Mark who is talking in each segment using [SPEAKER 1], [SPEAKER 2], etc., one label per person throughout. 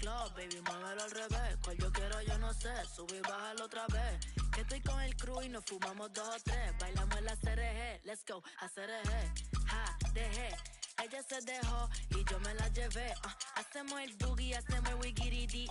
[SPEAKER 1] club, baby, muévelo al revés. Cual yo quiero, yo no sé, sube y bájalo otra vez. Que estoy con el crew y nos fumamos 2 o 3. Bailamos en la CRG, let's go, a CRG. Ja, dejé, ella se dejó y yo me la llevé. Hacemos el boogie, hacemos el wigiridi.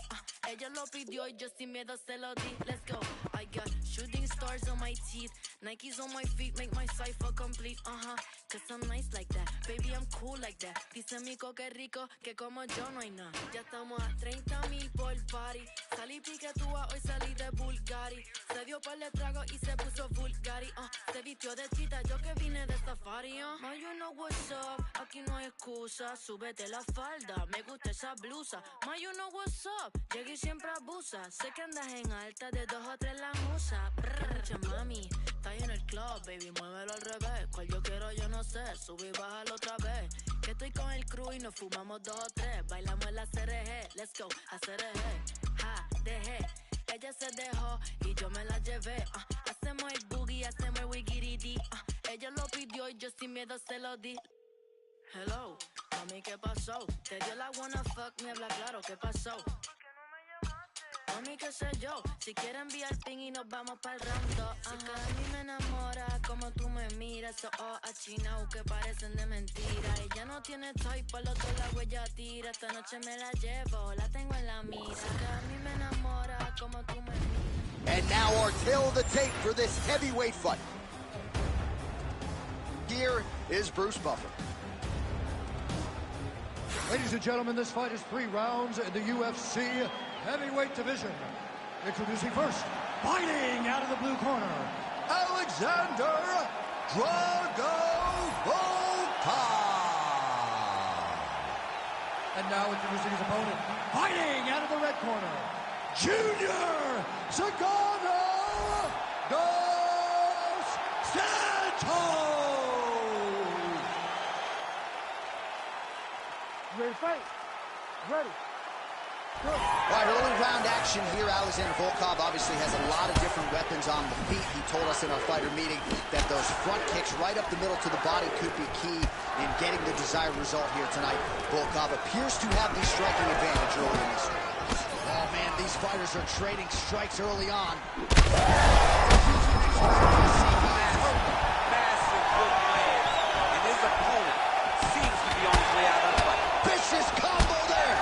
[SPEAKER 1] Ella lo pidió y yo sin miedo se lo di. Let's go, I got shooting stars on my teeth. Nikes on my feet make my cipher complete. Cause I'm nice like that, baby, I'm cool like that. Dice Mico que rico, que como yo no hay nada. Ya estamos a 30,000 por party. Salí piquetúa, hoy salí de Bulgari. Se dio par de trago y se puso Bulgari. Se vistió de chita, yo que vine de safari. Ma, you know what's up, aquí no hay excusa. Súbete la falda, me gusta esa blusa. Ma, you know what's up, llegué y siempre abusa. Sé que andas en alta, de 2 o 3 la musa. Mucha mami, está en el club, baby, muévelo al revés. Cual yo quiero, yo no sé, sube y bájalo otra vez. Que estoy con el crew y nos fumamos 2 o 3. Bailamos en la CRG, let's go, a CRG. Ja, dejé, ella se dejó y yo me la llevé. Hacemos el boogie, hacemos el wigiridi. Ella lo pidió y yo sin miedo se lo di. Hello, mami, ¿qué pasó? Te dio la wanna fuck, me habla claro, ¿qué pasó? Mami, qué sé yo, si quieres enviar ping y nos vamos pa'l round 2. Si que a mí me enamora como tú me miras. Esos ojos achinados que parecen de mentira. Ella no tiene toy, por los otro lado ella tira. Esta noche me la llevo, la tengo en la mira. Si que a mí me enamora como tú me miras.
[SPEAKER 2] And now our tale of the tape for this heavyweight fight. Here is Bruce Buffer.
[SPEAKER 3] Ladies and gentlemen, this fight is 3 rounds in the UFC heavyweight division. Introducing first, fighting out of the blue corner, Alexander Drago Volta. And now introducing his opponent, fighting out of the red corner, Junior Zagano dos Santos.
[SPEAKER 4] Ready to fight? Ready.
[SPEAKER 2] All right, early round action here. Alexander Volkov obviously has a lot of different weapons on the feet. He told us in our fighter meeting that those front kicks right up the middle to the body could be key in getting the desired result here tonight. Volkov appears to have the striking advantage early in this round. Oh, man, these fighters are trading strikes early on.
[SPEAKER 5] Massive good plans, and his opponent seems to be on his way out of the fight.
[SPEAKER 2] Vicious combo there.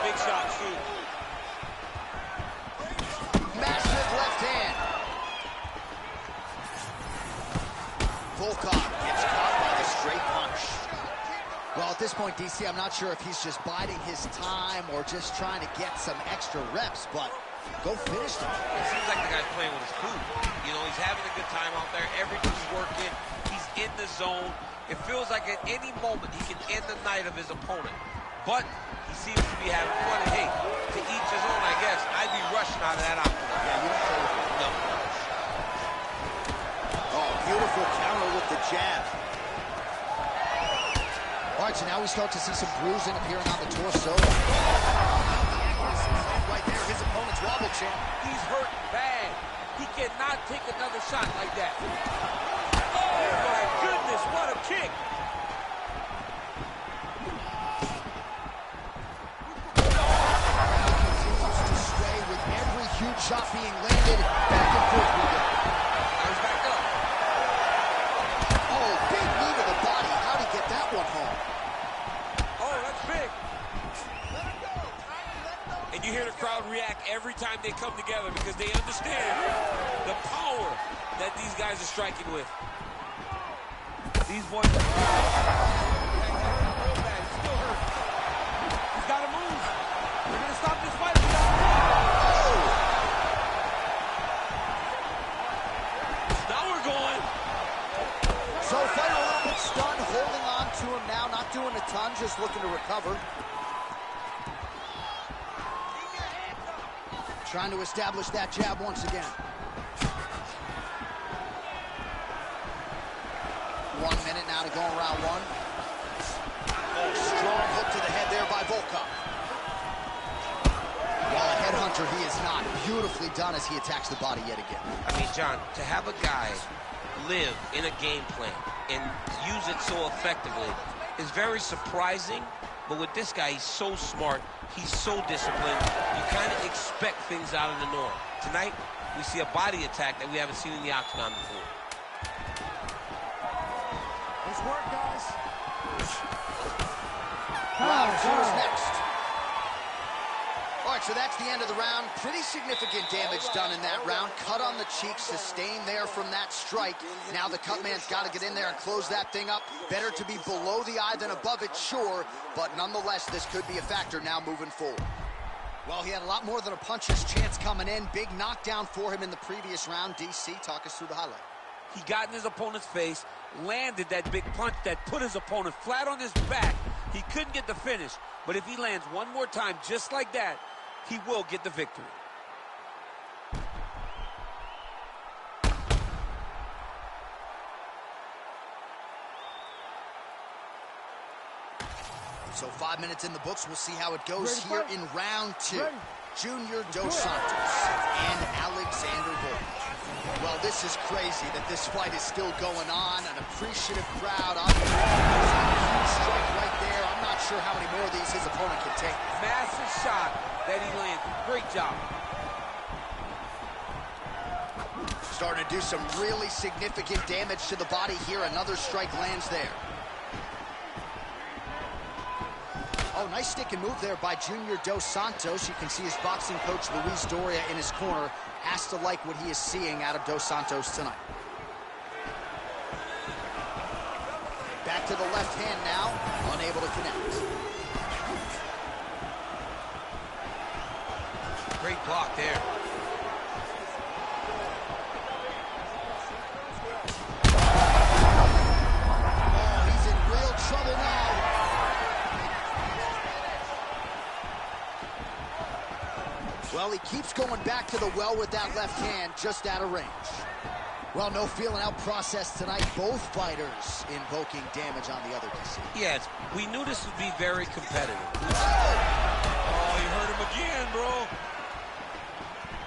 [SPEAKER 5] Big shot, too.
[SPEAKER 2] Massive left hand. Volkov gets caught by the straight punch. Well, at this point, DC, I'm not sure if he's just biding his time or just trying to get some extra reps, but go finish him.
[SPEAKER 5] It seems like the guy's playing with his food. You know, he's having a good time out there. Everything's working. He's in the zone. It feels like at any moment he can end the night of his opponent. But he seems to be having fun, and hey, to each his own, I guess. I'd be rushing out of that octagon.
[SPEAKER 2] Yeah, you don't play with it.
[SPEAKER 5] No.
[SPEAKER 2] Oh, beautiful counter with the jab. All right, so now we start to see some bruising appearing on the torso. Right there, his opponent's wobble chin.
[SPEAKER 5] He's hurt bad. He cannot take another shot like that. Oh, my goodness, what a kick.
[SPEAKER 2] Huge shot being landed. Back and forth we go.
[SPEAKER 5] Now he's back up.
[SPEAKER 2] Oh, big knee to the body. How'd he get that one home?
[SPEAKER 5] Oh, that's big. Let him go. And you hear the crowd react every time they come together because they understand the power that these guys are striking with. These boys are real bad. He's still hurt. He's got to move. They're going to stop this fight.
[SPEAKER 2] So fighter a little bit stunned, holding on to him now, not doing a ton, just looking to recover. Trying to establish that jab once again. 1 minute now to go in round 1. Oh, strong hook to the head there by Volkov. Well, a headhunter he is not. Beautifully done as he attacks the body yet again.
[SPEAKER 5] I mean, John, to have a guy live in a game plan and use it so effectively is very surprising, but with this guy, he's so smart. He's so disciplined. You kind of expect things out of the norm. Tonight, we see a body attack that we haven't seen in the octagon before.
[SPEAKER 3] Nice work, guys.
[SPEAKER 2] Round 2 is next. All right, so that's the end of the round. Pretty significant damage done in that round. Cut on the cheek, sustained there from that strike. Now the cut man's got to get in there and close that thing up. Better to be below the eye than above it, sure, but nonetheless, this could be a factor now moving forward. Well, he had a lot more than a puncher's chance coming in. Big knockdown for him in the previous round. DC, talk us through the highlight.
[SPEAKER 5] He got in his opponent's face, landed that big punch that put his opponent flat on his back. He couldn't get the finish, but if he lands one more time just like that, he will get the victory.
[SPEAKER 2] So 5 minutes in the books. We'll see how it goes here in round 2. Junior Dos Santos and Alexander Volkovich. Well, this is crazy that this fight is still going on. An appreciative crowd. Strike right there. I'm not sure how many more of these his opponent can take.
[SPEAKER 5] Massive shot that he landed. Great job.
[SPEAKER 2] Starting to do some really significant damage to the body here. Another strike lands there. Oh, nice stick and move there by Junior Dos Santos. You can see his boxing coach, Luis Doria, in his corner. Has to like what he is seeing out of Dos Santos tonight. Back to the left hand now. Unable to connect.
[SPEAKER 5] Great block there.
[SPEAKER 2] Oh, he's in real trouble now. Well, he keeps going back to the well with that left hand, just out of range. Well, no feeling out process tonight. Both fighters invoking damage on the other, DC.
[SPEAKER 5] Yes, we knew this would be very competitive. Oh, you hurt him again, bro.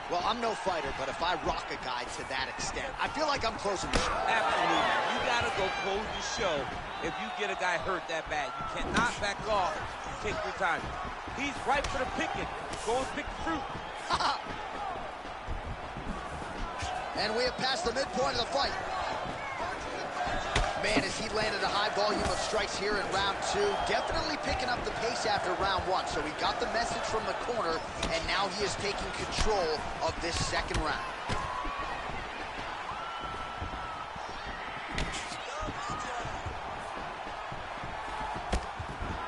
[SPEAKER 2] Well, I'm no fighter, but if I rock a guy to that extent, I feel like I'm closing the show.
[SPEAKER 5] Absolutely. You got to go close the show if you get a guy hurt that bad. You cannot back off and take your time. He's ripe for the picking. Go and pick the fruit.
[SPEAKER 2] And we have passed the midpoint of the fight. Man, as he landed a high volume of strikes here in round 2, definitely picking up the pace after round 1. So he got the message from the corner, and now he is taking control of this second round.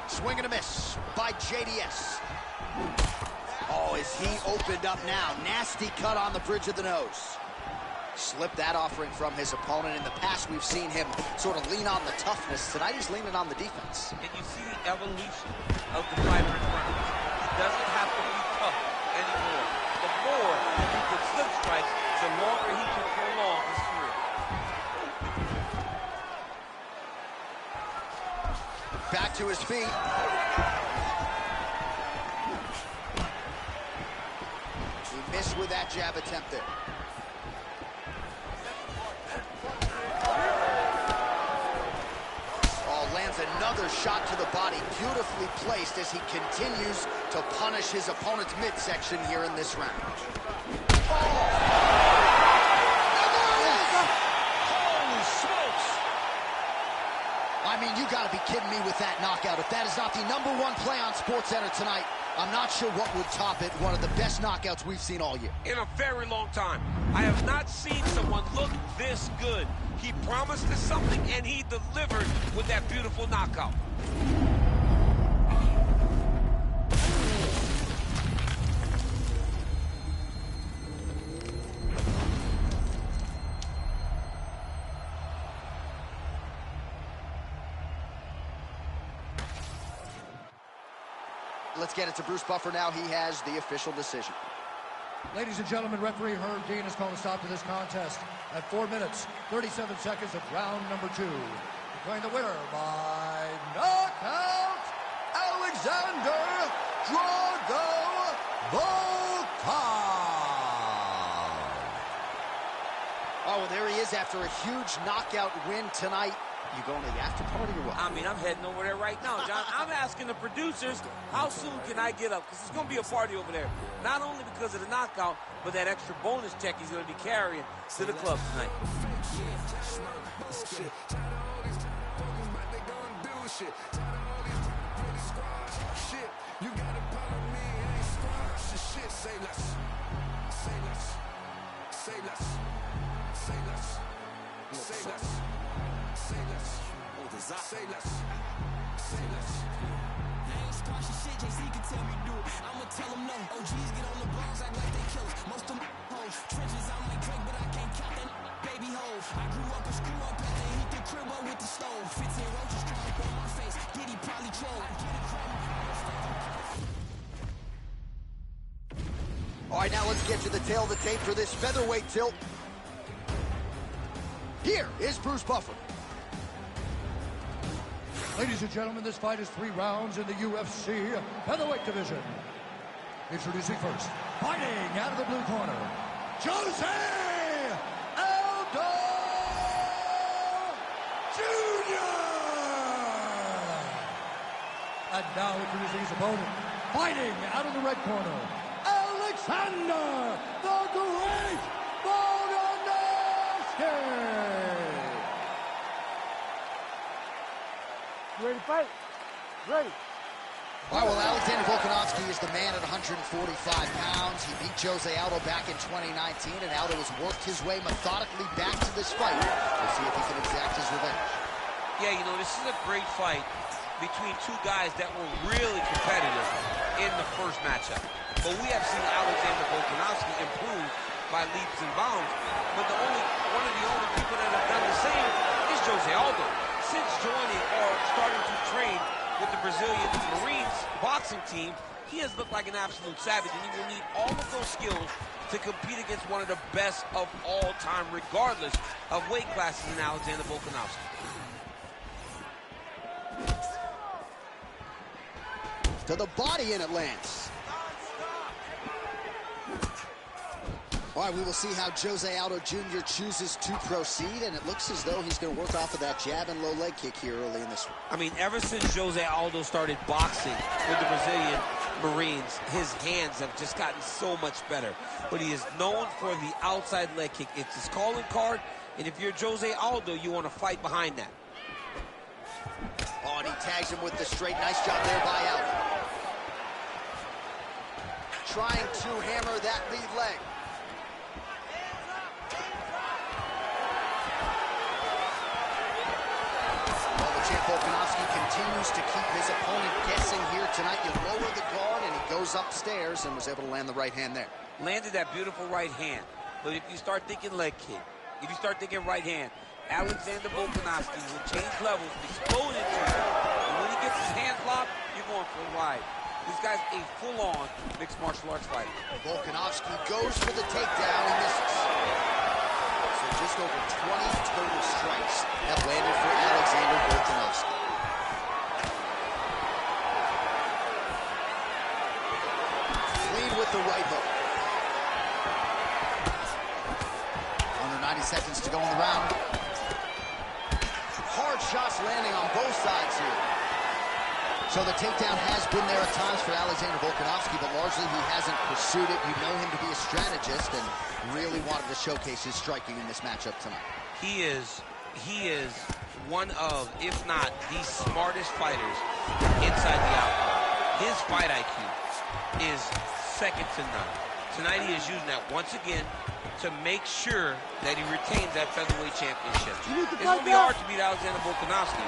[SPEAKER 2] Swing and a miss by JDS. Oh, is he opened up now? Nasty cut on the bridge of the nose. Slipped that offering from his opponent. In the past, we've seen him sort of lean on the toughness. Tonight, he's leaning on the defense.
[SPEAKER 5] And you see the evolution of the fighter in front of him. He doesn't have to be tough anymore. The more he can slip strikes, the longer he can prolong his career.
[SPEAKER 2] Back to his feet. He missed with that jab attempt there. Lands another shot to the body, beautifully placed as he continues to punish his opponent's midsection here in this round. Oh! Holy smokes! I mean, you gotta be kidding me with that knockout. If that is not the #1 play on SportsCenter tonight, I'm not sure what would top it. One of the best knockouts we've seen all year.
[SPEAKER 5] In a very long time. I have not seen someone look this good. He promised us something, and he delivered with that beautiful knockout.
[SPEAKER 2] Let's get it to Bruce Buffer now. He has the official decision.
[SPEAKER 3] Ladies and gentlemen, referee Herb Dean has called a stop to this contest at 4 minutes, 37 seconds of round number 2. Declaring the winner by knockout, Alexander Drago Volkov.
[SPEAKER 2] Oh, well, there he is after a huge knockout win tonight. You going to the after party or what?
[SPEAKER 5] I mean, I'm heading over there right now, John. I'm asking the producers, how soon can I get up? Because it's going to be a party over there. Not only because of the knockout, but that extra bonus check he's going to be carrying to the club tonight.
[SPEAKER 6] Say less. I ain't squashing shit, JC can tell me do it. I'ma tell them no. OGs get on the blogs, act like they killers. Most of them hoes. Trenches, I'm like Drake, but I can't count that baby hoes. I grew up a screw up at the heat the crib up with the stove. 15 roaches trying to put my face. Diddy probably troll. I get it crap.
[SPEAKER 2] All right, now let's get to the tail of the tape for this featherweight tilt. Here is Bruce Buffer.
[SPEAKER 3] Ladies and gentlemen, this fight is 3 rounds in the UFC featherweight division. Introducing first, fighting out of the blue corner, Jose Aldo Jr. And now introducing his opponent, fighting out of the red corner, Alexander the Great Volkanovski.
[SPEAKER 4] Ready to fight? Ready.
[SPEAKER 2] All right, well, Alexander Volkanovski is the man at 145 pounds. He beat Jose Aldo back in 2019, and Aldo has worked his way methodically back to this fight. We'll see if he can exact his revenge.
[SPEAKER 5] Yeah, you know, this is a great fight between two guys that were really competitive in the first matchup. But we have seen Alexander Volkanovski improve by leaps and bounds. But one of the only people that have done the same is Jose Aldo. Since joining or starting to train with the Brazilian Marines boxing team, he has looked like an absolute savage, and he will need all of those skills to compete against one of the best of all time, regardless of weight classes, in Alexander Volkanovski.
[SPEAKER 2] To the body, and it lands. All right, we will see how Jose Aldo Jr. chooses to proceed, and it looks as though he's going to work off of that jab and low leg kick here early in this one.
[SPEAKER 5] I mean, ever since Jose Aldo started boxing with the Brazilian Marines, his hands have just gotten so much better. But he is known for the outside leg kick. It's his calling card, and if you're Jose Aldo, you want to fight behind that.
[SPEAKER 2] Oh, and he tags him with the straight. Nice job there by Aldo. Trying to hammer that lead leg. Volkanovski continues to keep his opponent guessing here tonight. You lower the guard, and he goes upstairs and was able to land the right hand there.
[SPEAKER 5] Landed that beautiful right hand. But if you start thinking leg kick, if you start thinking right hand, Alexander Volkanovski will change levels, explode into you. And when he gets his hands locked, you're going for a ride. This guy's a full-on mixed martial arts fighter.
[SPEAKER 2] Volkanovski goes for the takedown. He misses. Just over 20 total strikes have landed for Alexander Volkanovski. Clean with the right hook. Under 90 seconds to go in the round. Hard shots landing on both sides here. So the takedown has been there at times for Alexander Volkanovski, but largely he hasn't pursued it. You know him to be a strategist and really wanted to showcase his striking in this matchup tonight.
[SPEAKER 5] He is one of, if not the smartest fighters inside the outlet. His fight IQ is second to none. Tonight he is using that once again to make sure that he retains that featherweight championship. It's going to be hard to beat Alexander Volkanovski.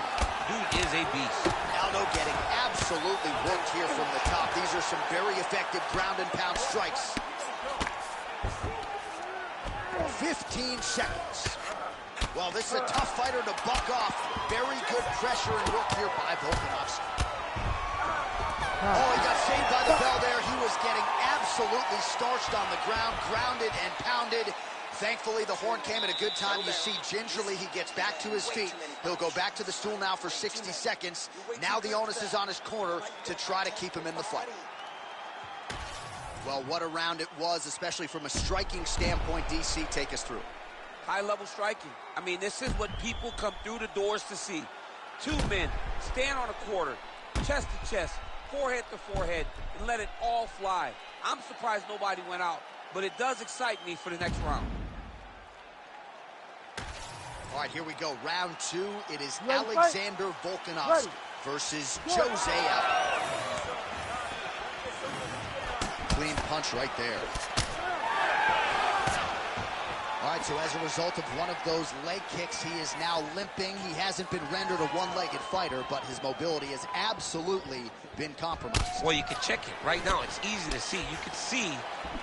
[SPEAKER 5] Dude is a beast.
[SPEAKER 2] Aldo getting absolutely worked here from the top. These are some very effective ground and pound strikes. 15 seconds. Well, this is a tough fighter to buck off. Very good pressure and work here by Volkanovski. Oh, he got saved by the bell there. He was getting absolutely starched on the ground, grounded and pounded. Thankfully, the horn came at a good time. You see, gingerly, he gets back to his feet. He'll go back to the stool now for 60 seconds. Now the onus is on his corner to try to keep him in the fight. Well, what a round it was, especially from a striking standpoint. DC, take us through.
[SPEAKER 5] High-level striking. I mean, this is what people come through the doors to see. Two men stand on a quarter, chest to chest, forehead to forehead, and let it all fly. I'm surprised nobody went out, but it does excite me for the next round.
[SPEAKER 2] All right, here we go. Round two. It is Alexander Volkanovski versus Jose Aldo. Clean punch right there. All right, so as a result of one of those leg kicks, he is now limping. He hasn't been rendered a one-legged fighter, but his mobility has absolutely been compromised.
[SPEAKER 5] Well, you can check it right now. It's easy to see. You can see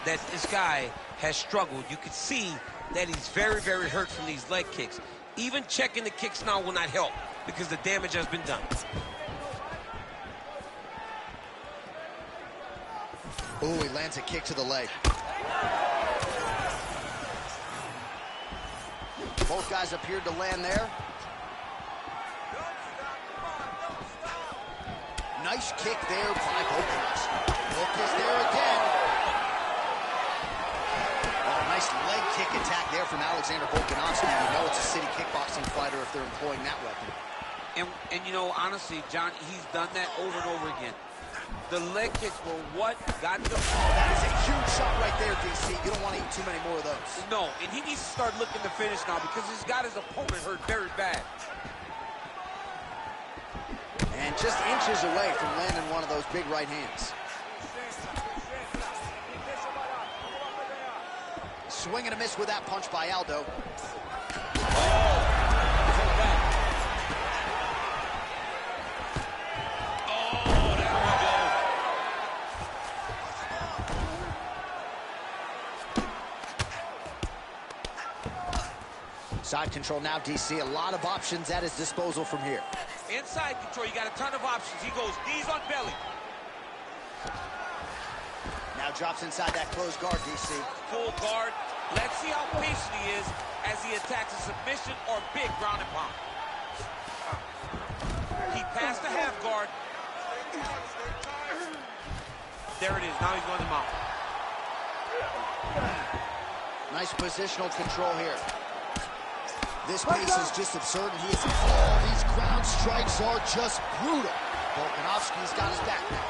[SPEAKER 5] that this guy has struggled. You can see that he's very, very hurt from these leg kicks. Even checking the kicks now will not help because the damage has been done.
[SPEAKER 2] Ooh, he lands a kick to the leg. Both guys appeared to land there. Nice kick there by Volkanovski. Volk is there again. Oh, nice leg kick attack there from Alexander Volkanovski. You know it's a city kickboxing fighter if they're employing that weapon.
[SPEAKER 5] And you know, honestly, John, he's done that over and over again. The leg kicks were what got the...
[SPEAKER 2] Oh, that is a huge shot right there, DC. You don't want to eat too many more of those.
[SPEAKER 5] No, and he needs to start looking to finish now because he's got his opponent hurt very bad.
[SPEAKER 2] And just inches away from landing one of those big right hands. Swing and a miss with that punch by Aldo. Side control now, DC. A lot of options at his disposal from here.
[SPEAKER 5] Inside control, you got a ton of options. He goes knees on belly.
[SPEAKER 2] Now drops inside that closed guard, DC.
[SPEAKER 5] Full guard. Let's see how patient he is as he attacks a submission or big ground and pound. He passed the half guard. There it is. Now he's going to mount.
[SPEAKER 2] Nice positional control here. This pace is just absurd, and he is... Oh, these ground strikes are just brutal. Volkanovski's got his back now.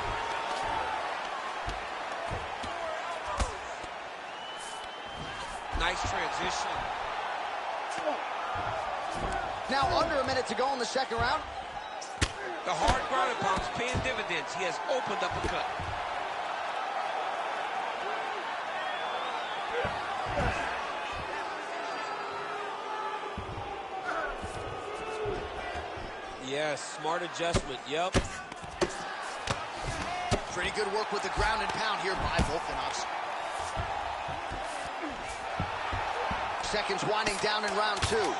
[SPEAKER 5] Nice transition.
[SPEAKER 2] Now under a minute to go in the second round.
[SPEAKER 5] The hard ground and pound's paying dividends. He has opened up a cut. Yes, smart adjustment, yep.
[SPEAKER 2] Pretty good work with the ground and pound here by Volkanovski. Seconds winding down in round two.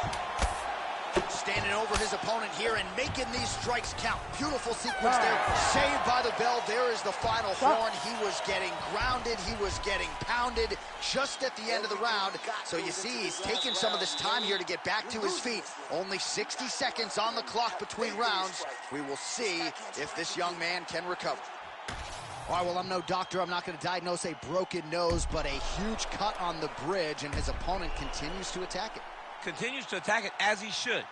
[SPEAKER 2] Standing over his opponent here and making these strikes count. Beautiful sequence there. Saved by the bell. There is the final horn. He was getting grounded. He was getting pounded just at the end of the round. So you see, he's taking some of this time here to get back to his feet. Only 60 seconds on the clock between rounds. We will see if this young man can recover. All right, well, I'm no doctor. I'm not going to diagnose a broken nose, but a huge cut on the bridge, and his opponent continues to attack it.
[SPEAKER 5] Continues to attack it as he should.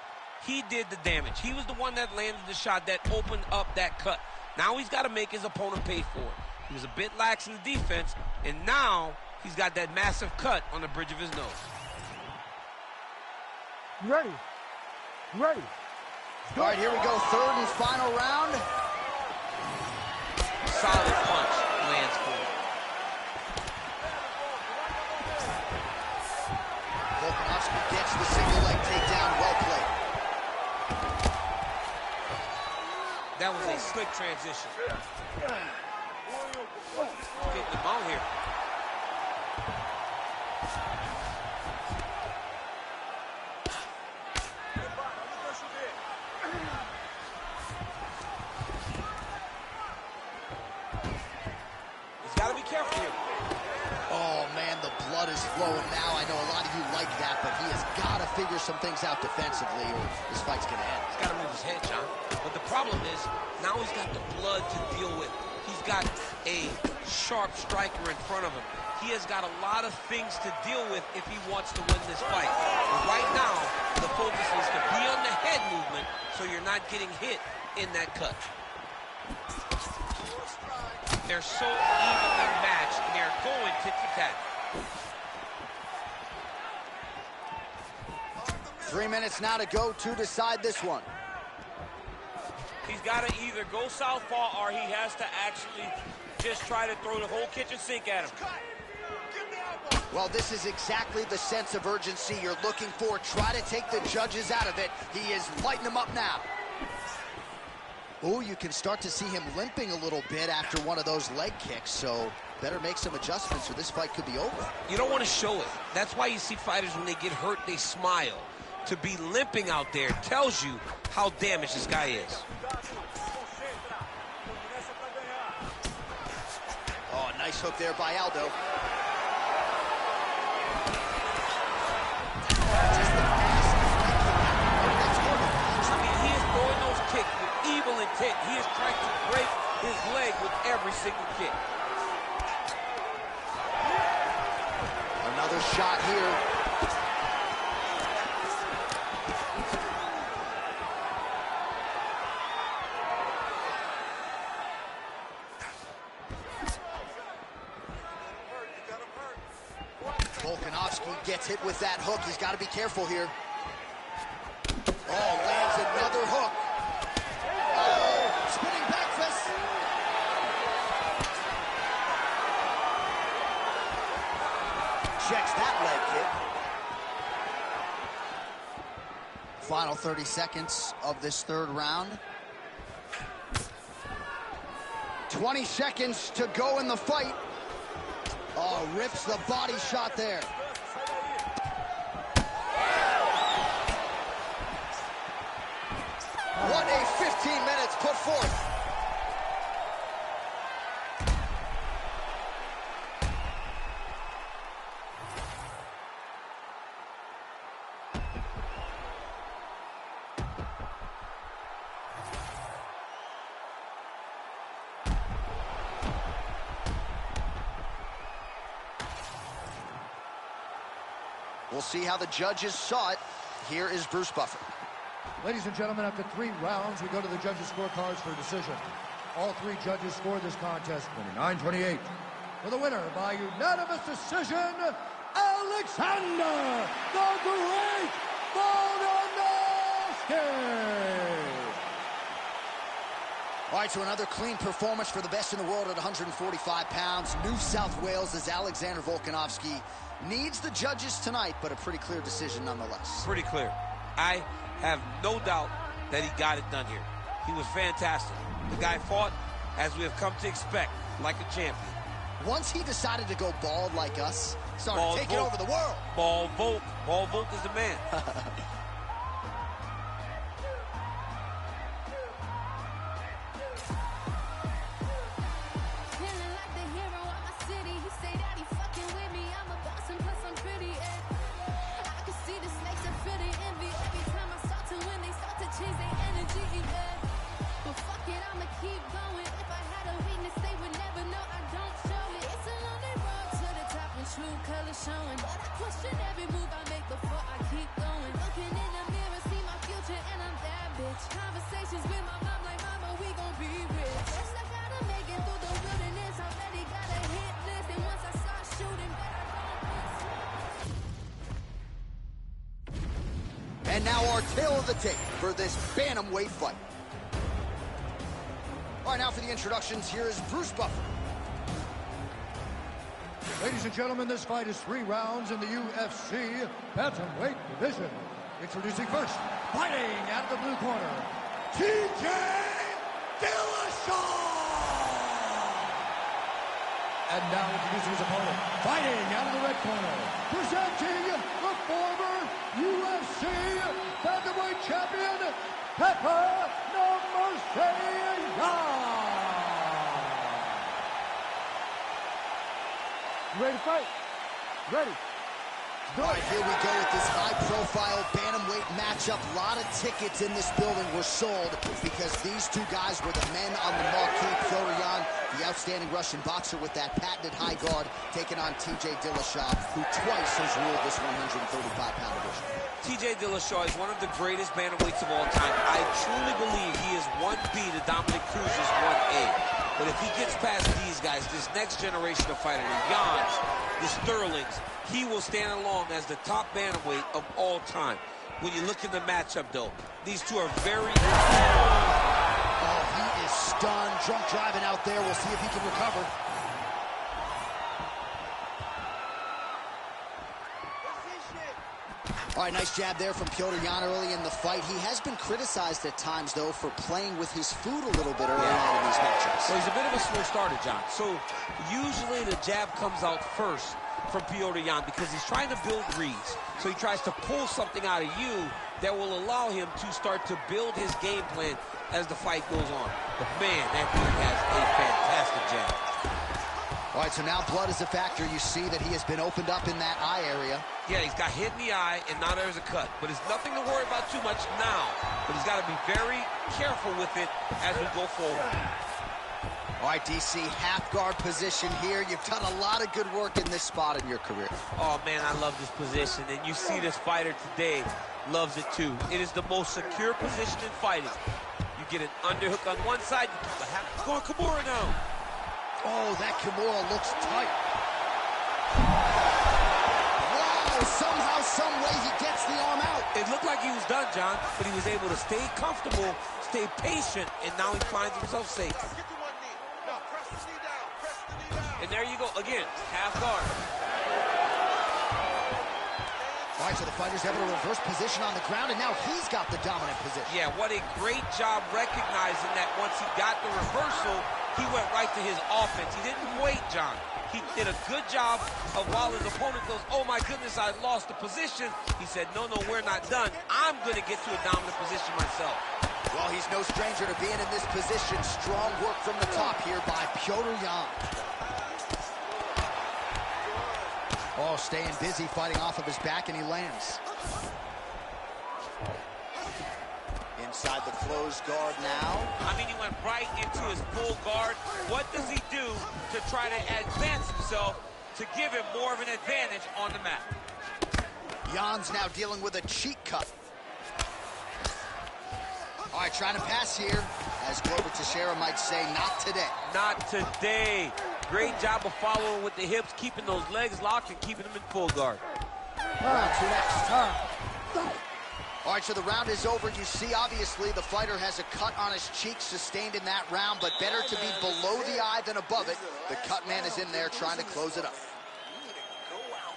[SPEAKER 5] He did the damage. He was the one that landed the shot that opened up that cut. Now he's got to make his opponent pay for it. He was a bit lax in the defense, and now he's got that massive cut on the bridge of his nose.
[SPEAKER 4] Ready. Ready.
[SPEAKER 2] All right, here we go. Third and final round.
[SPEAKER 5] Solid punch lands for him.
[SPEAKER 2] Volkanovski gets the single leg takedown. Well played.
[SPEAKER 5] That was a slick transition. Getting the mount here. He's got to be careful here.
[SPEAKER 2] Oh, man, the blood is flowing now. I know a lot of you like that, but he has got to figure some things out defensively or this fight's going to end.
[SPEAKER 5] He's got to move his head, John. But the problem is, now he's got the blood to deal with. He's got a sharp striker in front of him. He has got a lot of things to deal with if he wants to win this fight. But right now, the focus is to be on the head movement so you're not getting hit in that cut. They're so evenly matched, and they're going tit for tat.
[SPEAKER 2] 3 minutes now to go to decide this one.
[SPEAKER 5] He's got to either go southpaw or he has to actually just try to throw the whole kitchen sink at him.
[SPEAKER 2] Well, this is exactly the sense of urgency you're looking for. Try to take the judges out of it. He is lighting them up now. Oh, you can start to see him limping a little bit after one of those leg kicks, so better make some adjustments or this fight could be over.
[SPEAKER 5] You don't want to show it. That's why you see fighters, when they get hurt, they smile. To be limping out there tells you how damaged this guy is.
[SPEAKER 2] Oh, nice hook there by Aldo.
[SPEAKER 5] I mean, he is throwing those kicks with evil intent. He is trying to break his leg with every single kick.
[SPEAKER 2] Another shot here. Volkanovski gets hit with that hook. He's got to be careful here. Oh, lands another hook. Oh, spinning breakfast. Checks that leg kick. Final 30 seconds of this third round. 20 seconds to go in the fight. Oh, rips the body shot there. What a 15 minutes put forth. We'll see how the judges saw it. Here is Bruce Buffer.
[SPEAKER 3] Ladies and gentlemen, after 3 rounds, we go to the judges' scorecards for decision. All 3 judges scored this contest 29-28. For the winner by unanimous decision, Alexander the Great Volkanovski!
[SPEAKER 2] All right, so another clean performance for the best in the world at 145 pounds. New South Wales is Alexander Volkanovski. Needs the judges tonight, but a pretty clear decision nonetheless.
[SPEAKER 5] Pretty clear. I have no doubt that he got it done here. He was fantastic. The guy fought, as we have come to expect, like a champion.
[SPEAKER 2] Once he decided to go bald like us, started taking over the world.
[SPEAKER 5] Bald Volk. Bald Volk is the man.
[SPEAKER 1] Showing, but I question every move I make before I keep going. Looking in the mirror, see my future, and I'm that bitch. Conversations with my mom, like, mama, we gon' be rich. First I gotta make it through the wilderness. Already got a hit list, and once I start shooting, bet I don't miss.
[SPEAKER 2] And now our tail of the tape for this bantamweight fight. All right, now for the introductions, here is Bruce Buffer.
[SPEAKER 3] Ladies and gentlemen, this fight is 3 rounds in the UFC bantamweight division. Introducing first, fighting out of the blue corner, TJ Dillashaw! And now introducing his opponent, fighting out of the red corner, presenting the former UFC bantamweight champion, Pepper Namaste.
[SPEAKER 4] You ready to fight? Ready.
[SPEAKER 2] All right, here we go with this high-profile bantamweight matchup. A lot of tickets in this building were sold because these two guys were the men on the marquee. Petr Yan, the outstanding Russian boxer with that patented high guard, taking on TJ Dillashaw, who twice has ruled this 135-pound division.
[SPEAKER 5] TJ Dillashaw is one of the greatest bantamweights of all time. I truly believe he is 1B to Dominic Cruz's 1A. But if he gets past these guys, this next generation of fighters, the Yans, the Sterlings, he will stand along as the top bantamweight of all time. When you look in the matchup, though, these two are very...
[SPEAKER 2] Oh, he is stunned. Drunk driving out there. We'll see if he can recover. All right, nice jab there from Petr Yan early in the fight. He has been criticized at times, though, for playing with his food a little bit early on in these matchups.
[SPEAKER 5] So he's a bit of a slow starter, John. So usually the jab comes out first from Petr Yan because he's trying to build reads. So he tries to pull something out of you that will allow him to start to build his game plan as the fight goes on. But man, that dude has a fantastic jab.
[SPEAKER 2] All right, so now blood is a factor. You see that he has been opened up in that eye area.
[SPEAKER 5] Yeah, he's got hit in the eye, and now there's a cut. But it's nothing to worry about too much now. But he's got to be very careful with it as we go forward.
[SPEAKER 2] All right, DC, half guard position here. You've done a lot of good work in this spot in your career.
[SPEAKER 5] Oh, man, I love this position. And you see this fighter today loves it, too. It is the most secure position in fighting. You get an underhook on one side. You keep the half going Kimura now.
[SPEAKER 2] Oh, that Kimura looks tight. Wow, somehow, some way he gets the arm out.
[SPEAKER 5] It looked like he was done, John, but he was able to stay comfortable, stay patient, and now he finds himself safe. And there you go, again, half guard.
[SPEAKER 2] All right, so the fighter's able to reverse position on the ground, and now he's got the dominant position.
[SPEAKER 5] Yeah, what a great job recognizing that once he got the reversal, he went right to his offense. He didn't wait, John. He did a good job of while his opponent goes, oh my goodness, I lost the position. He said, no, we're not done. I'm gonna get to a dominant position myself.
[SPEAKER 2] Well, he's no stranger to being in this position. Strong work from the top here by Petr Yan. Oh, staying busy, fighting off of his back, and he lands. Inside the closed guard now.
[SPEAKER 5] I mean, he went right into his full guard. What does he do to try to advance himself to give him more of an advantage on the mat?
[SPEAKER 2] Jan's now dealing with a cheek cut. All right, trying to pass here. As Glover Teixeira might say, not today.
[SPEAKER 5] Not today. Great job of following with the hips, keeping those legs locked and keeping them in full guard.
[SPEAKER 2] Round two next. All right, so the round is over. You see, obviously, the fighter has a cut on his cheek sustained in that round, but better to be below the eye than above it. The cut man is in there trying to close it up.
[SPEAKER 7] You need to go out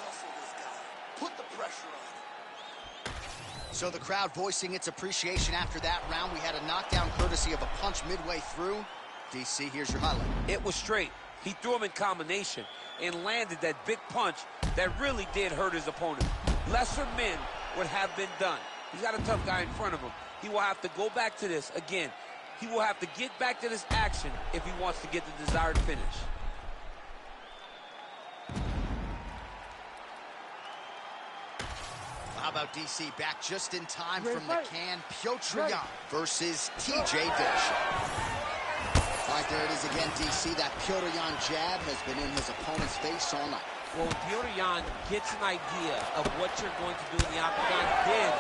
[SPEAKER 7] hustle this guy. Put the pressure on.
[SPEAKER 2] So the crowd voicing its appreciation after that round. We had a knockdown courtesy of a punch midway through. DC, here's your highlight.
[SPEAKER 5] It was straight. He threw him in combination and landed that big punch that really did hurt his opponent. Lesser men would have been done. He's got a tough guy in front of him. He will have to go back to this again. He will have to get back to this action if he wants to get the desired finish.
[SPEAKER 2] How about DC back just in time from the can? Petr Yan versus TJ Dillashaw. All right, there it is again, DC. That Petr Yan jab has been in his opponent's face all night.
[SPEAKER 5] Well, when Petr Yan gets an idea of what you're going to do in the octagon, then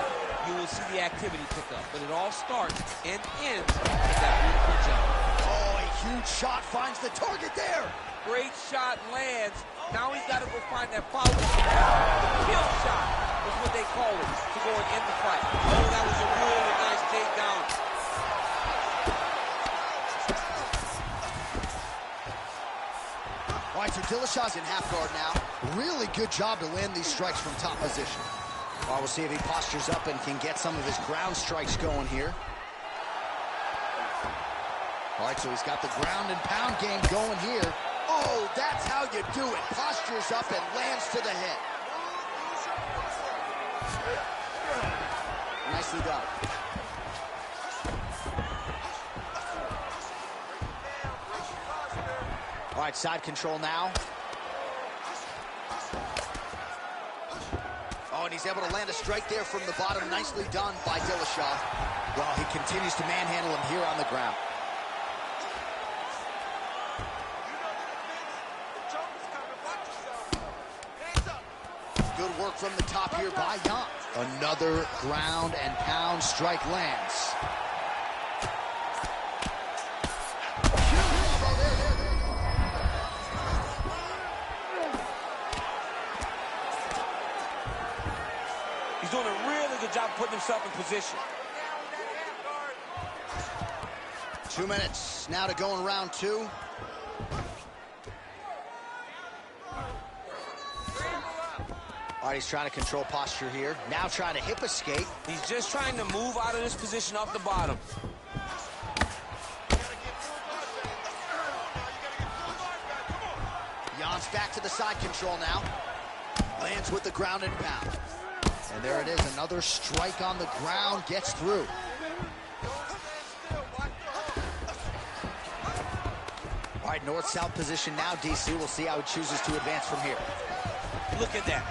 [SPEAKER 5] you will see the activity pick up. But it all starts and ends with that beautiful jab.
[SPEAKER 2] Oh, a huge shot finds the target there.
[SPEAKER 5] Great shot lands. Now he's got to go find that follow-up. The kill shot is what they call it to go and end the fight. Oh, that was a really nice takedown.
[SPEAKER 2] All right, so Dillashaw's in half guard now. Really good job to land these strikes from top position. Well, we'll see if he postures up and can get some of his ground strikes going here. All right, so he's got the ground and pound game going here. Oh, that's how you do it. Postures up and lands to the head. Nicely done. All right, side control now. and he's able to land a strike there from the bottom. Nicely done by Dillashaw. Well, he continues to manhandle him here on the ground. Good work from the top here by Young. Another ground and pound strike lands.
[SPEAKER 5] He's doing a really good job putting himself in position.
[SPEAKER 2] 2 minutes now to go in round 2. All right, he's trying to control posture here. Now trying to hip escape.
[SPEAKER 5] He's just trying to move out of this position off the bottom.
[SPEAKER 2] Jan's back to the side control now. Lands with the ground and pound. And there it is, another strike on the ground, gets through. All right, north-south position now, DC. We'll see how he chooses to advance from here.
[SPEAKER 5] Look at that.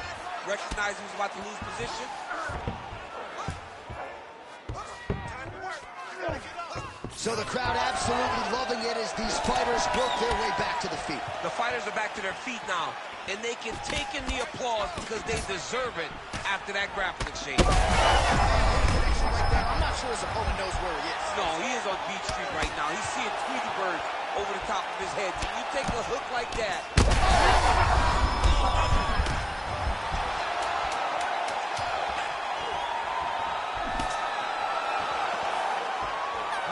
[SPEAKER 5] Recognize he was about to lose position.
[SPEAKER 2] So the crowd absolutely loving it as these fighters work their way back to the feet.
[SPEAKER 5] The fighters are back to their feet now, and they can take in the applause because they deserve it after that grappling exchange.
[SPEAKER 2] I'm not sure his opponent knows where he is.
[SPEAKER 5] No, he is on Beach Street right now. He's seeing Tweety Bird over the top of his head. When you take a hook like that.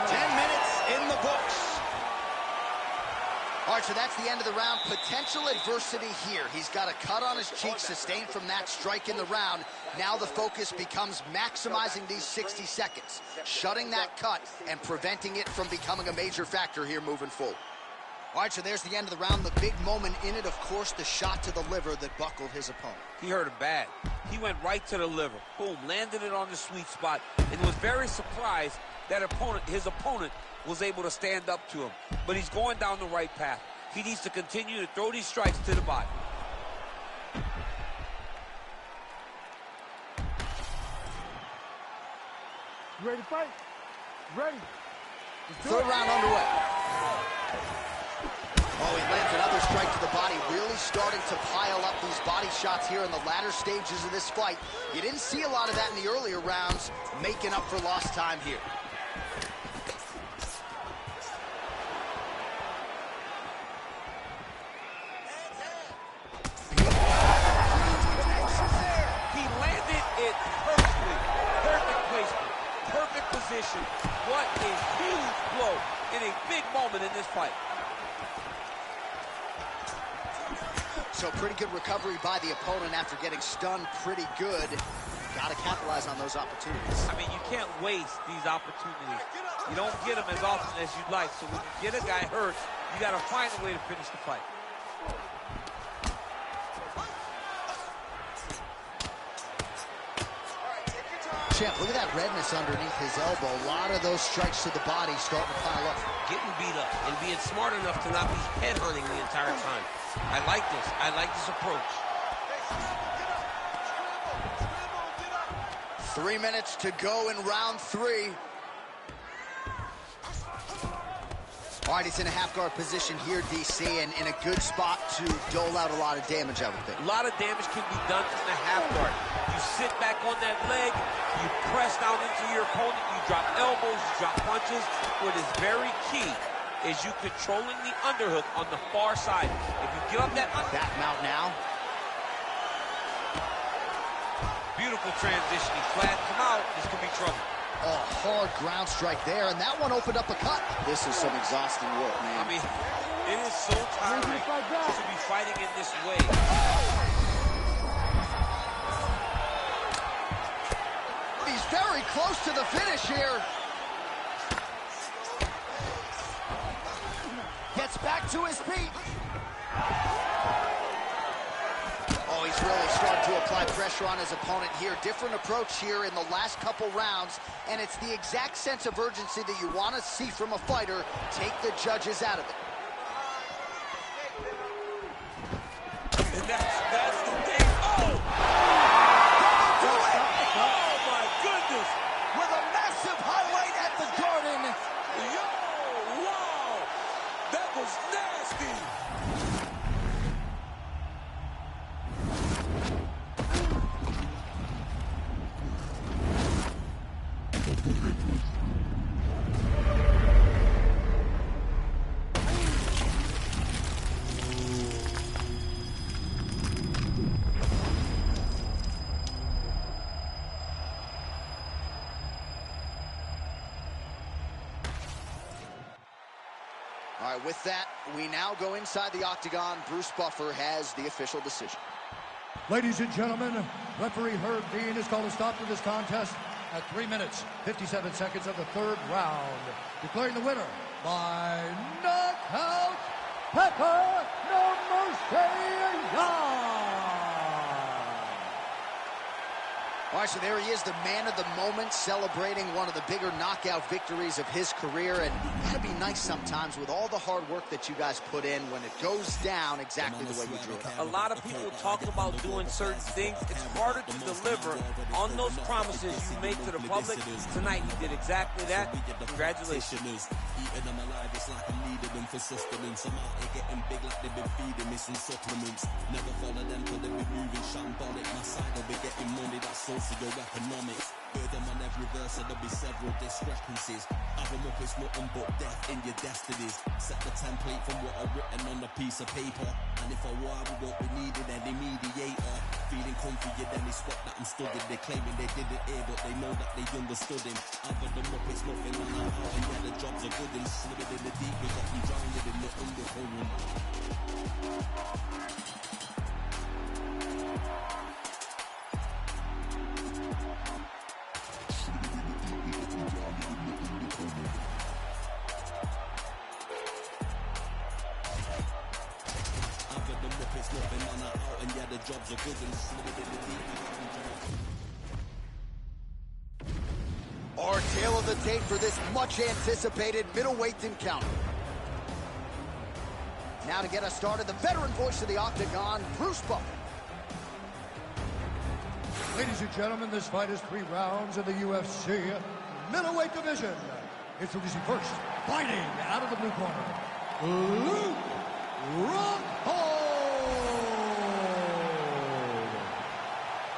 [SPEAKER 2] 10 minutes in the books. All right, so that's the end of the round. Potential adversity here. He's got a cut on his cheek sustained from that strike in the round. Now the focus becomes maximizing these 60 seconds, shutting that cut and preventing it from becoming a major factor here moving forward. All right, so there's the end of the round. The big moment in it, of course, the shot to the liver that buckled his opponent.
[SPEAKER 5] He hurt him bad. He went right to the liver. Boom, landed it on the sweet spot, and was very surprised that his opponent was able to stand up to him. But he's going down the right path. He needs to continue to throw these strikes to the body.
[SPEAKER 4] You ready to fight? Ready.
[SPEAKER 2] Third round underway. Oh, he lands another strike to the body, really starting to pile up these body shots here in the latter stages of this fight. You didn't see a lot of that in the earlier rounds, making up for lost time here.
[SPEAKER 5] He landed it perfectly. Perfect placement. Perfect position. What a huge blow in a big moment in this fight.
[SPEAKER 2] So pretty good recovery by the opponent after getting stunned pretty good. Got to capitalize on those opportunities.
[SPEAKER 5] I mean, you can't waste these opportunities. You don't get them as often as you'd like. So when you get a guy hurt, you got to find a way to finish the fight.
[SPEAKER 2] Champ, look at that redness underneath his elbow. A lot of those strikes to the body starting to pile up.
[SPEAKER 5] Getting beat up and being smart enough to not be headhunting the entire time. I like this. I like this approach.
[SPEAKER 2] 3 minutes to go in round 3. All right, he's in a half-guard position here, DC, and in a good spot to dole out a lot of damage, I would think.
[SPEAKER 5] A lot of damage can be done from the half guard. You sit back on that leg, you press down into your opponent, you drop elbows, you drop punches. What is very key is you controlling the underhook on the far side. If you give up that
[SPEAKER 2] back mount now.
[SPEAKER 5] Beautiful transition. He flattens him out. This could be trouble.
[SPEAKER 2] Oh, hard ground strike there, and that one opened up a cut. This is some exhausting work, man.
[SPEAKER 5] I mean, it is so tiring to be fighting in this way.
[SPEAKER 2] He's very close to the finish here. Gets back to his feet. Oh, he's really starting to apply pressure on his opponent here. Different approach here in the last couple rounds, and it's the exact sense of urgency that you want to see from a fighter. Take the judges out of it.
[SPEAKER 5] And that's the thing. Oh! nasty.
[SPEAKER 2] All right, with that, we now go inside the octagon. Bruce Buffer has the official decision.
[SPEAKER 3] Ladies and gentlemen, referee Herb Dean has called a stop to this contest at 3 minutes, 57 seconds of the third round, declaring the winner by knockout, Pepper No Mercy Young.
[SPEAKER 2] All right, so there he is, the man of the moment, celebrating one of the bigger knockout victories of his career. And it gotta be nice sometimes with all the hard work that you guys put in when it goes down exactly the way you drew it up.
[SPEAKER 5] A lot of people talk about doing certain things. It's harder to deliver on those promises you make to the public. Tonight, you did exactly that. Congratulations.
[SPEAKER 6] Eating them alive, it's like I'm needed them for sustenance. I'm out here getting big like they've been feeding me some supplements. Never follow them till they be moving shambolic. My side will be getting money, that's socio-economics. Hear them on every verse, and there'll be several discrepancies. Have them up, it's nothing but death in your destinies. Set the template from what I've written on a piece of paper. And if I war, we won't be needing any mediator. Feeling comfy, then they spot that I'm studied. They claiming they didn't hear, but they know that they understood him. Other them up, it's nothing on our heart, and yeah, the jobs are good and slipping in the deep. We got them drowning in the undercurrent. Jobs are good and slipping in the deep.
[SPEAKER 2] Our tale of the tape for this much-anticipated middleweight encounter. Now to get us started, the veteran voice of the octagon, Bruce Buffer.
[SPEAKER 3] Ladies and gentlemen, this fight is 3 rounds in the UFC middleweight division. Introducing first, fighting out of the blue corner, Luke Rockhold.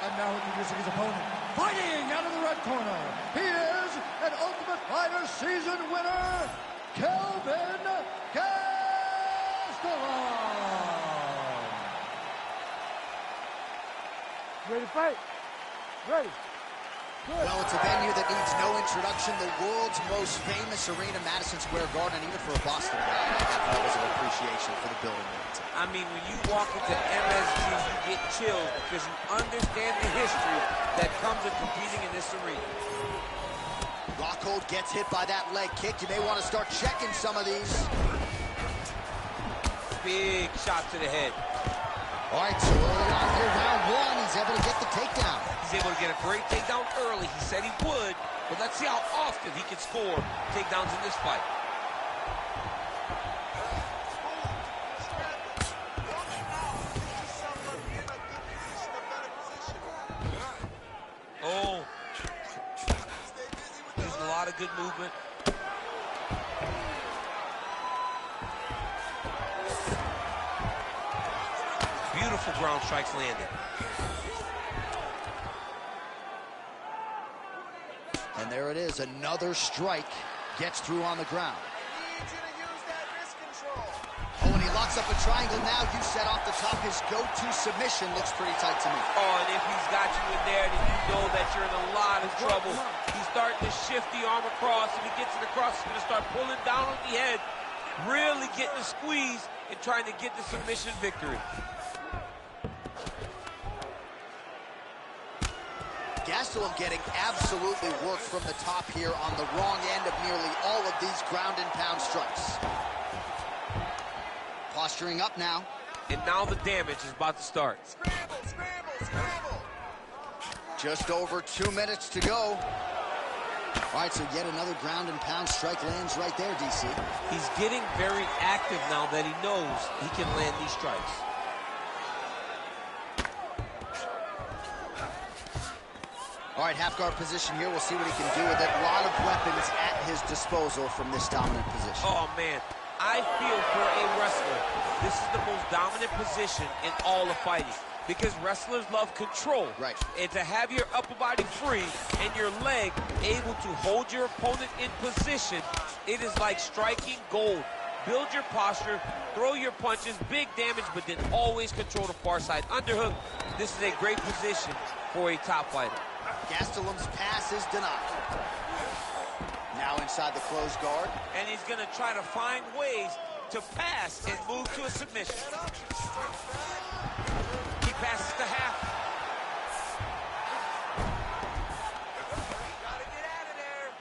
[SPEAKER 3] And now introducing his opponent, fighting out of the red corner, he is an Ultimate Fighter season winner, Kelvin Gastelum.
[SPEAKER 4] Ready to fight? Ready. Good.
[SPEAKER 2] Well, it's a venue that needs no introduction. The world's most famous arena, Madison Square Garden, even for a Boston guy, I have levels of appreciation for the building.
[SPEAKER 5] I mean, when you walk into MSG, you get chilled because you understand the history that comes with competing in this arena.
[SPEAKER 2] Rockhold gets hit by that leg kick. You may want to start checking some of these.
[SPEAKER 5] Big shot to the head.
[SPEAKER 2] All right, so early on here, round 1, he's able to get the takedown.
[SPEAKER 5] He's able to get a great takedown early. He said he would, but let's see how often he can score takedowns in this fight. Oh, using a lot of good movement. Beautiful ground strikes landed.
[SPEAKER 2] And there it is, another strike gets through on the ground. Oh, and he locks up a triangle now. You set off the top. His go-to submission looks pretty tight to me.
[SPEAKER 5] Oh, and if he's got you in there, then you know that you're in a lot of trouble. He's starting to shift the arm across. If he gets it across, he's going to start pulling down on the head, really getting a squeeze and trying to get the submission victory.
[SPEAKER 2] Gastelum getting absolutely worked from the top here on the wrong end of nearly all of these ground and pound strikes. Posturing up now.
[SPEAKER 5] And now the damage is about to start.
[SPEAKER 7] Scramble, scramble, scramble.
[SPEAKER 2] Just over 2 minutes to go. All right, so yet another ground and pound strike lands right there, DC.
[SPEAKER 5] He's getting very active now that he knows he can land these strikes.
[SPEAKER 2] All right, half guard position here. We'll see what he can do with it. A lot of weapons at his disposal from this dominant position.
[SPEAKER 5] Oh, man. I feel for a wrestler, this is the most dominant position in all of fighting because wrestlers love control.
[SPEAKER 2] Right.
[SPEAKER 5] And to have your upper body free and your leg able to hold your opponent in position, it is like striking gold. Build your posture, throw your punches, big damage, but then always control the far side underhook. This is a great position for a top fighter.
[SPEAKER 2] Gastelum's pass is denied. Now inside the closed guard.
[SPEAKER 5] And he's going to try to find ways to pass and move to a submission. He passes to half. Gotta get out of there.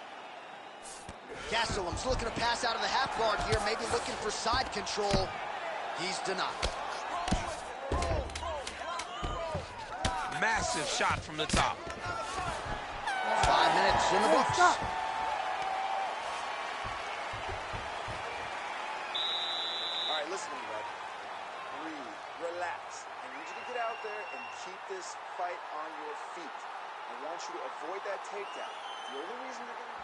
[SPEAKER 2] Gastelum's looking to pass out of the half guard here, maybe looking for side control. He's denied.
[SPEAKER 5] Massive shot from the top.
[SPEAKER 2] 5 minutes in the books.
[SPEAKER 4] Stop.
[SPEAKER 7] All right, listen to me, bud. Breathe, relax. I need you to get out there and keep this fight on your feet. I want you to avoid that takedown. The only reason you're going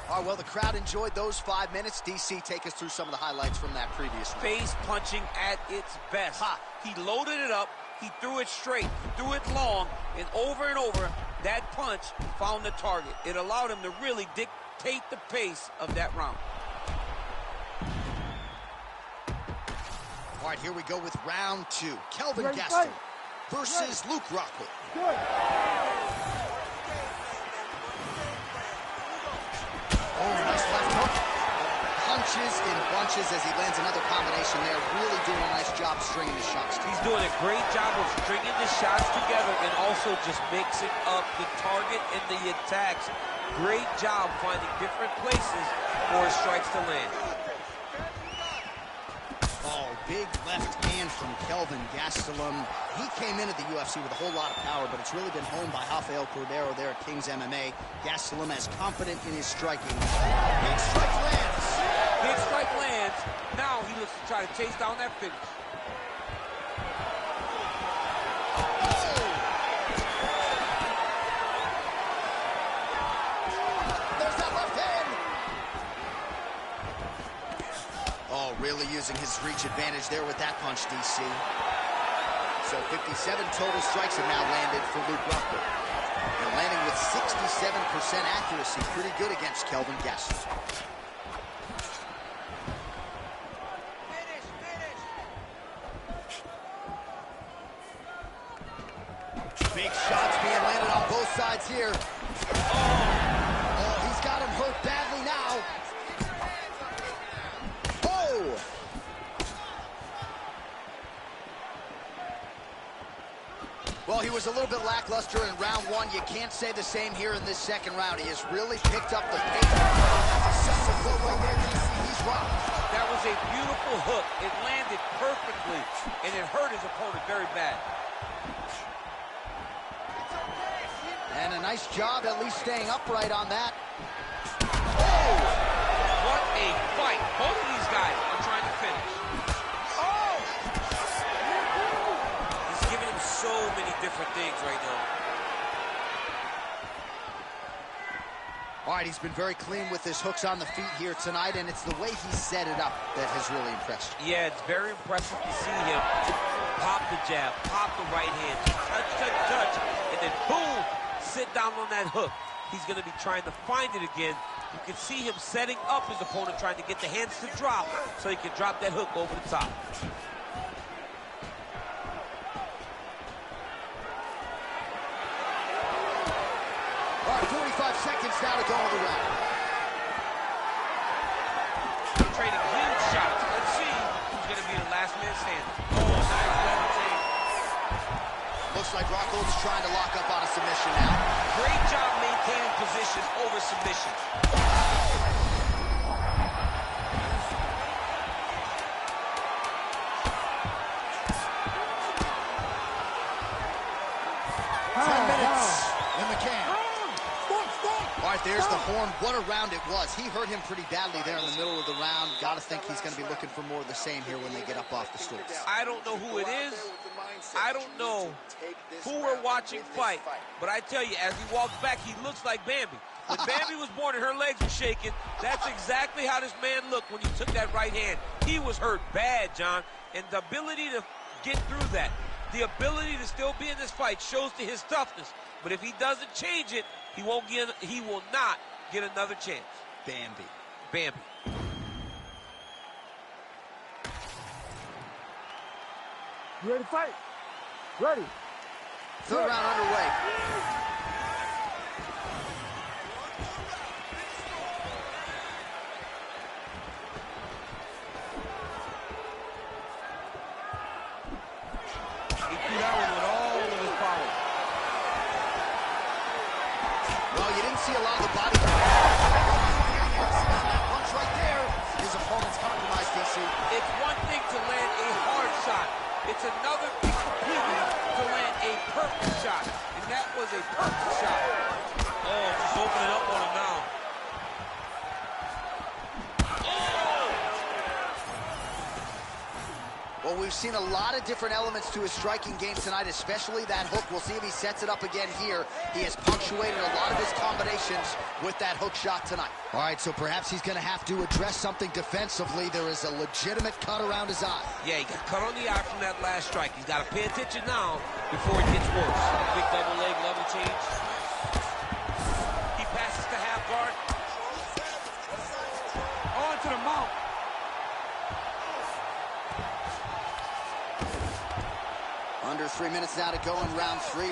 [SPEAKER 2] All right, well, the crowd enjoyed those 5 minutes. DC, take us through some of the highlights from that previous round.
[SPEAKER 5] Face punching at its best. He loaded it up, he threw it straight, threw it long, and over, that punch found the target. It allowed him to really dictate the pace of that round.
[SPEAKER 2] All right, here we go with round 2. Kelvin
[SPEAKER 4] Ready,
[SPEAKER 2] Gastelum
[SPEAKER 4] fight.
[SPEAKER 2] versus Luke Rockhold.
[SPEAKER 4] Good.
[SPEAKER 2] Oh, nice left hook. Punches in bunches as he lands another combination there. Really doing a nice job stringing his shots.
[SPEAKER 5] He's doing a great job of stringing the shots together and also just mixing up the target and the attacks. Great job finding different places for his strikes to land.
[SPEAKER 2] Oh, big left hand from Kelvin Gastelum. He came into the UFC with a whole lot of power, but it's really been honed by Rafael Cordero there at King's MMA. Gastelum as confident in his striking. Big strike lands.
[SPEAKER 5] Big strike lands. Now he looks to try to chase down that finish.
[SPEAKER 2] There's that left hand. Oh, really using his reach advantage there with that punch, DC. So 57 total strikes have now landed for Luke Rockhold. And landing with 67% accuracy. Pretty good against Kelvin Gastelum. Big shots being landed on both sides here. Oh, he's got him hurt badly now. Oh! Well, he was a little bit lackluster in round 1. You can't say the same here in this second round. He has really picked up the pace. That's a solid hook right there, DC. He's rocked.
[SPEAKER 5] That was a beautiful hook. It landed perfectly, and it hurt his opponent very bad.
[SPEAKER 2] And a nice job at least staying upright on that.
[SPEAKER 5] Oh! What a fight. Both of these guys are trying to finish. Oh! He's giving him so many different things right now.
[SPEAKER 2] All right, he's been very clean with his hooks on the feet here tonight, and it's the way he set it up that has really impressed you.
[SPEAKER 5] Yeah, it's very impressive to see him pop the jab, pop the right hand, touch, and then boom, sit down on that hook. He's going to be trying to find it again. You can see him setting up his opponent, trying to get the hands to drop so he can drop that hook over the top.
[SPEAKER 2] All right, 45 seconds now to go in the round.
[SPEAKER 5] Trading huge shots. Let's see who's going to be the last man standing. Oh, nice levitate.
[SPEAKER 2] Looks like Rockhold's trying to lock up on a submission now.
[SPEAKER 5] Great job maintaining position over submission.
[SPEAKER 2] In the can. All right, there's the horn. What a round it was. He hurt him pretty badly there in the middle of the round. Got to think he's going to be looking for more of the same here when they get up off the stools.
[SPEAKER 5] I don't know who it is. I don't know who we're watching fight. But I tell you, as he walks back, he looks like Bambi. When Bambi was born and her legs were shaking, that's exactly how this man looked when he took that right hand. He was hurt bad, John, and the ability to get through that, the ability to still be in this fight shows to his toughness. But if he doesn't change it, he will not get another chance. Bambi.
[SPEAKER 4] You ready to fight? Ready.
[SPEAKER 2] Third round underway.
[SPEAKER 5] He threw that one with all of his power.
[SPEAKER 2] Well, you didn't see a lot of the body. That punch right there. His opponent's compromised, DC.
[SPEAKER 5] It's one thing to land a hard shot. It's another thing completely to land a perfect shot. And that was a perfect shot. Oh, just opening up on him now.
[SPEAKER 2] Well, we've seen a lot of different elements to his striking game tonight, especially that hook. We'll see if he sets it up again here. He has punctuated a lot of his combinations with that hook shot tonight. All right, so perhaps he's going to have to address something defensively. There is a legitimate cut around his eye.
[SPEAKER 5] Yeah, he got cut on the eye from that last strike. He's got to pay attention now before it gets worse. Big double leg level change. He passes to half guard. On to the mount.
[SPEAKER 2] Under 3 minutes now to go in round 3.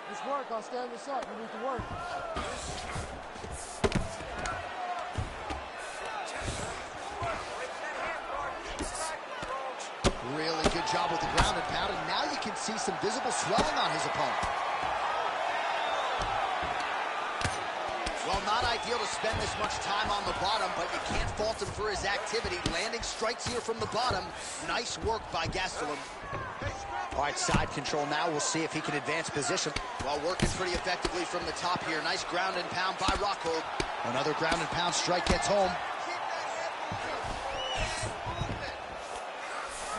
[SPEAKER 4] This work, I'll stand this up. You need to work.
[SPEAKER 2] Really good job with the ground and pound, and now you can see some visible swelling on his opponent. Well, not ideal to spend this much time on the bottom, but you can't fault him for his activity. Landing strikes here from the bottom. Nice work by Gastelum. All right, side control now. We'll see if he can advance position. Well, working pretty effectively from the top here. Nice ground and pound by Rockhold. Another ground and pound strike gets home.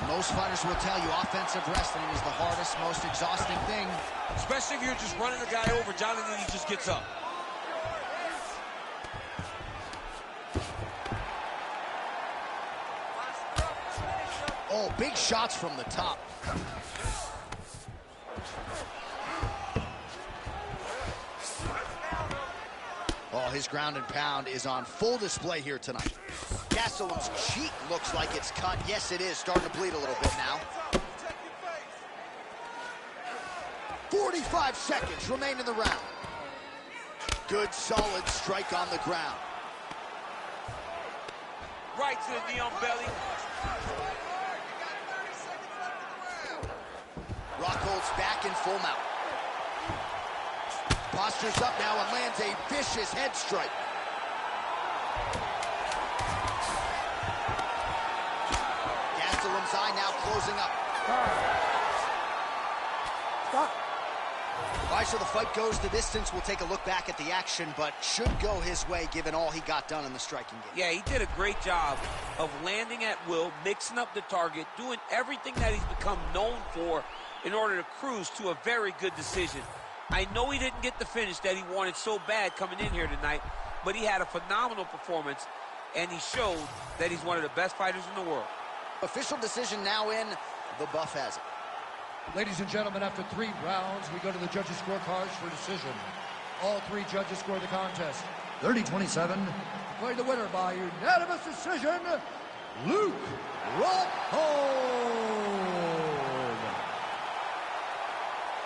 [SPEAKER 2] Most fighters will tell you offensive wrestling is the hardest, most exhausting thing.
[SPEAKER 5] Especially if you're just running a guy over, John, and then he just gets up.
[SPEAKER 2] Oh, big shots from the top. Oh, his ground and pound is on full display here tonight. Gastelum's cheek looks like it's cut. Yes, it is. Starting to bleed a little bit now. 45 seconds remain in the round. Good, solid strike on the ground.
[SPEAKER 5] Right to the knee on belly.
[SPEAKER 2] Rockhold's back in full mount. Postures up now and lands a vicious head strike. Gastelum's eye now closing up.
[SPEAKER 4] Stop.
[SPEAKER 2] All right, so the fight goes the distance. We'll take a look back at the action, but should go his way given all he got done in the striking game.
[SPEAKER 5] Yeah, he did a great job of landing at will, mixing up the target, doing everything that he's become known for in order to cruise to a very good decision. I know he didn't get the finish that he wanted so bad coming in here tonight, but he had a phenomenal performance, and he showed that he's one of the best fighters in the world.
[SPEAKER 2] Official decision now in. The buff has it.
[SPEAKER 3] Ladies and gentlemen, after 3 rounds, we go to the judges' scorecards for decision. All 3 judges score the contest 30-27. Declared the winner by unanimous decision, Luke Rockhold.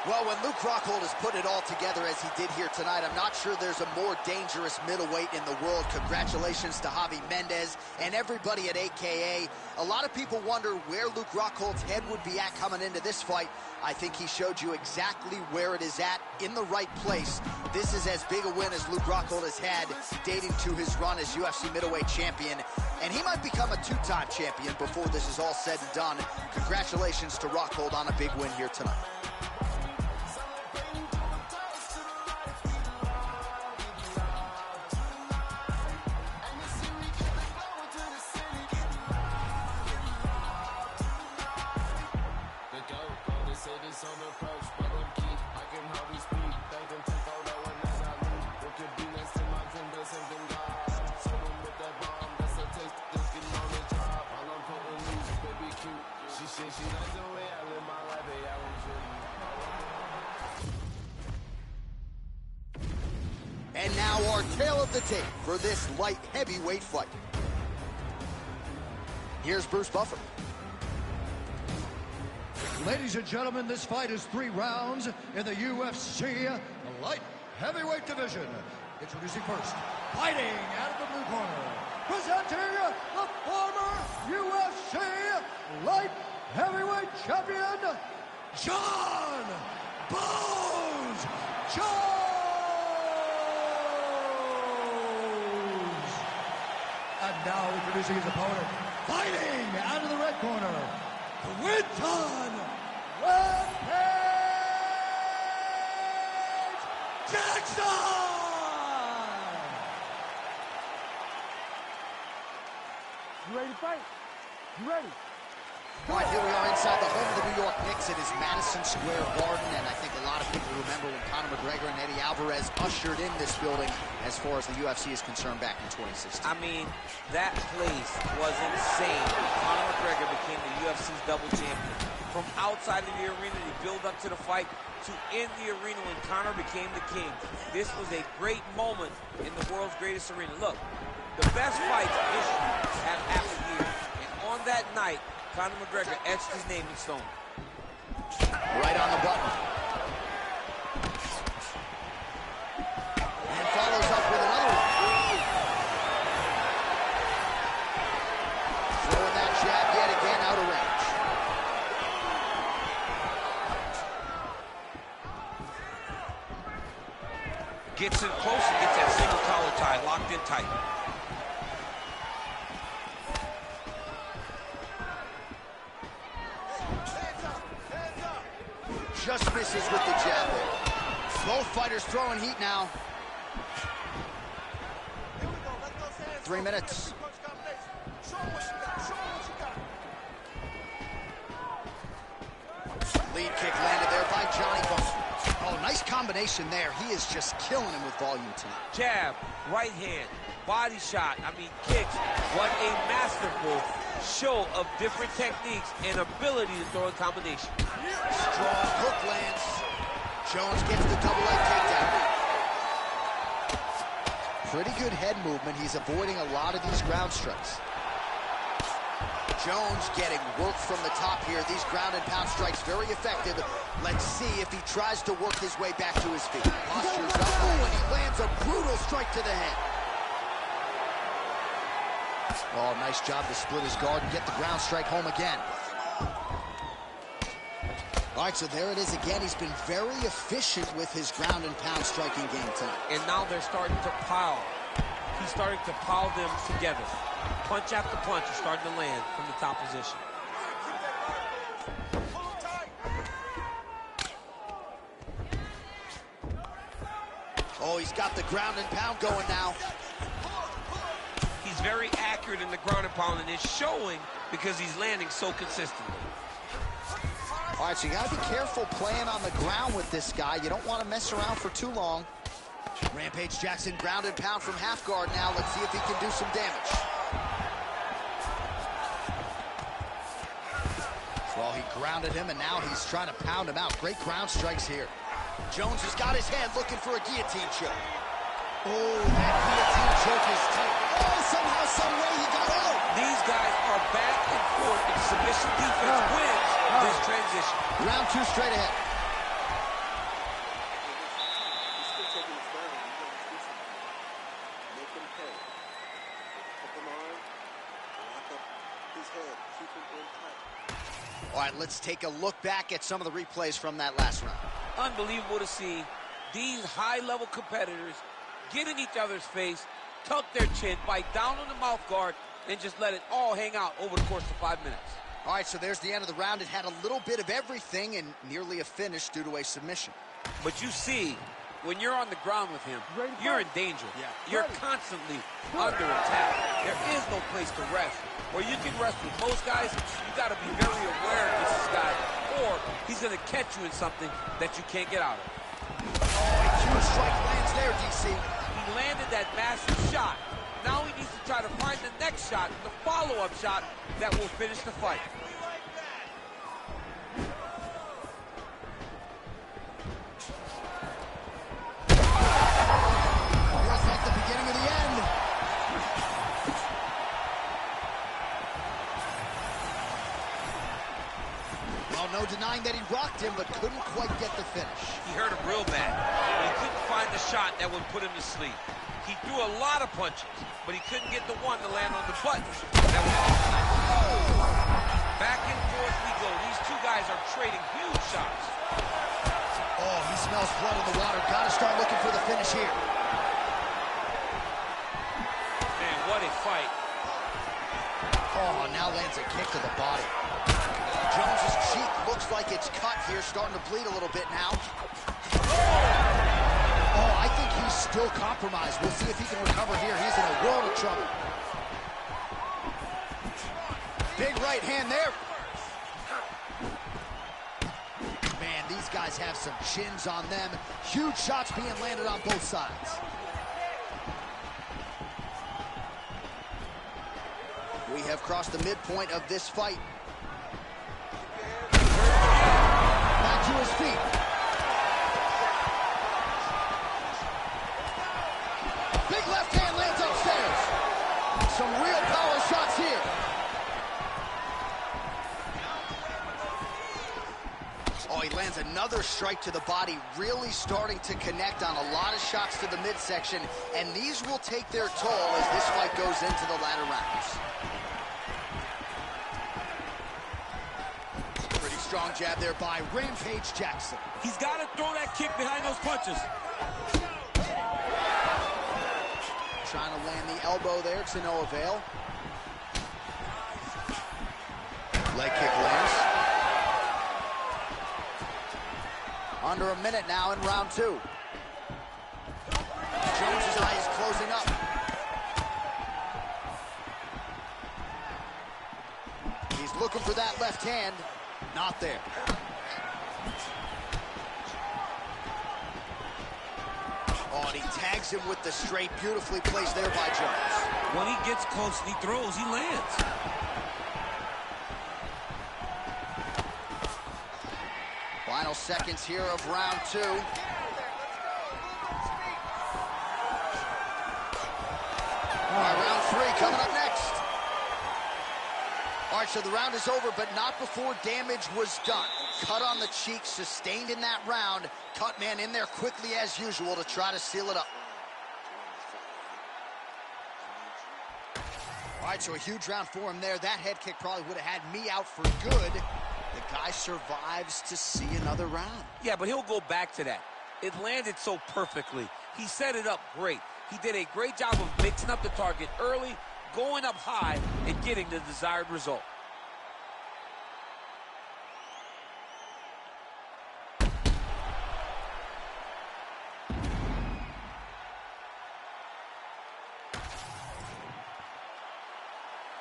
[SPEAKER 2] Well, when Luke Rockhold has put it all together as he did here tonight, I'm not sure there's a more dangerous middleweight in the world. Congratulations to Javi Mendez and everybody at AKA. A lot of people wonder where Luke Rockhold's head would be at coming into this fight. I think he showed you exactly where it is at, in the right place. This is as big a win as Luke Rockhold has had, dating to his run as UFC middleweight champion. And he might become a 2-time champion before this is all said and done. Congratulations to Rockhold on a big win here tonight.
[SPEAKER 6] On the approach, but I'm keep. I can hardly speak.
[SPEAKER 2] now our tale of the tape for this light heavyweight fight. Here's Bruce Buffer.
[SPEAKER 3] Ladies and gentlemen, this fight is 3 rounds in the UFC light heavyweight division. Introducing first, fighting out of the blue corner, presenting the former UFC light heavyweight champion, John Bones Jones. And now introducing his opponent, fighting out of the red corner, Quinton Rampage Jackson!
[SPEAKER 4] You ready to fight? You ready?
[SPEAKER 2] All right, here we are inside the home of the New York Knicks. It is Madison Square Garden, and I think a lot of people remember when Conor McGregor and Eddie Alvarez ushered in this building as far as the UFC is concerned back in 2016.
[SPEAKER 5] I mean, that place was insane. Conor McGregor became the UFC's double champion. From outside of the arena to build up to the fight, to in the arena when Conor became the king. This was a great moment in the world's greatest arena. Look, the best fights in history have happened here. And on that night, Conor McGregor etched his name in stone.
[SPEAKER 2] Right on the button. And follows up with another one. Throwing that jab yet again out of range.
[SPEAKER 5] Gets in close and gets that single collar tie locked in tight.
[SPEAKER 2] Just misses with the jab there. Both fighters throwing heat now. 3 minutes. Lead kick landed there by Johnny Bones. Oh, nice combination there. He is just killing him with volume tonight.
[SPEAKER 5] Jab, right hand, body shot, kicks. What a masterful show of different techniques and ability to throw a combination.
[SPEAKER 2] Strong hook lands. Jones gets the double leg takedown. Pretty good head movement. He's avoiding a lot of these ground strikes. Jones getting work from the top here. These ground and pound strikes very effective. Let's see if he tries to work his way back to his feet. Postures up, and he lands a brutal strike to the head. Oh, nice job to split his guard and get the ground strike home again. All right, so there it is again. He's been very efficient with his ground and pound striking game tonight.
[SPEAKER 5] And now they're starting to pile. He's starting to pile them together. Punch after punch is starting to land from the top position.
[SPEAKER 2] Oh, he's got the ground and pound going now.
[SPEAKER 5] He's very accurate in the ground and pound, and it's showing because he's landing so consistently.
[SPEAKER 2] All right, so you got to be careful playing on the ground with this guy. You don't want to mess around for too long. Rampage Jackson ground and pound from half guard now. Let's see if he can do some damage. Well, he grounded him, and now he's trying to pound him out. Great ground strikes here. Jones has got his head looking for a guillotine choke. Oh, that guillotine choke is tight. Oh, somehow, some way he got out.
[SPEAKER 5] These guys are back and forth, and submission defense wins this transition.
[SPEAKER 2] Round 2 straight ahead. All right, let's take a look back at some of the replays from that last round.
[SPEAKER 5] Unbelievable to see these high-level competitors get in each other's face, tuck their chin, bite down on the mouth guard, and just let it all hang out over the course of 5 minutes.
[SPEAKER 2] All right, so there's the end of the round. It had a little bit of everything and nearly a finish due to a submission.
[SPEAKER 5] But you see, when you're on the ground with him, you're in danger.
[SPEAKER 2] Yeah.
[SPEAKER 5] You're constantly under attack. There is no place to rest. Where you can rest with most guys, you got to be very aware of this guy, or he's going to catch you in something that you can't get out of.
[SPEAKER 2] Oh, a huge strike lands there, DC.
[SPEAKER 5] He landed that massive shot. Now he needs to try to find the next shot, the follow-up shot that will finish the fight.
[SPEAKER 2] Here's the no denying that he rocked him, but couldn't quite get the finish.
[SPEAKER 5] He hurt him real bad. He couldn't find the shot that would put him to sleep. He threw a lot of punches, but he couldn't get the one to land on the button. That was back and forth we go. These two guys are trading huge shots.
[SPEAKER 2] Oh, he smells blood in the water. Got to start looking for the finish here.
[SPEAKER 5] Man, what a fight.
[SPEAKER 2] Oh, now lands a kick to the body. Jones's cheek looks like it's cut here, starting to bleed a little bit now. Oh, I think he's still compromised. We'll see if he can recover here. He's in a world of trouble. Big right hand there. Man, these guys have some chins on them. Huge shots being landed on both sides. We have crossed the midpoint of this fight. Back to his feet. Big left hand lands upstairs. Some real power shots here. Oh, he lands another strike to the body, really starting to connect on a lot of shots to the midsection, and these will take their toll as this fight goes into the latter rounds. Strong jab there by Rampage Jackson.
[SPEAKER 5] He's got to throw that kick behind those punches.
[SPEAKER 2] Trying to land the elbow there to no avail. Leg kick lands. Under a minute now in round two. Jones's eye is closing up. He's looking for that left hand. Not there. Oh, and he tags him with the straight. Beautifully placed there by Jones.
[SPEAKER 5] When he gets close and he throws, he lands.
[SPEAKER 2] Final seconds here of round two. All right, round three coming up next. All right, so the round is over, but not before damage was done. Cut on the cheek, sustained in that round. Cut man in there quickly as usual to try to seal it up. All right, so a huge round for him there. That head kick probably would have had me out for good. The guy survives to see another round.
[SPEAKER 5] Yeah, but he'll go back to that. It landed so perfectly. He set it up great. He did a great job of mixing up the target early, going up high, and getting the desired result.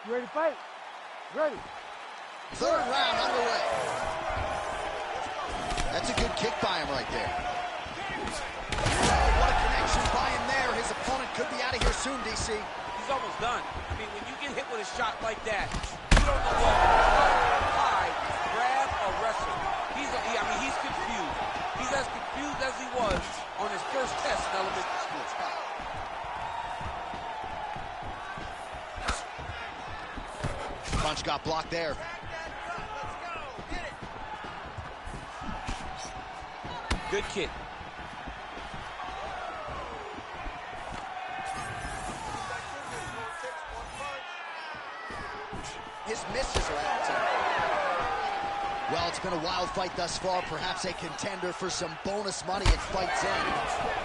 [SPEAKER 4] You ready to fight? Ready.
[SPEAKER 2] Third round underway. That's a good kick by him right there. Oh, what a connection by him there. His opponent could be out of here soon, DC.
[SPEAKER 5] He's almost done. I mean, when you get hit with a shot like that, you don't know what, high, grab, or wrestle. He's confused. He's as confused as he was on his first test in elementary school.
[SPEAKER 2] Punch got blocked there.
[SPEAKER 5] Good kick.
[SPEAKER 2] His misses are out of time. Well, it's been a wild fight thus far. Perhaps a contender for some bonus money at fight's end.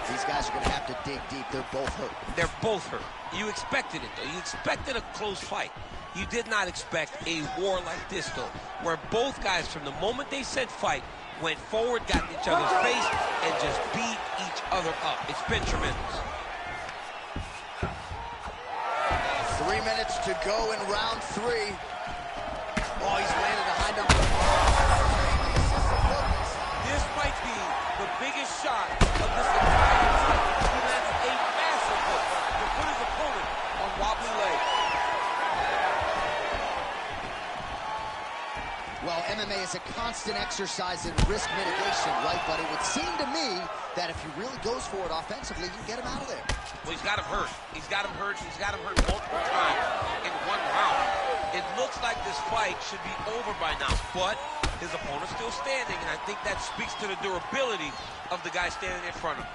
[SPEAKER 2] These guys are going to have to dig deep. They're both hurt.
[SPEAKER 5] They're both hurt. You expected it, though. You expected a close fight. You did not expect a war like this, though, where both guys, from the moment they said fight, went forward, got in each other's face, and just beat each other up. It's been tremendous.
[SPEAKER 2] 3 minutes to go in round three. Oh, he's landed a high number.
[SPEAKER 5] This might be the biggest shot of this entire fight. He lands a massive hook to put his opponent on wobbly legs.
[SPEAKER 2] Well, MMA is a constant exercise in risk mitigation, right? But it would seem to me that if he really goes for it offensively, you can get him out of there.
[SPEAKER 5] Well, he's got him hurt. He's got him hurt. He's got him hurt multiple times in one round. It looks like this fight should be over by now, but His opponent's still standing, and I think that speaks to the durability of the guy standing in front of him.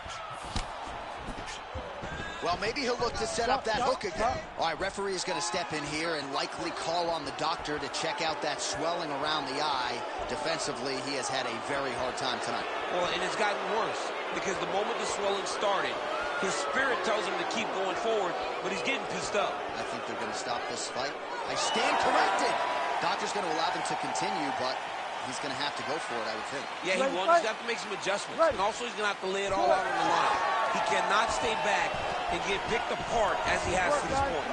[SPEAKER 2] Well, maybe he'll look to set up that hook again. All right, referee is going to step in here and likely call on the doctor to check out that swelling around the eye. Defensively, he has had a very hard time tonight.
[SPEAKER 5] Well, and it's gotten worse because the moment the swelling started, his spirit tells him to keep going forward, but he's getting pissed up.
[SPEAKER 2] I think they're going to stop this fight. I stand corrected. Doctor's going to allow them to continue, but he's going to have to go for it, I would think.
[SPEAKER 5] Yeah, he will. He's going to have to make some adjustments. And also, he's going to have to lay it all out on the line. He cannot stay back and get picked apart as he has to this point.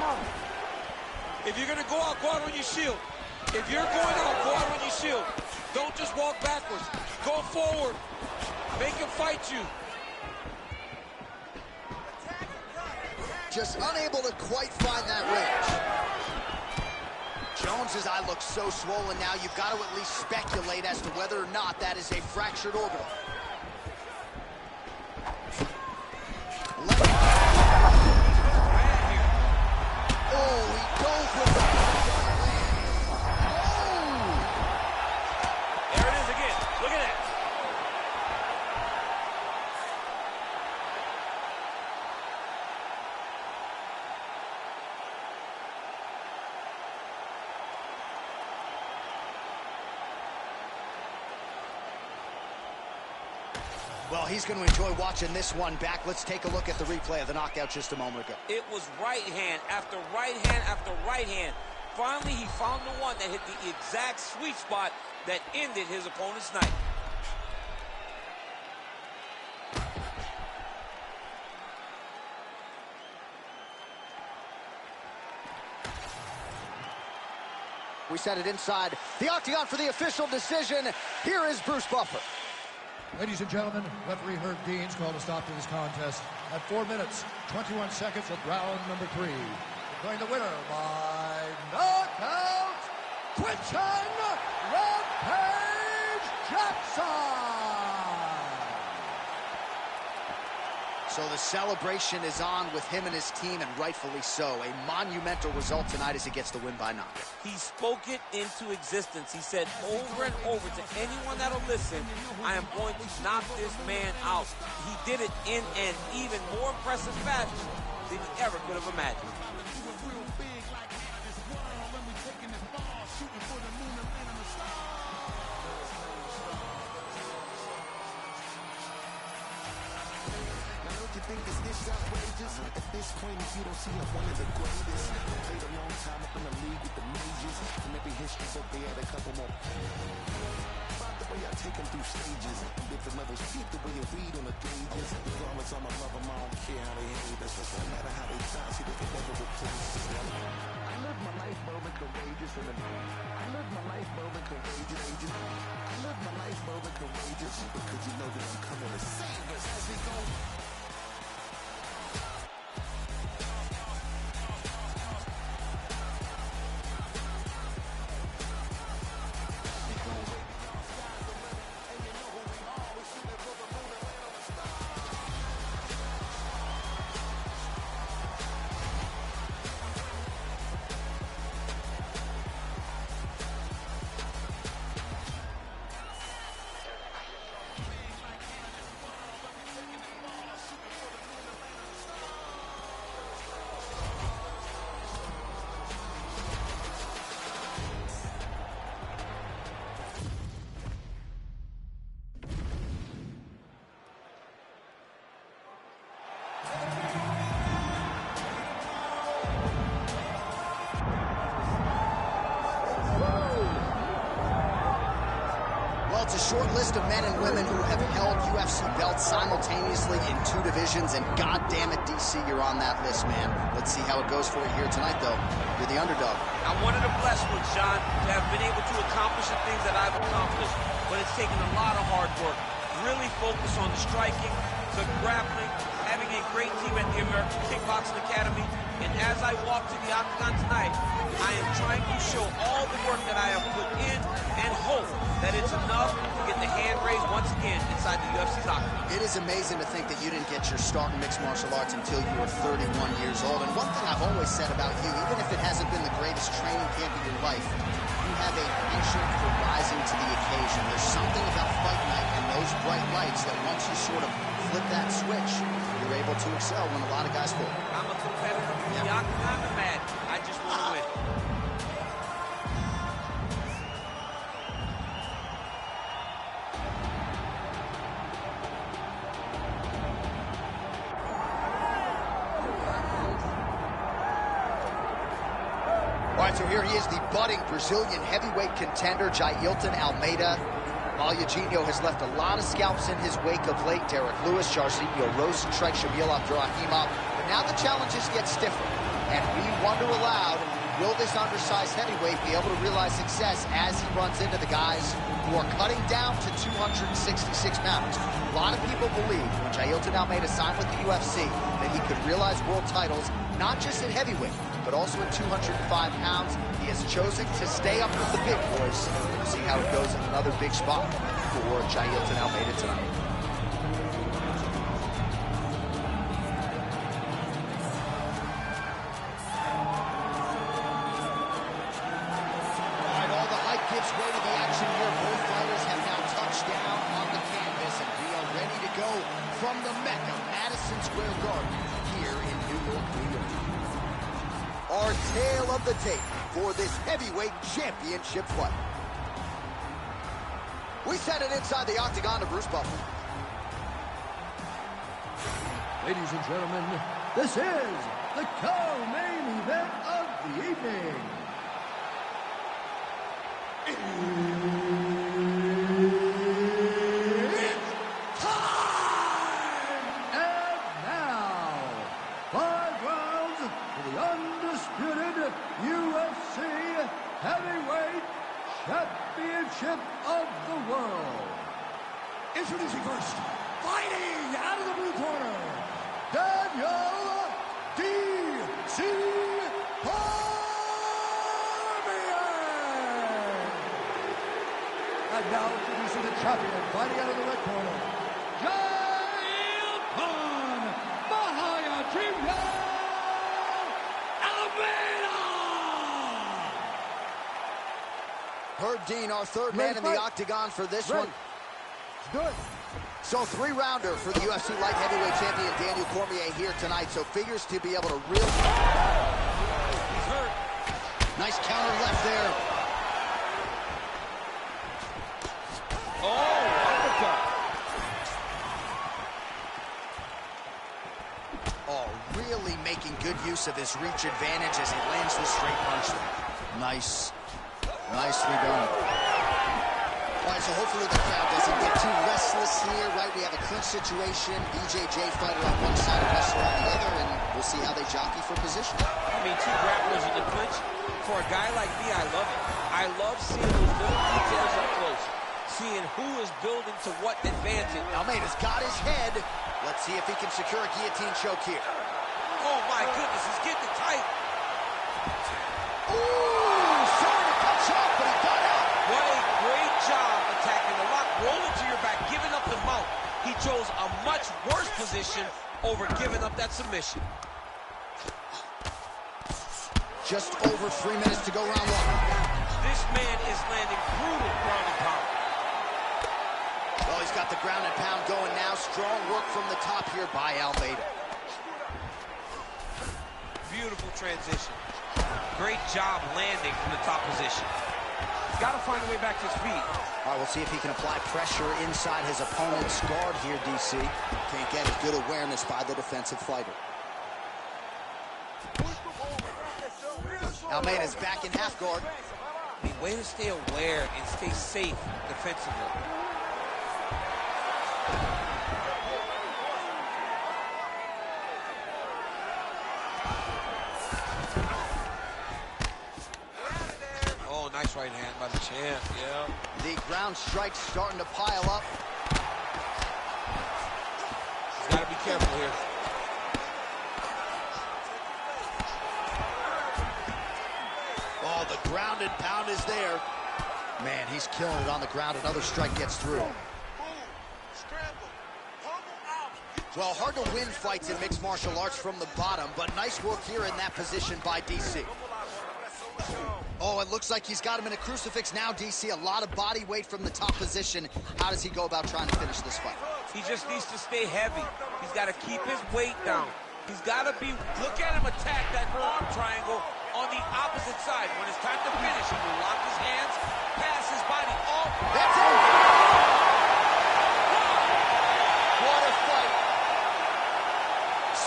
[SPEAKER 5] If you're going to go out on your shield. If you're going out, go out on your shield. Don't just walk backwards. Go forward. Make him fight you.
[SPEAKER 2] Just unable to quite find that range. Jones's eye looks so swollen now, you've got to at least speculate as to whether or not that is a fractured orbital. Oh, he goes with the... Oh!
[SPEAKER 5] There it is again. Look at that.
[SPEAKER 2] Well, he's going to enjoy watching this one back. Let's take a look at the replay of the knockout just a moment ago.
[SPEAKER 5] It was right hand after right hand after right hand. Finally, he found the one that hit the exact sweet spot that ended his opponent's night.
[SPEAKER 2] We set it inside the octagon for the official decision. Here is Bruce Buffer.
[SPEAKER 3] Ladies and gentlemen, referee Herb Dean's called a stop to this contest at 4 minutes, 21 seconds of round number 3. Declaring the winner by knockout, Quinton Rampage Jackson!
[SPEAKER 2] So the celebration is on with him and his team, and rightfully so. A monumental result tonight as he gets the win by knockout.
[SPEAKER 5] He spoke it into existence. He said over and over to anyone that'll listen, I am going to knock this man out. He did it in an even more impressive fashion than he ever could have imagined.
[SPEAKER 6] Think this is outrageous. At this point, if you don't see him one of the greatest, played a long time up in the league with the majors. From every history book, they had a couple more. About the way I take him through stages, different levels, keep the way you read on the pages. Regardless, I'ma love them, I don't care how they hate us. No matter how they die, see, they can never replace us. I live my life moment courageous, and I live my life moment courageous. I live my life moment courageous, because you know that I'm coming to save us as we go.
[SPEAKER 2] It's a short list of men and women who have held UFC belts simultaneously in 2 divisions, and God damn it, DC, you're on that list, man. Let's see how it goes for you here tonight, though. You're the underdog.
[SPEAKER 5] I'm one of the blessed ones, John, to have been able to accomplish the things that I've accomplished, but it's taken a lot of hard work. Really focus on the striking, the grappling, having a great team at the American Kickboxing Academy, and as I walk to the octagon tonight, I am trying to show all the work that I have put in and hope that it's enough to get the hand raised once again inside the UFC's octagon.
[SPEAKER 2] It is amazing to think that you didn't get your start in mixed martial arts until you were 31 years old. And one thing I've always said about you, even if it hasn't been the greatest training camp of your life, you have a penchant for rising to the occasion. There's something about fight night and those bright lights that once you sort of flip that switch, you're able to excel when a lot of guys fall.
[SPEAKER 5] I'm a competitor from the octagon to mat. I just want to win.
[SPEAKER 2] All right, so here he is, the budding Brazilian heavyweight contender, Jailton Almeida. While Eugenio has left a lot of scalps in his wake of late, Derek Lewis, Jairzinho Rozenstruik, Shamil Abdurrahimov, but now the challenges get stiffer. And we wonder aloud, will this undersized heavyweight be able to realize success as he runs into the guys who are cutting down to 266 pounds? A lot of people believe when Jailton Almeida signed with the UFC that he could realize world titles, not just at heavyweight, but also at 205 pounds. He has chosen to stay up with the big boys. We'll see how it goes in another big spot for Jailton Almeida tonight. All right, all the hype gives way to the action here. Both fighters have now touched down on the canvas, and we are ready to go from the Mecca, Madison Square Garden, here in New York, New York. Our tale of the tape for this heavyweight championship fight. We send it inside the octagon to Bruce Buffer.
[SPEAKER 3] Ladies and gentlemen, this is the co-main event of the evening. It's time! And now, 5 rounds for the undisputed UFC Heavyweight Championship of the world. Introducing first, fighting out of the blue corner, Daniel D.C. And now introducing the champion, fighting out of the red corner, Jailton Almeida.
[SPEAKER 2] Herb Dean, our third man in the octagon for this one.
[SPEAKER 3] Let's do it.
[SPEAKER 2] So 3-rounder for the UFC light heavyweight champion Daniel Cormier here tonight. So figures to be able to really...
[SPEAKER 5] He's hurt.
[SPEAKER 2] Nice counter left there.
[SPEAKER 5] Oh, uppercut.
[SPEAKER 2] Oh, really making good use of his reach advantage as he lands the straight punch there. Nice. Nicely done. All right, so hopefully the crowd doesn't get too restless here, right? We have a clinch situation, BJJ fighter on one side, wrestler on the other, and we'll see how they jockey for position.
[SPEAKER 5] I mean, 2 grapplers in the clinch. For a guy like me, I love it. I love seeing those little details up close, seeing who is building to what advantage.
[SPEAKER 2] Almeida's got his head. Let's see if he can secure a guillotine choke here.
[SPEAKER 5] Oh, my goodness, he's getting it tight.
[SPEAKER 2] Ooh, sorry to cut you off, but he got out.
[SPEAKER 5] What a great job attacking the lock, rolling to your back, giving up the mount. He chose a much worse position over giving up that submission.
[SPEAKER 2] Just over 3 minutes to go, round 1.
[SPEAKER 5] This man is landing brutal ground and pound.
[SPEAKER 2] Well, he's got the ground and pound going now. Strong work from the top here by Almeida.
[SPEAKER 5] Beautiful transition. Great job landing from the top position. He's got to find a way back to his feet.
[SPEAKER 2] All right, we'll see if he can apply pressure inside his opponent's guard here, DC. Can't get a good awareness by the defensive fighter. Almeida's back in half guard.
[SPEAKER 5] I mean, way to stay aware and stay safe defensively. Oh, nice right hand by the champ, yeah.
[SPEAKER 2] The ground strike's starting to pile up.
[SPEAKER 5] He's got to be careful here.
[SPEAKER 2] Oh, the ground and pound is there. Man, he's killing it on the ground. Another strike gets through. Well, hard to win fights in mixed martial arts from the bottom, but nice work here in that position by DC. Oh, it looks like he's got him in a crucifix now, DC. A lot of body weight from the top position. How does he go about trying to finish this fight?
[SPEAKER 5] He just needs to stay heavy. He's got to keep his weight down. He's got to be, look at him attack that arm triangle on the opposite side. When it's time to finish, he will lock his hands, pass his body off.
[SPEAKER 2] That's it! What a fight.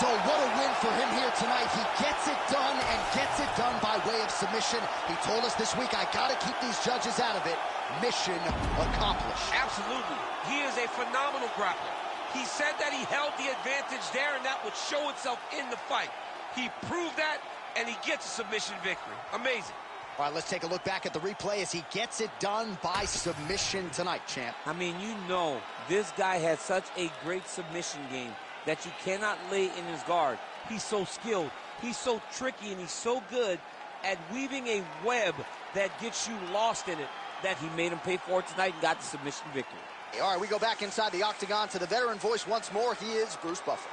[SPEAKER 2] So what a win for him here tonight. He gets it done and gets it done by way of submission. He told us this week, I got to keep these judges out of it. Mission accomplished.
[SPEAKER 5] Absolutely. He is a phenomenal grappler. He said that he held the advantage there, and that would show itself in the fight. He proved that, and he gets a submission victory. Amazing.
[SPEAKER 2] All right, let's take a look back at the replay as he gets it done by submission tonight, champ.
[SPEAKER 8] I mean, you know, this guy has such a great submission game that you cannot lay in his guard. He's so skilled, he's so tricky, and he's so good at weaving a web that gets you lost in it that he made him pay for it tonight and got the submission victory.
[SPEAKER 2] All right, we go back inside the octagon to the veteran voice once more. He is Bruce Buffer.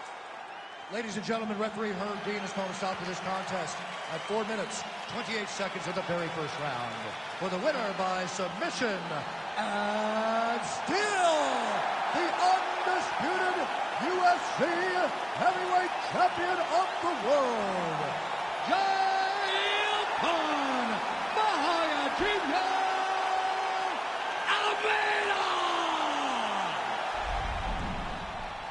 [SPEAKER 3] Ladies and gentlemen, referee Herb Dean has called a stop to this contest at 4 minutes, 28 seconds of the very first round. For the winner by submission, and still the undisputed UFC heavyweight champion of the world, Jailton Mahayajima Almeida!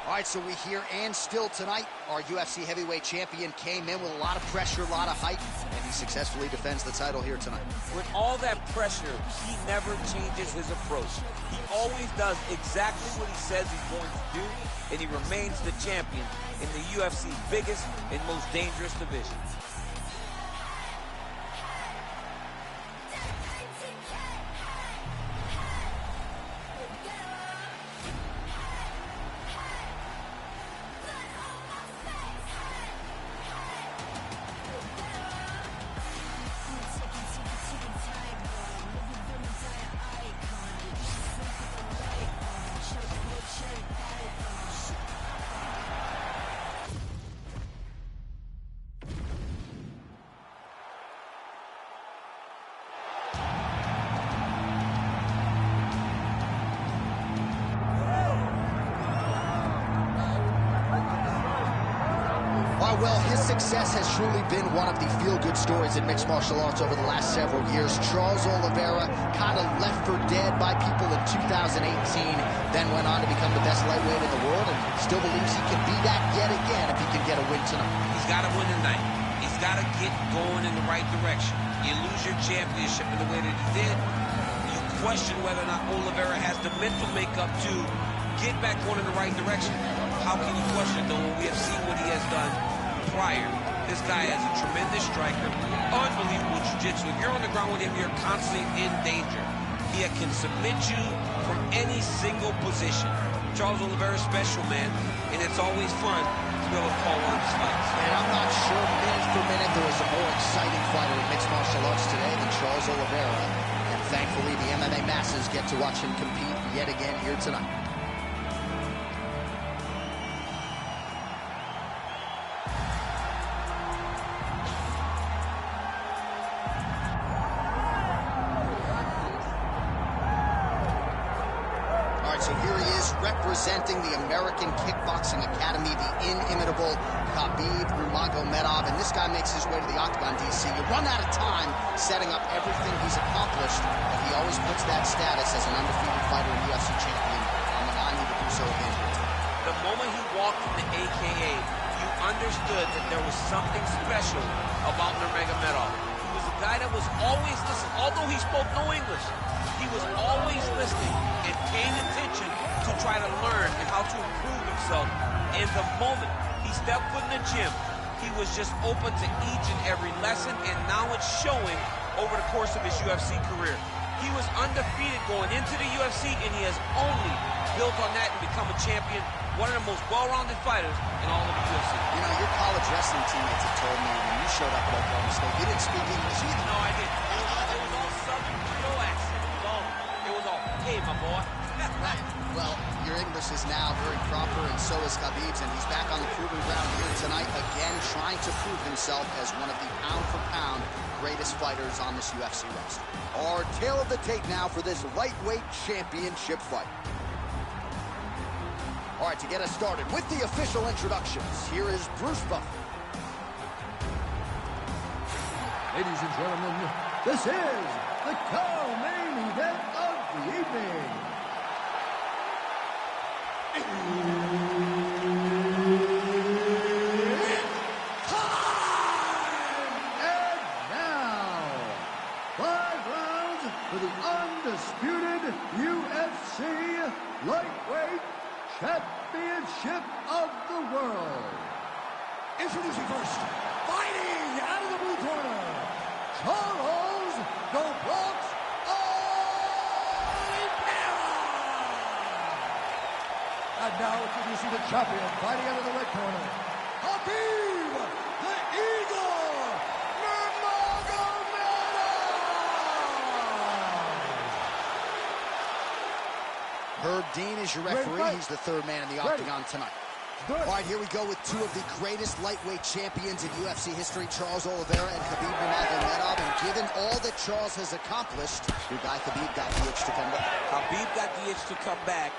[SPEAKER 2] All right, so we hear and still tonight, our UFC heavyweight champion came in with a lot of pressure, a lot of hype, and he successfully defends the title here tonight.
[SPEAKER 8] With all that pressure, he never changes his approach. He always does exactly what he says he's going to do, and he remains the champion in the UFC's biggest and most dangerous division.
[SPEAKER 2] Well, his success has truly been one of the feel-good stories in mixed martial arts over the last several years. Charles Oliveira kind of left for dead by people in 2018, then went on to become the best lightweight in the world, and still believes he can be that yet again if he can get a win tonight.
[SPEAKER 5] He's got to win tonight. He's got to get going in the right direction. You lose your championship in the way that he did, you question whether or not Oliveira has the mental makeup to get back going in the right direction. How can you question, though, when we have seen what he has done prior? This guy has a tremendous striker, unbelievable jiu-jitsu. If you're on the ground with him, you're constantly in danger. He can submit you from any single position. Charles Oliveira's special, man, and it's always fun to be able to call on his fights.
[SPEAKER 2] And I'm not sure minute for minute there is a more exciting fighter in mixed martial arts today than Charles Oliveira. And thankfully, the MMA masses get to watch him compete yet again here tonight. So here he is representing the American Kickboxing Academy, the inimitable Khabib Nurmagomedov. And this guy makes his way to the octagon, DC. You run out of time setting up everything he's accomplished, but he always puts that status as an undefeated fighter and UFC champion on the line. He will do so again here tonight.
[SPEAKER 5] The moment he walked in the AKA, you understood that there was something special about Nurmagomedov. He was a guy that was always listening, although he spoke no English. He was always listening and paying attention to try to learn and how to improve himself. And the moment he stepped foot in the gym, he was just open to each and every lesson, and now it's showing over the course of his UFC career. He was undefeated going into the UFC, and he has only built on that and become a champion, one of the most well-rounded fighters in all of the UFC.
[SPEAKER 2] You know, your college wrestling teammates have told me when you showed up at Oklahoma State, you didn't speak English either.
[SPEAKER 5] No, I didn't. It was all Southern Creole accent. It was all, hey, my boy.
[SPEAKER 2] Right. Well, your English is now very proper, and so is Khabib's, and he's back on the proving ground here tonight again, trying to prove himself as one of the pound-for-pound greatest fighters on this UFC roster. Our tale of the tape now for this lightweight championship fight. All right, to get us started with the official introductions, here is Bruce Buffer.
[SPEAKER 3] Ladies and gentlemen, this is the co-main event of the evening. And now, 5 rounds for the undisputed UFC lightweight championship of the world. Introducing first, fighting out of the blue corner, Charles "The Bronx" Oliveira. And now introducing the champion, fighting out of the red corner, Khabib the Eagle Nurmagomedov.
[SPEAKER 2] Herb Dean is your referee. He's the third man in the octagon tonight. All right, here we go with two of the greatest lightweight champions in UFC history, Charles Oliveira and Khabib Nurmagomedov. And given all that Charles has accomplished, your guy Khabib got the itch to come back.
[SPEAKER 8] Khabib got the itch to come back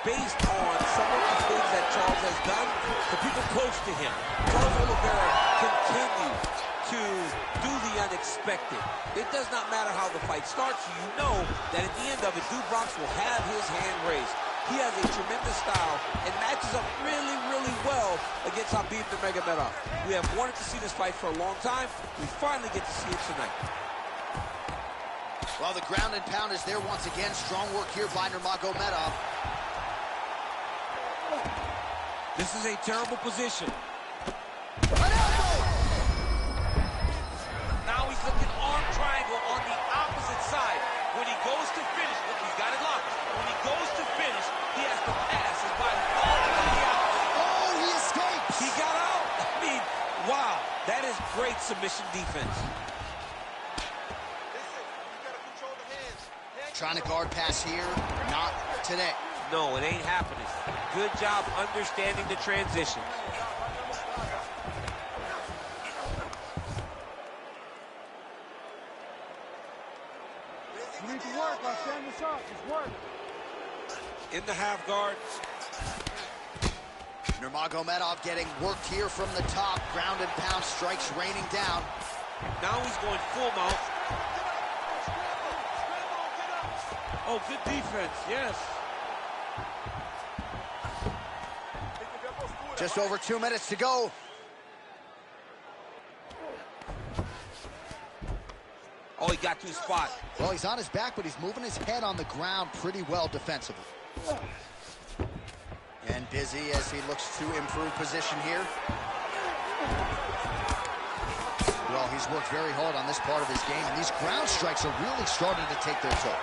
[SPEAKER 8] based on some of the things that Charles has done to people close to him. Charles Oliveira continues to do the unexpected. It does not matter how the fight starts. You know that at the end of it, Dude Bronx will have his hand raised. He has a tremendous style and matches up really, really well against Khabib Nurmagomedov. We have wanted to see this fight for a long time. We finally get to see it tonight.
[SPEAKER 2] Well, the ground and pound is there once again. Strong work here by Nurmagomedov.
[SPEAKER 8] This is a terrible position. Now he's looking arm triangle on the opposite side. When he goes to finish, look, he's got it locked. When he goes to finish, he has to pass his body all the way out.
[SPEAKER 2] Oh, he escapes.
[SPEAKER 8] He got out. I mean, wow, that is great submission defense.
[SPEAKER 2] Trying to guard pass here, not today.
[SPEAKER 8] No, it ain't happening. Good job understanding the transition.
[SPEAKER 4] You need to work, I'll stand this up. Just work.
[SPEAKER 8] In the half guard.
[SPEAKER 2] Nurmagomedov getting worked here from the top. Ground and pound strikes raining down.
[SPEAKER 8] Now he's going full mount. Oh, good defense, yes.
[SPEAKER 2] Just over 2 minutes to go.
[SPEAKER 8] Oh, he got to his spot.
[SPEAKER 2] Well, he's on his back, but he's moving his head on the ground pretty well defensively. And busy as he looks to improve position here. Well, he's worked very hard on this part of his game, and these ground strikes are really starting to take their toll.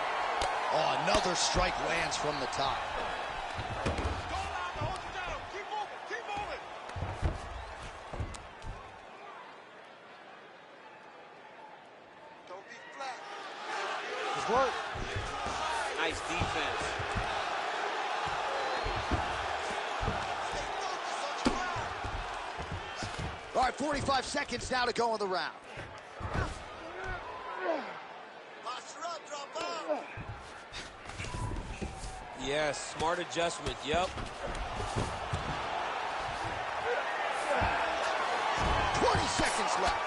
[SPEAKER 2] Oh, another strike lands from the top.
[SPEAKER 4] Just work.
[SPEAKER 8] Nice defense.
[SPEAKER 2] All right, 45 seconds now to go in the round.
[SPEAKER 8] Yes, smart adjustment, yep.
[SPEAKER 2] 20 seconds left.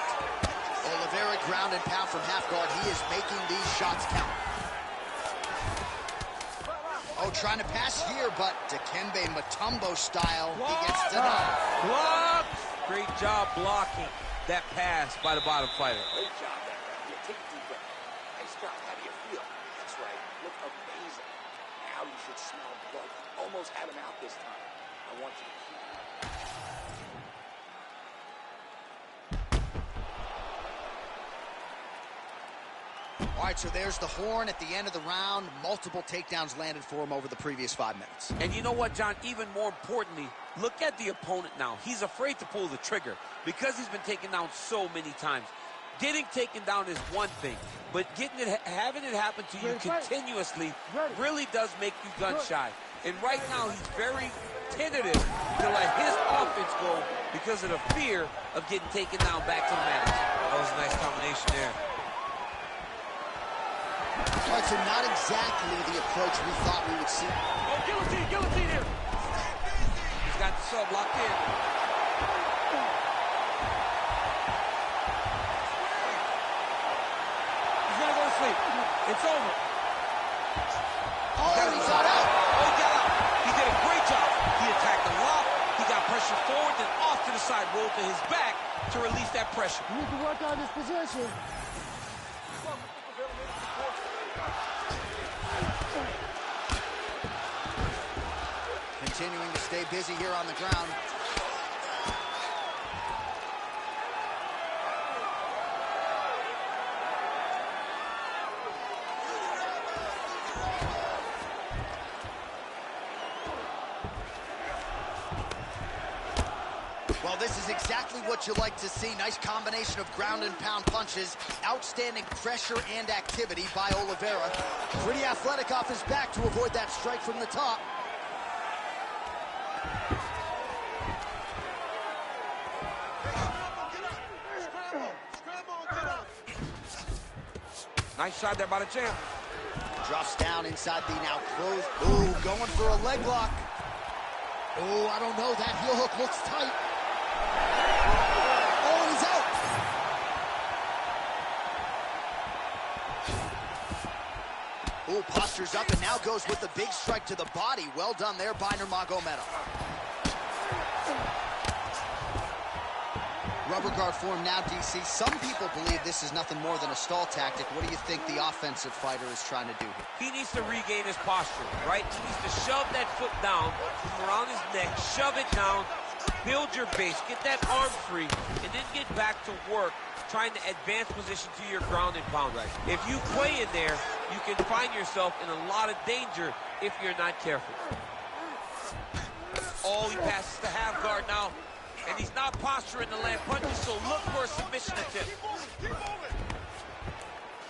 [SPEAKER 2] Oliveira ground and pound from half guard. He is making these shots count. Oh, trying to pass here, but Dikembe Mutombo style, he gets denied.
[SPEAKER 8] Block! Great job blocking that pass by the bottom fighter.
[SPEAKER 9] Great job there. You take a deep breath. Nice job. How do you feel? That's right. Look amazing. Now you should smell blood. Almost had him out this time. I want you to keep it up.
[SPEAKER 2] All right, so there's the horn at the end of the round. Multiple takedowns landed for him over the previous 5 minutes.
[SPEAKER 8] And you know what, John? Even more importantly, look at the opponent now. He's afraid to pull the trigger because he's been taken down so many times. Getting taken down is one thing, but having it happen to you continuously really does make you gun shy. And right now, he's very tentative to let his offense go because of the fear of getting taken down back to the mat. That was a nice combination there.
[SPEAKER 2] All right, so not exactly the approach we thought we would see.
[SPEAKER 8] Oh, guillotine here. He's got the sub locked in. He's gonna go to sleep. It's over.
[SPEAKER 2] Oh, he got out.
[SPEAKER 8] Oh, he got out. He did a great job. He attacked the lock. He got pressure forward, then off to the side, rolled to his back to release that pressure.
[SPEAKER 4] You need to work on this position.
[SPEAKER 2] Continuing to stay busy here on the ground. Well, this is exactly what you like to see. Nice combination of ground and pound punches. Outstanding pressure and activity by Oliveira. Pretty athletic off his back to avoid that strike from the top.
[SPEAKER 8] Nice shot there by the champ.
[SPEAKER 2] Drops down inside the now closed. Ooh, going for a leg lock. Oh, I don't know. That heel hook looks tight. Oh, he's out. Oh, postures up and now goes with the big strike to the body. Well done there by Nurmagomedov. Rubber guard form now, DC. Some people believe this is nothing more than a stall tactic. What do you think the offensive fighter is trying to do here?
[SPEAKER 8] He needs to regain his posture, right? He needs to shove that foot down from around his neck, shove it down, build your base, get that arm free, and then get back to work trying to advance position to your ground and pound. Right. If you play in there, you can find yourself in a lot of danger if you're not careful. Oh, he passes the half guard now. And he's not posturing to land punches, so look for a submission attempt.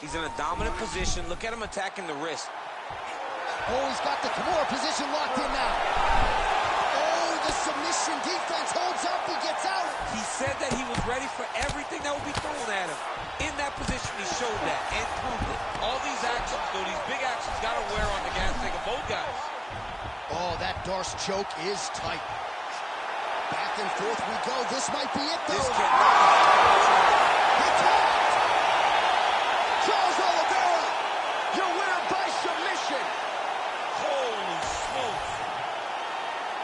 [SPEAKER 8] He's in a dominant position. Look at him attacking the wrist.
[SPEAKER 2] Oh, he's got the Kimura position locked in now. Oh, the submission defense holds up. He gets out.
[SPEAKER 8] He said that he was ready for everything that would be thrown at him. In that position, he showed that and proved it. All these actions, though, these big actions, got to wear on the gas tank of both guys.
[SPEAKER 2] Oh, that Darce choke is tight. Back and forth we go. This might be it, though.
[SPEAKER 8] This cannot.
[SPEAKER 2] He tapped. Charles Oliveira, your winner by submission.
[SPEAKER 8] Holy smokes.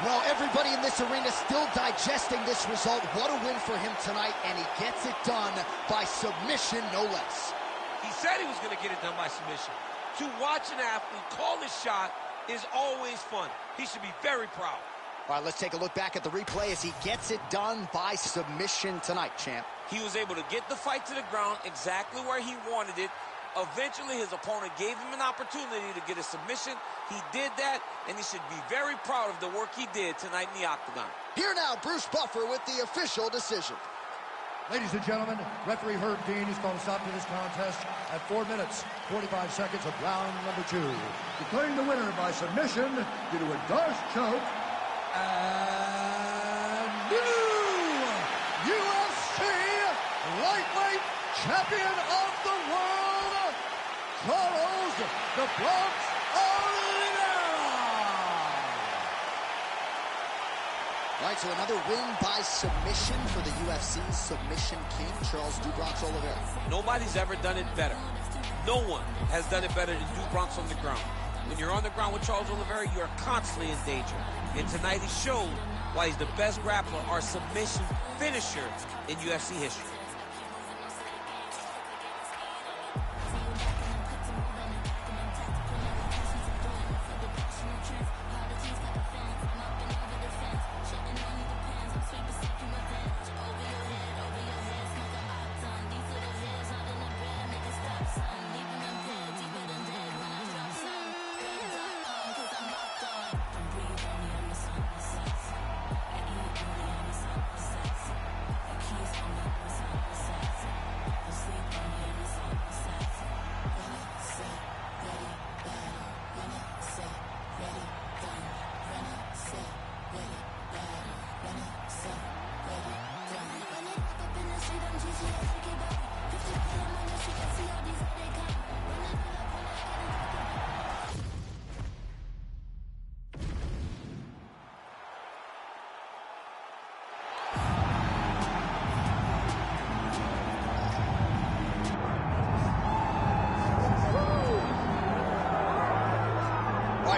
[SPEAKER 2] Well, everybody in this arena still digesting this result. What a win for him tonight, and he gets it done by submission, no less.
[SPEAKER 8] He said he was going to get it done by submission. To watch an athlete call his shot is always fun. He should be very proud.
[SPEAKER 2] All right, let's take a look back at the replay as he gets it done by submission tonight, champ.
[SPEAKER 8] He was able to get the fight to the ground exactly where he wanted it. Eventually, his opponent gave him an opportunity to get a submission. He did that, and he should be very proud of the work he did tonight in the octagon.
[SPEAKER 2] Here now, Bruce Buffer with the official decision.
[SPEAKER 3] Ladies and gentlemen, referee Herb Dean is going to stop to this contest at 4 minutes, 45 seconds of round number 2. Declaring the winner by submission due to a Darce choke, and new UFC lightweight champion of the world, Charles "The Bronx" Oliveira.
[SPEAKER 2] All right, so another win by submission for the UFC's submission king, Charles "Do Bronx" Oliveira.
[SPEAKER 8] Nobody's ever done it better. No one has done it better than "Do Bronx" on the ground. When you're on the ground with Charles Oliveira, you are constantly in danger. And tonight he showed why he's the best grappler, our submission finisher in UFC history.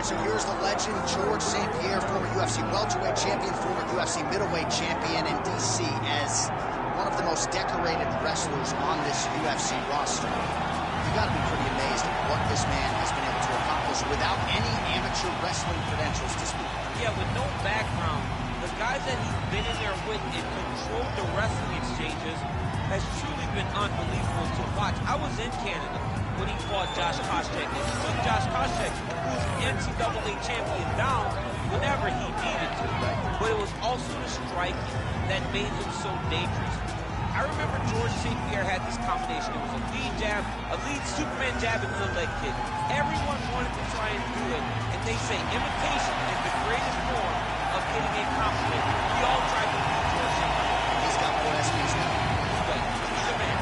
[SPEAKER 2] right, so here's the legend, George St. Pierre, former UFC welterweight champion, former UFC middleweight champion in DC, as one of the most decorated wrestlers on this UFC roster. You got to be pretty amazed at what this man has been able to accomplish without any amateur wrestling credentials to speak.
[SPEAKER 8] Yeah, with no background, the guys that he's been in there with and controlled the wrestling exchanges has truly been unbelievable to watch. I was in Canada when he fought Josh Koscheck, and he took Josh Koscheck, who's NCAA champion, down whenever he needed to. But it was also the striking that made him so dangerous. I remember George St. Pierre had this combination. It was a lead jab, a lead Superman jab, and a leg kick. Everyone wanted to try and do it, and they say imitation is the greatest form of getting a compliment. We all tried to beat George St. Pierre.
[SPEAKER 2] He's got more SPs now.
[SPEAKER 8] He's a man.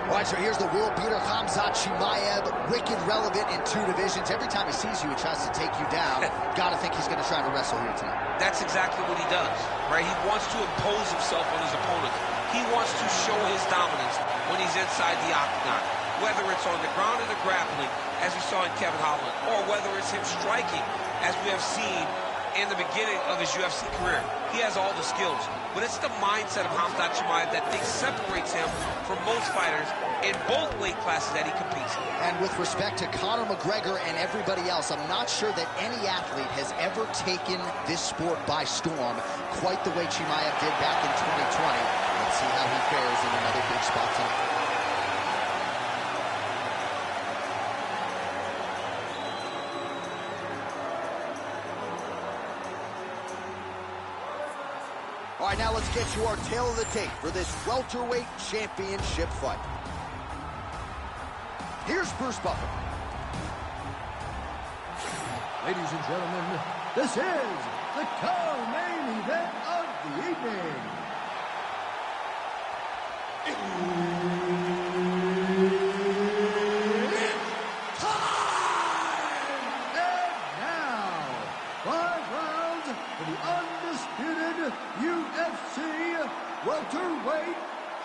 [SPEAKER 2] All right, so here's the world beater, Khamzat Chimaev, wicked relevant in 2 divisions. Every time he sees you, he tries to take you down. Got to think he's going to try to wrestle here tonight.
[SPEAKER 5] That's exactly what he does, right? He wants to impose himself on his opponent. He wants to show his dominance when he's inside the octagon, whether it's on the ground in the grappling, as we saw in Kevin Holland, or whether it's him striking, as we have seen in the beginning of his UFC career. He has all the skills, but it's the mindset of Khamzat Chimaev that separates him from most fighters in both weight classes that he competes in.
[SPEAKER 2] And with respect to Conor McGregor and everybody else, I'm not sure that any athlete has ever taken this sport by storm quite the way Chimaev did back in 2020. Let's see how he fares in another big spot tonight. All right, now let's get you our tail of the tape for this welterweight championship fight. Here's Bruce Buffer.
[SPEAKER 3] Ladies and gentlemen, this is the co-main event of the evening. It's time! And now, 5 rounds for the undisputed UFC welterweight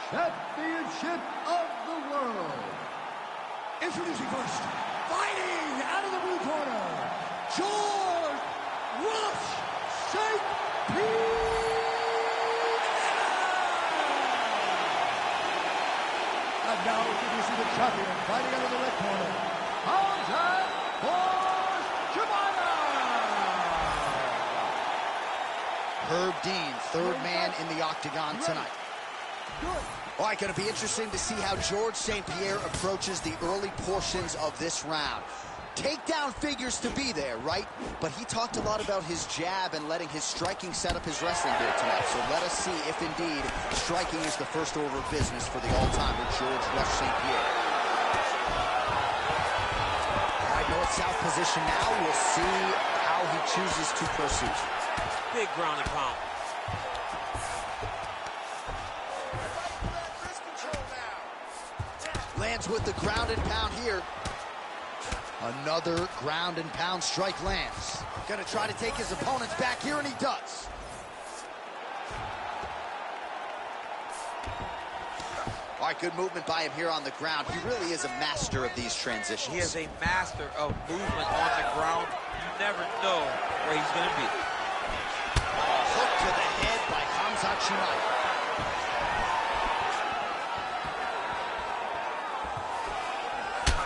[SPEAKER 3] championship of the world. Introducing first, fighting out of the blue corner, George Rush St. Pierre. And now introducing the champion, fighting out of the red corner, Khamzat Chimaev.
[SPEAKER 2] Herb Dean, 3rd man in the octagon tonight. All right, going to be interesting to see how George St. Pierre approaches the early portions of this round. Takedown figures to be there, right? But he talked a lot about his jab and letting his striking set up his wrestling here tonight. So let us see if indeed striking is the first order of business for the all-timer George Rush St. Pierre. All right, north-south position now. We'll see how he chooses to proceed.
[SPEAKER 8] Big ground and pound.
[SPEAKER 2] Lands with the ground and pound here. Another ground and pound strike lands. Gonna try to take his opponents back here, and he does. All right, good movement by him here on the ground. He really is a master of these transitions.
[SPEAKER 8] He is a master of movement on the ground. You never know where he's gonna be.
[SPEAKER 2] Hook to the head by Khamzat Chimaev.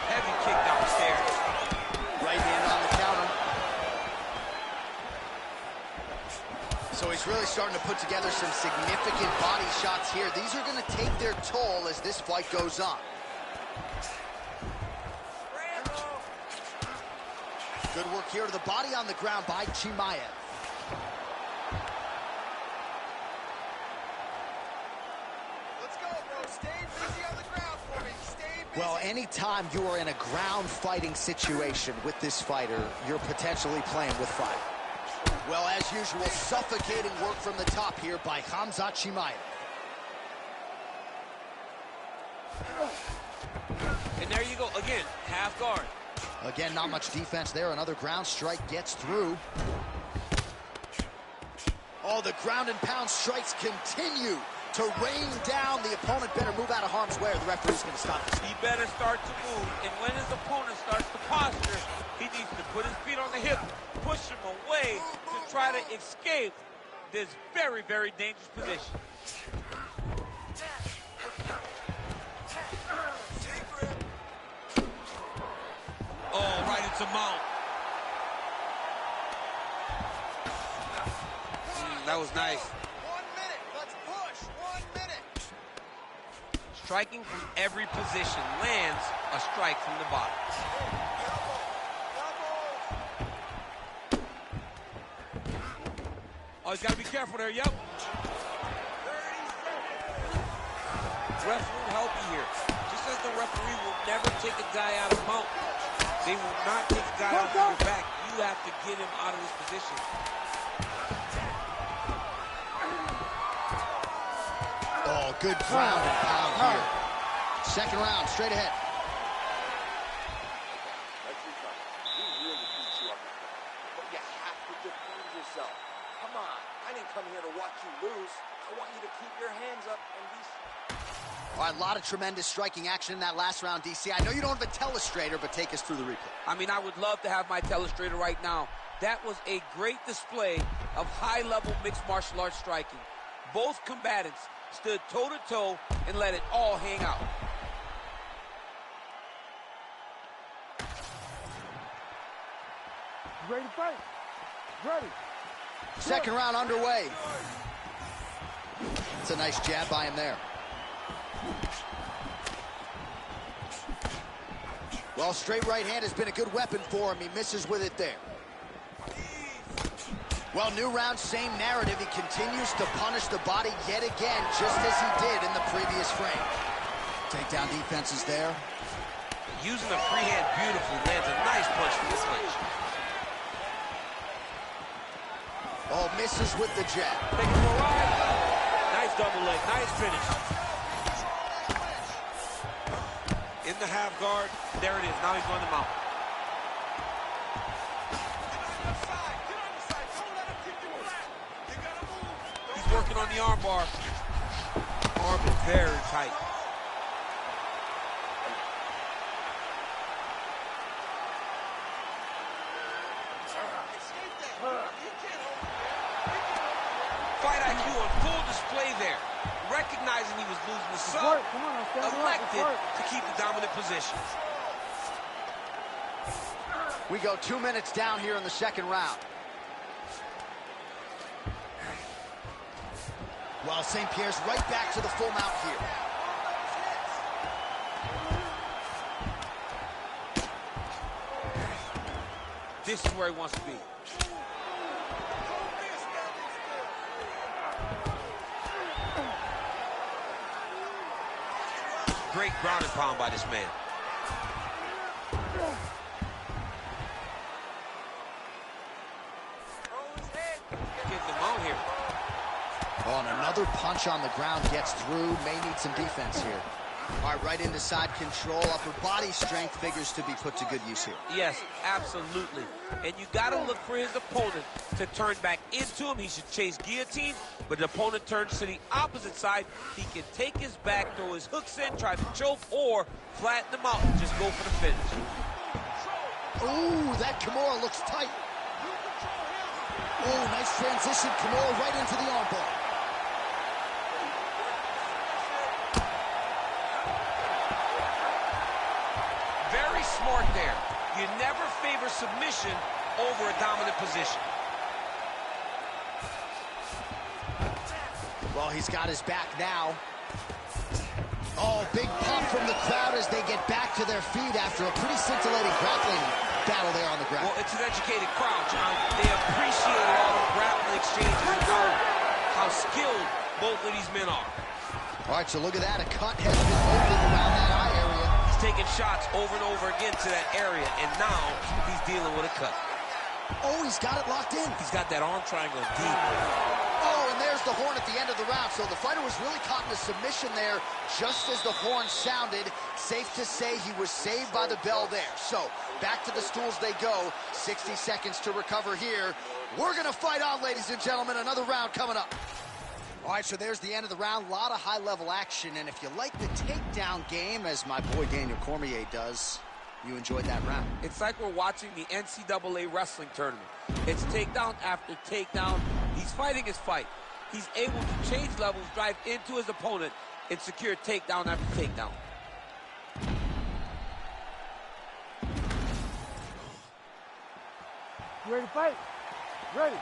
[SPEAKER 8] Heavy kick down the stairs.
[SPEAKER 2] Right hand on the counter. So he's really starting to put together some significant body shots here. These are going to take their toll as this fight goes on. Good work here to the body on the ground by Chimaev. Well, anytime you are in a ground fighting situation with this fighter, you're potentially playing with fire. Well, as usual, suffocating work from the top here by Khamzat Chimaev.
[SPEAKER 8] And there you go, again, half guard.
[SPEAKER 2] Again, not much defense there. Another ground strike gets through. Oh, the ground and pound strikes continue to rain down. The opponent better move out of harm's way or the referee's going to stop this.
[SPEAKER 8] He better start to move, and when his opponent starts to posture, he needs to put his feet on the hip, push him away to try to escape this very, very dangerous position. Oh, right into mount. That was nice.
[SPEAKER 7] 1 minute. Let's push. 1 minute.
[SPEAKER 8] Striking from every position lands a strike from the bottom. Oh, he's got to be careful there. Yep. Ref will help you here. Just as the referee will never take a guy out of mount, they will not take a guy out of your back. You have to get him out of this position.
[SPEAKER 2] Oh, good ground and pound here. Second round, straight ahead.
[SPEAKER 9] Let's recover. We really beat you up. But you have to defend yourself. Come on. I didn't come here to watch you lose. I want you to keep your hands up and be...
[SPEAKER 2] All right, a lot of tremendous striking action in that last round, DC. I know you don't have a telestrator, but take us through the replay.
[SPEAKER 8] I mean, I would love to have my telestrator right now. That was a great display of high-level mixed martial arts striking. Both combatants stood toe-to-toe and let it all hang out.
[SPEAKER 4] You ready to fight? Ready.
[SPEAKER 2] Second round underway. It's a nice jab by him there. Well, straight right hand has been a good weapon for him. He misses with it there. Well, new round, same narrative. He continues to punish the body yet again, just as he did in the previous frame. Takedown defense is there.
[SPEAKER 8] Using the free hand beautifully, lands a nice punch from the clinch.
[SPEAKER 2] Oh, misses with the jab.
[SPEAKER 8] Take it for a ride. Nice double leg, nice finish. In the half guard, there it is. Now he's on the mount. He's working on the arm bar. Arm is very tight. Fight IQ on full display there. Recognizing he was losing the sub, elected to keep the dominant position.
[SPEAKER 2] We go 2 minutes down here in the second round. Well, St. Pierre's right back to the full mount here.
[SPEAKER 8] This is where he wants to be. Great ground and pound by this man. Getting him out here.
[SPEAKER 2] Oh, and another punch on the ground gets through. May need some defense here. All right, right into side control. Upper body strength figures to be put to good use here.
[SPEAKER 8] Yes, absolutely. And you got to look for his opponent to turn back into him. He should chase guillotine, but the opponent turns to the opposite side. He can take his back, throw his hooks in, try to choke, or flatten him out and just go for the finish.
[SPEAKER 2] Ooh, that Kimura looks tight. Oh, nice transition. Kimura right into the armbar.
[SPEAKER 8] Very smart there. You never favor submission over a dominant position.
[SPEAKER 2] Well, he's got his back now. Oh, big pop from the crowd as they get back to their feet after a pretty scintillating grappling battle there on the ground.
[SPEAKER 8] Well, it's an educated crowd, John. They appreciate all the grappling exchanges and how skilled both of these men are.
[SPEAKER 2] All right, so look at that. A cut has been opened around that eye area.
[SPEAKER 8] He's taking shots over and over again to that area, and now he's dealing with a cut.
[SPEAKER 2] Oh, he's got it locked in.
[SPEAKER 8] He's got that arm triangle deep.
[SPEAKER 2] Oh, and there's the horn at the end of the round, so the fighter was really caught in a submission there just as the horn sounded. Safe to say he was saved by the bell there. So, back to the stools they go. 60 seconds to recover here. We're going to fight on, ladies and gentlemen. Another round coming up. All right, so there's the end of the round. A lot of high-level action, and if you like the takedown game, as my boy Daniel Cormier does, you enjoyed that round.
[SPEAKER 8] It's like we're watching the NCAA wrestling tournament. It's takedown after takedown. He's fighting his fight. He's able to change levels, drive into his opponent, and secure takedown after takedown.
[SPEAKER 4] You ready to fight? Ready.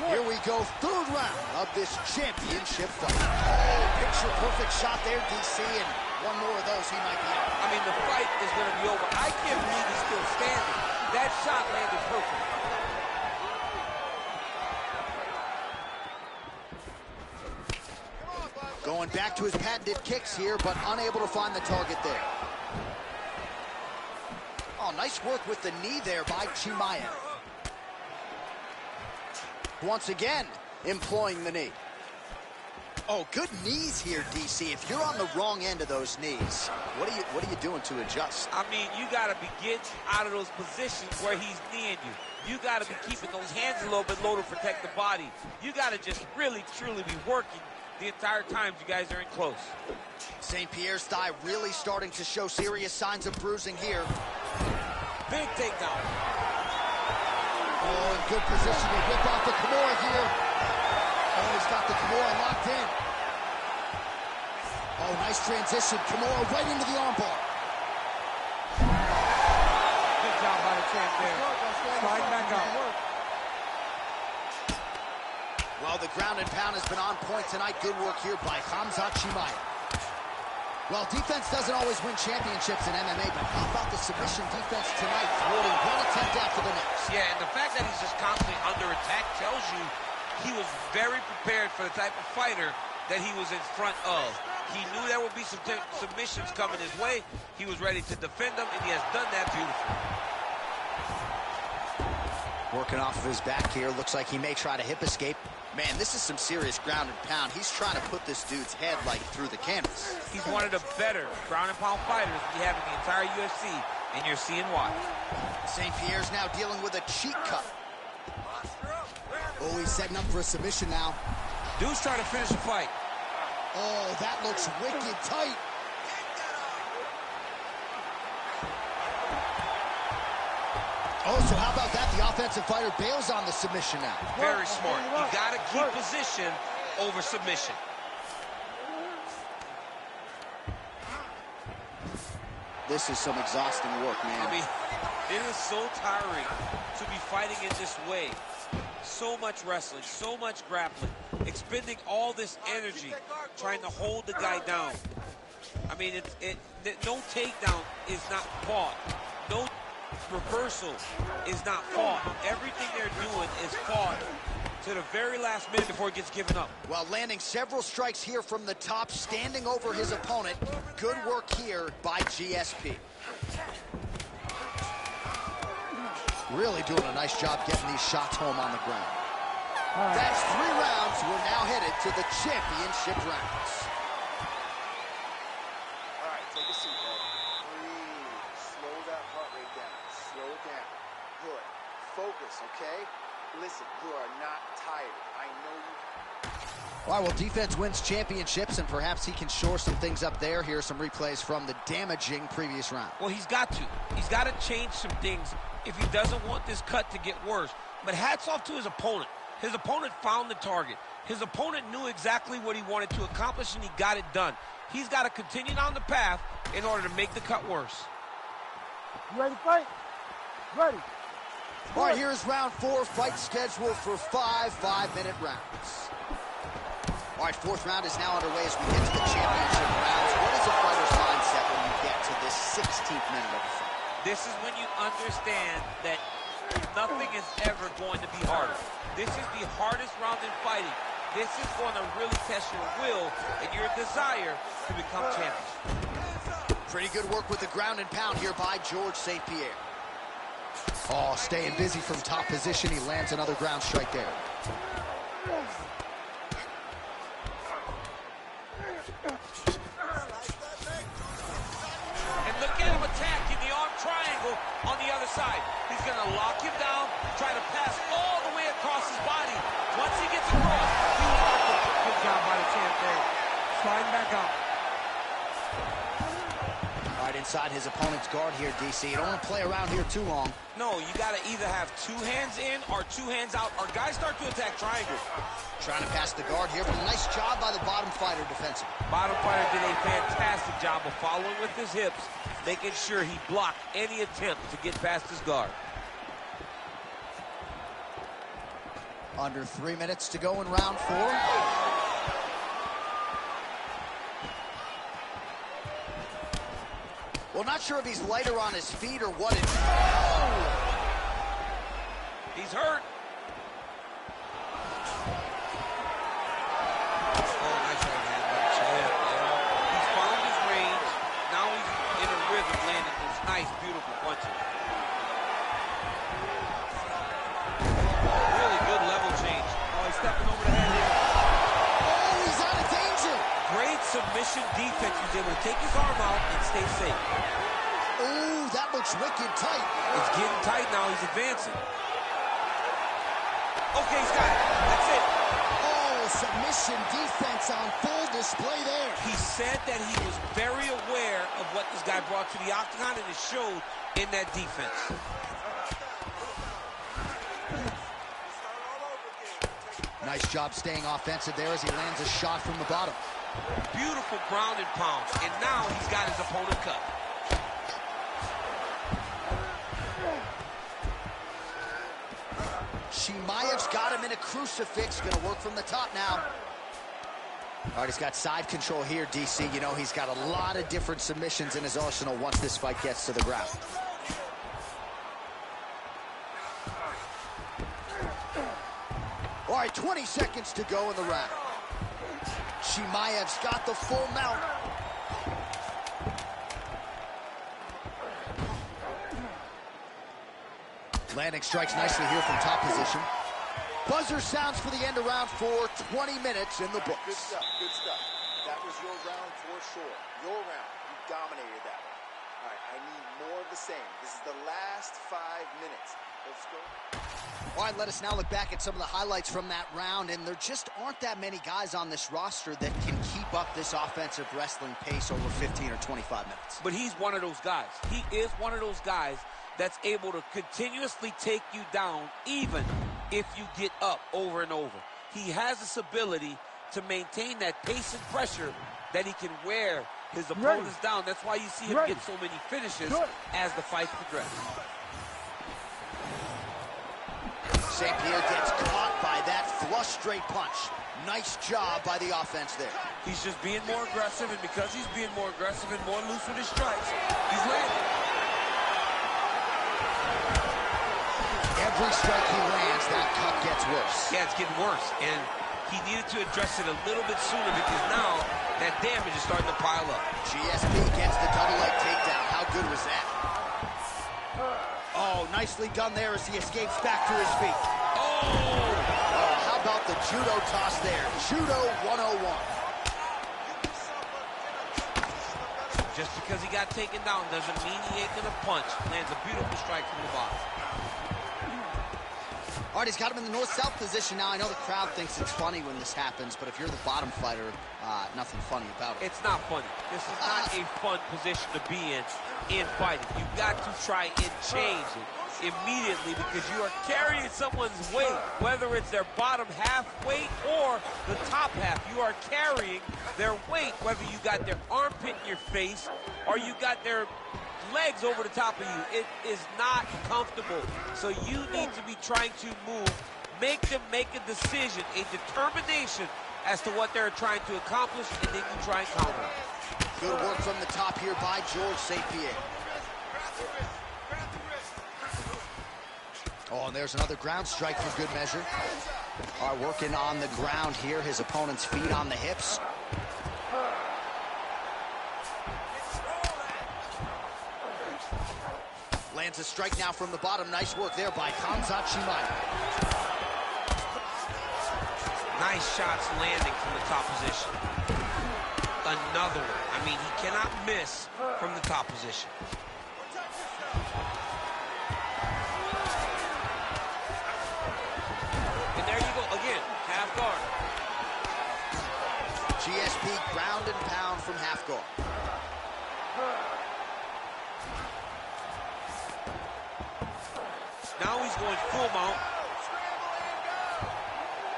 [SPEAKER 2] Here we go, third round of this championship fight. Oh, picture-perfect shot there, DC, and one more of those, he might be out.
[SPEAKER 8] I mean, the fight is going to be over. I can't believe he's still standing. That shot landed perfect.
[SPEAKER 2] Going back to his patented kicks here, but unable to find the target there. Oh, nice work with the knee there by Chimaev. Once again, employing the knee. Oh, good knees here, DC. If you're on the wrong end of those knees, what are you doing to adjust?
[SPEAKER 8] I mean, you got to be getting out of those positions where he's kneeing you. You got to be keeping those hands a little bit low to protect the body. You got to just really, truly be working the entire time you guys are in close.
[SPEAKER 2] St. Pierre's thigh really starting to show serious signs of bruising here.
[SPEAKER 8] Big takedown.
[SPEAKER 2] Oh, in good position to rip off the Kimura here. Oh, he's got the Kimura locked in. Oh, nice transition. Kimura right into the armbar.
[SPEAKER 8] Good job by the champ there. Sliding back up.
[SPEAKER 2] Well, the ground and pound has been on point tonight. Good work here by Khamzat Chimaev. Well, defense doesn't always win championships in MMA, but how about the submission defense tonight, thwarting one attempt after the next?
[SPEAKER 8] Yeah, and the fact that he's just constantly under attack tells you he was very prepared for the type of fighter that he was in front of. He knew there would be some submissions coming his way. He was ready to defend them, and he has done that beautifully.
[SPEAKER 2] Working off of his back here. Looks like he may try to hip escape. Man, this is some serious ground and pound. He's trying to put this dude's head like through the canvas.
[SPEAKER 8] He's one of the better ground and pound fighters we have in the entire UFC, and you're seeing why.
[SPEAKER 2] St. Pierre's now dealing with a cheek cut. Oh, he's setting up for a submission now.
[SPEAKER 8] Dude's trying to finish the fight.
[SPEAKER 2] Oh, that looks wicked tight. Oh, so how about that? The offensive fighter bails on the submission now.
[SPEAKER 8] Very smart. You got to keep position over submission.
[SPEAKER 2] This is some exhausting work, man.
[SPEAKER 8] I mean, it is so tiring to be fighting in this way. So much wrestling, so much grappling, expending all this energy trying to hold the guy down. I mean, no takedown is not fought. No reversal is not fought. Everything they're doing is fought to the very last minute before it gets given up.
[SPEAKER 2] Well, landing several strikes here from the top, standing over his opponent. Good work here by GSP. Really doing a nice job getting these shots home on the ground. That's 3 rounds. We're now headed to the championship rounds.
[SPEAKER 7] All right, take a seat, bud. Breathe. Slow that heart rate down. Slow it down. Good. Focus, okay? Listen, you are not tired. I know you.
[SPEAKER 2] All right, well, defense wins championships, and perhaps he can shore some things up there. Here are some replays from the damaging previous round.
[SPEAKER 8] Well, he's got to. He's got to change some things if he doesn't want this cut to get worse. But hats off to his opponent. His opponent found the target. His opponent knew exactly what he wanted to accomplish, and he got it done. He's got to continue down the path in order to make the cut worse.
[SPEAKER 4] You ready to fight? Ready.
[SPEAKER 2] All right, here's round 4, fight scheduled for 5 5-minute rounds. All right, 4th round is now underway as we get to the championship rounds. What is a fighter's mindset when you get to this 16th minute of the fight?
[SPEAKER 8] This is when you understand that nothing is ever going to be harder. This is the hardest round in fighting. This is going to really test your will and your desire to become champion.
[SPEAKER 2] Pretty good work with the ground and pound here by George St. Pierre. Oh, staying busy from top position. He lands another ground strike there.
[SPEAKER 8] on the other side. He's going to lock him down, try to pass all the way across his body. Once he gets across, he locked him.
[SPEAKER 4] Good job by the champ there. Sliding back out.
[SPEAKER 2] Right inside his opponent's guard here, DC. You don't want to play around here too long.
[SPEAKER 8] No, you got to either have 2 hands in or 2 hands out, or guys start to attack triangles.
[SPEAKER 2] Trying to pass the guard here, but a nice job by the bottom fighter defensively.
[SPEAKER 8] Bottom fighter did a fantastic job of following with his hips, making sure he blocked any attempt to get past his guard.
[SPEAKER 2] Under 3 minutes to go in round 4. Well, not sure if he's lighter on his feet or what.
[SPEAKER 8] He's hurt. Oh, nice right hand by the champ. He's found his range. Now he's in a rhythm, landing those nice, beautiful punches. Really good level change. Oh, he's stepping over the head here.
[SPEAKER 2] Oh, he's out of danger.
[SPEAKER 8] Great submission defense. He's able to take his arm out and stay safe.
[SPEAKER 2] Oh, that looks wicked tight.
[SPEAKER 8] It's getting tight now. He's advancing. Okay, he's got it. That's it.
[SPEAKER 2] Oh, submission defense on full display there.
[SPEAKER 8] He said that he was very aware of what this guy brought to the octagon, and it showed in that defense.
[SPEAKER 2] Nice job staying offensive there as he lands a shot from the bottom.
[SPEAKER 8] Beautiful ground and pound, and now he's got his opponent cut.
[SPEAKER 2] Chimaev's got him in a crucifix. Gonna work from the top now. All right, he's got side control here, DC. You know, he's got a lot of different submissions in his arsenal once this fight gets to the ground. All right, 20 seconds to go in the round. Chimaev's got the full mount. Landing strikes nicely here from top position. Buzzer sounds for the end of round 4, 20 minutes in the books.
[SPEAKER 7] Good stuff, good stuff. That was your round for sure. Your round. You dominated that one. All right, I need more of the same. This is the last 5 minutes. Let's go.
[SPEAKER 2] All right, let us now look back at some of the highlights from that round, and there just aren't that many guys on this roster that can keep up this offensive wrestling pace over 15 or 25 minutes.
[SPEAKER 8] But he's one of those guys. He is one of those guys that's able to continuously take you down even if you get up over and over. He has this ability to maintain that pace and pressure that he can wear his opponents down. That's why you see him get so many finishes as the fight progresses.
[SPEAKER 2] St. Pierre gets caught by that flush straight punch. Nice job by the offense there.
[SPEAKER 8] He's just being more aggressive, and because he's being more aggressive and more loose with his strikes, he's landing.
[SPEAKER 2] Every strike he lands, that cut gets worse.
[SPEAKER 8] Yeah, it's getting worse, and he needed to address it a little bit sooner because now that damage is starting to pile up.
[SPEAKER 2] GSP gets the double leg takedown. How good was that? Oh, nicely done there as he escapes back to his feet.
[SPEAKER 8] Oh!
[SPEAKER 2] How about the judo toss there? Judo 101.
[SPEAKER 8] Just because he got taken down doesn't mean he ain't gonna punch. Lands a beautiful strike from the bottom.
[SPEAKER 2] All right, he's got him in the north-south position now. I know the crowd thinks it's funny when this happens, but if you're the bottom fighter, nothing funny about it.
[SPEAKER 8] It's not funny. This is not a fun position to be in fighting. You've got to try and change it immediately because you are carrying someone's weight, whether it's their bottom half weight or the top half. You are carrying their weight, whether you got their armpit in your face or you got their legs over the top of you. It is not comfortable. So you need to be trying to move, make them make a decision, a determination as to what they're trying to accomplish, and then you try and counter it.
[SPEAKER 2] Good work from the top here by George St. Pierre. Oh, and there's another ground strike for good measure. All right, working on the ground here. His opponent's feet on the hips. Lands a strike now from the bottom. Nice work there by Khamzat Chimaev.
[SPEAKER 8] Nice shots landing from the top position. Another one. I mean, he cannot miss from the top position.
[SPEAKER 2] peak ground and pound from half guard.
[SPEAKER 8] Now he's going full mount.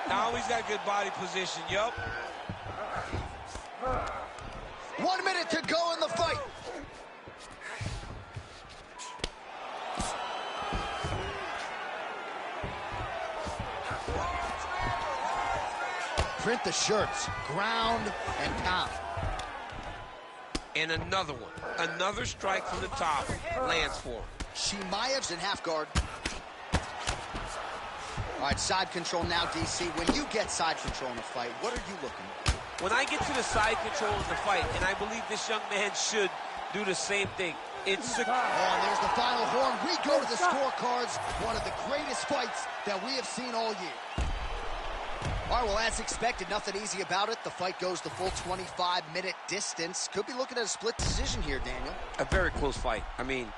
[SPEAKER 8] Now he's got good body position, yup.
[SPEAKER 2] 1 minute to go in the fight. Print the shirts, ground and pound.
[SPEAKER 8] And another one. Another strike from the top lands for him.
[SPEAKER 2] Chimaev's in half guard. All right, side control now, DC. When you get side control in the fight, what are you looking at?
[SPEAKER 8] When I get to the side control in the fight, and I believe this young man should do the same thing, it's secure.
[SPEAKER 2] Oh, and there's the final horn. We go to the scorecards. One of the greatest fights that we have seen all year. All right, well, as expected, nothing easy about it. The fight goes the full 25-minute distance. Could be looking at a split decision here, Daniel.
[SPEAKER 8] A very close fight. I mean,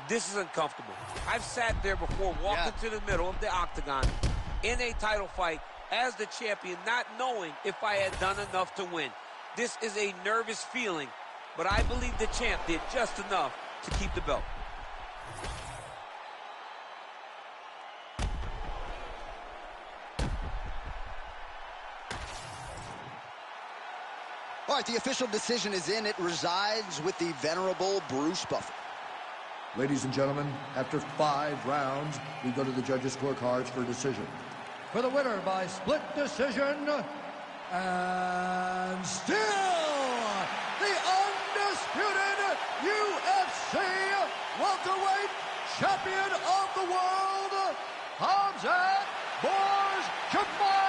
[SPEAKER 8] this is uncomfortable. I've sat there before, walking to the middle of the octagon in a title fight as the champion, not knowing if I had done enough to win. This is a nervous feeling, but I believe the champ did just enough to keep the belt.
[SPEAKER 2] All right, the official decision is in. It resides with the venerable Bruce Buffer.
[SPEAKER 3] Ladies and gentlemen, after 5 rounds, we go to the judges' scorecards for decision. For the winner by split decision, and still the undisputed UFC welterweight champion of the world, Khamzat Chimaev.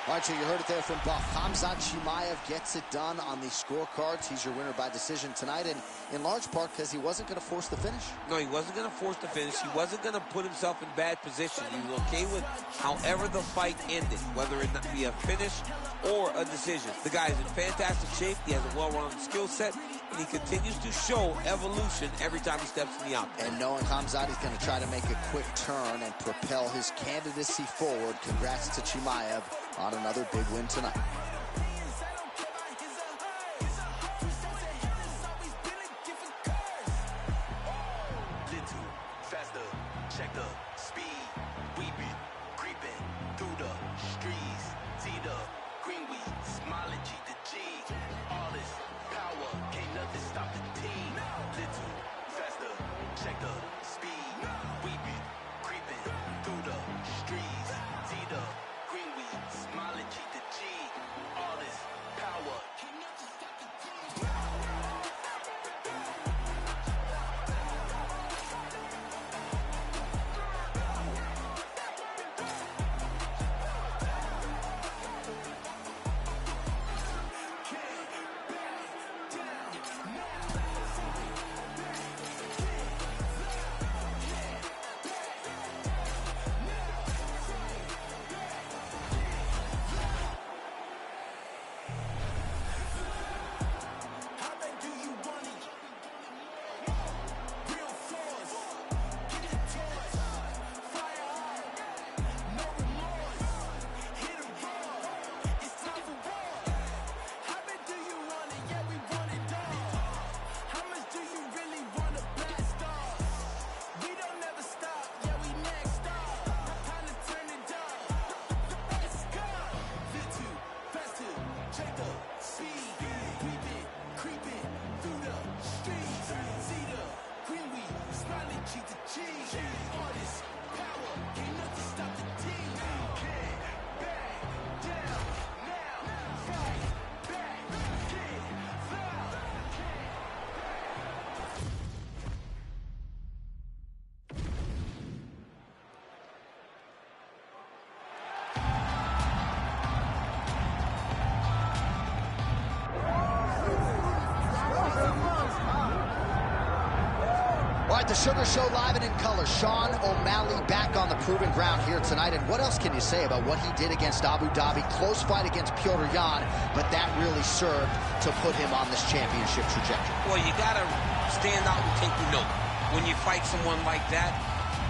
[SPEAKER 2] All right, so you heard it there from Buff. Khamzat Chimaev gets it done on the scorecards. He's your winner by decision tonight, and in large part because he wasn't going to force the finish.
[SPEAKER 8] No, he wasn't going to force the finish. He wasn't going to put himself in bad position. He was okay with however the fight ended, whether it be a finish or a decision. The guy is in fantastic shape. He has a well-rounded skill set, and he continues to show evolution every time he steps in the octagon.
[SPEAKER 2] And knowing Khamzat, he's going to try to make a quick turn and propel his candidacy forward. Congrats to Chimaev on another big win tonight.
[SPEAKER 6] Little faster, check the speed. We been creeping through the streets. See the green, we smiling G to G. All this power, can't nothing stop the team. Little faster, check the speed. We been creeping through the streets. See the green, we smiling G to G. All this power, can't nothing stop the team.
[SPEAKER 2] All right, the Sugar Show live and in color. Sean O'Malley back on the proven ground here tonight. And what else can you say about what he did against Abu Dhabi? Close fight against Petr Yan, but that really served to put him on this championship trajectory.
[SPEAKER 8] Well, you got to stand out and take the note. When you fight someone like that,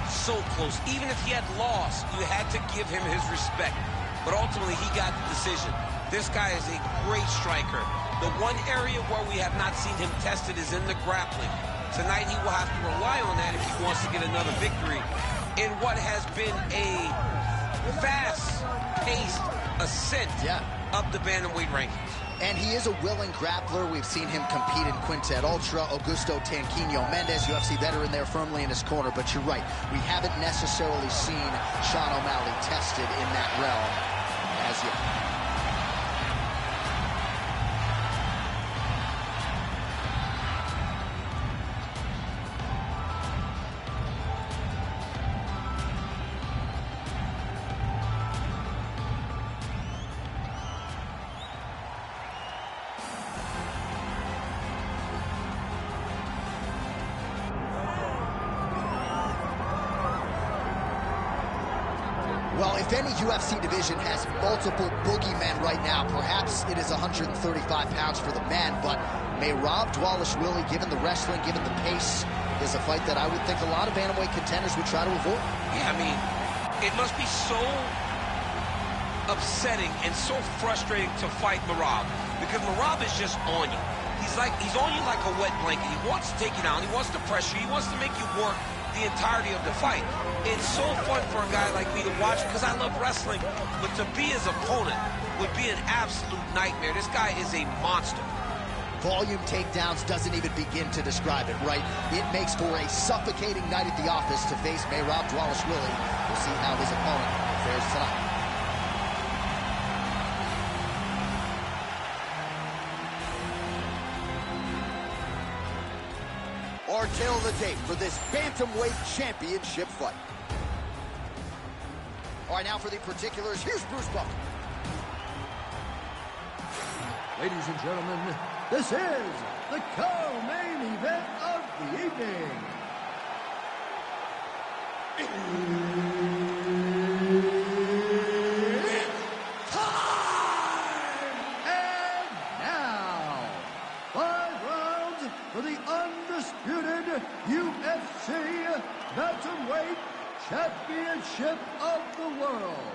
[SPEAKER 8] so close. Even if he had lost, you had to give him his respect.
[SPEAKER 5] but ultimately he got the decision. This guy is a great striker. The one area where we have not seen him tested is in the grappling. Tonight he will have to rely on that if he wants to get another victory in what has been a fast-paced ascent up the bantamweight rankings.
[SPEAKER 2] And he is a willing grappler. We've seen him compete in Quintet Ultra. Augusto Tanquinho Mendez, UFC veteran there firmly in his corner. But you're right, we haven't necessarily seen Sean O'Malley tested in that realm as yet. Well, if any UFC division has multiple boogeymen right now, perhaps it is 135 pounds for the men, but Merab Dvalishvili, given the wrestling, given the pace, is a fight that I would think a lot of bantamweight contenders would try to avoid.
[SPEAKER 5] Yeah, I mean, it must be so upsetting and so frustrating to fight Merab, because Merab is just on you. He's on you like a wet blanket. He wants to take you down. He wants to pressure you. He wants to make you work the entirety of the fight. It's so fun for a guy like me to watch because I love wrestling, but to be his opponent would be an absolute nightmare. This guy is a monster.
[SPEAKER 2] Volume takedowns doesn't even begin to describe it, right? It makes for a suffocating night at the office to face Merab Dvalishvili. We'll see how his opponent fares tonight.
[SPEAKER 3] Our tale of the tape for this bantamweight championship fight.
[SPEAKER 2] All right, now for the particulars, here's Bruce Buffer.
[SPEAKER 3] Ladies and gentlemen, this is the co-main event of the evening. It's time! And now, 5 rounds for the undisputed UFC Bantamweight Championship of the world.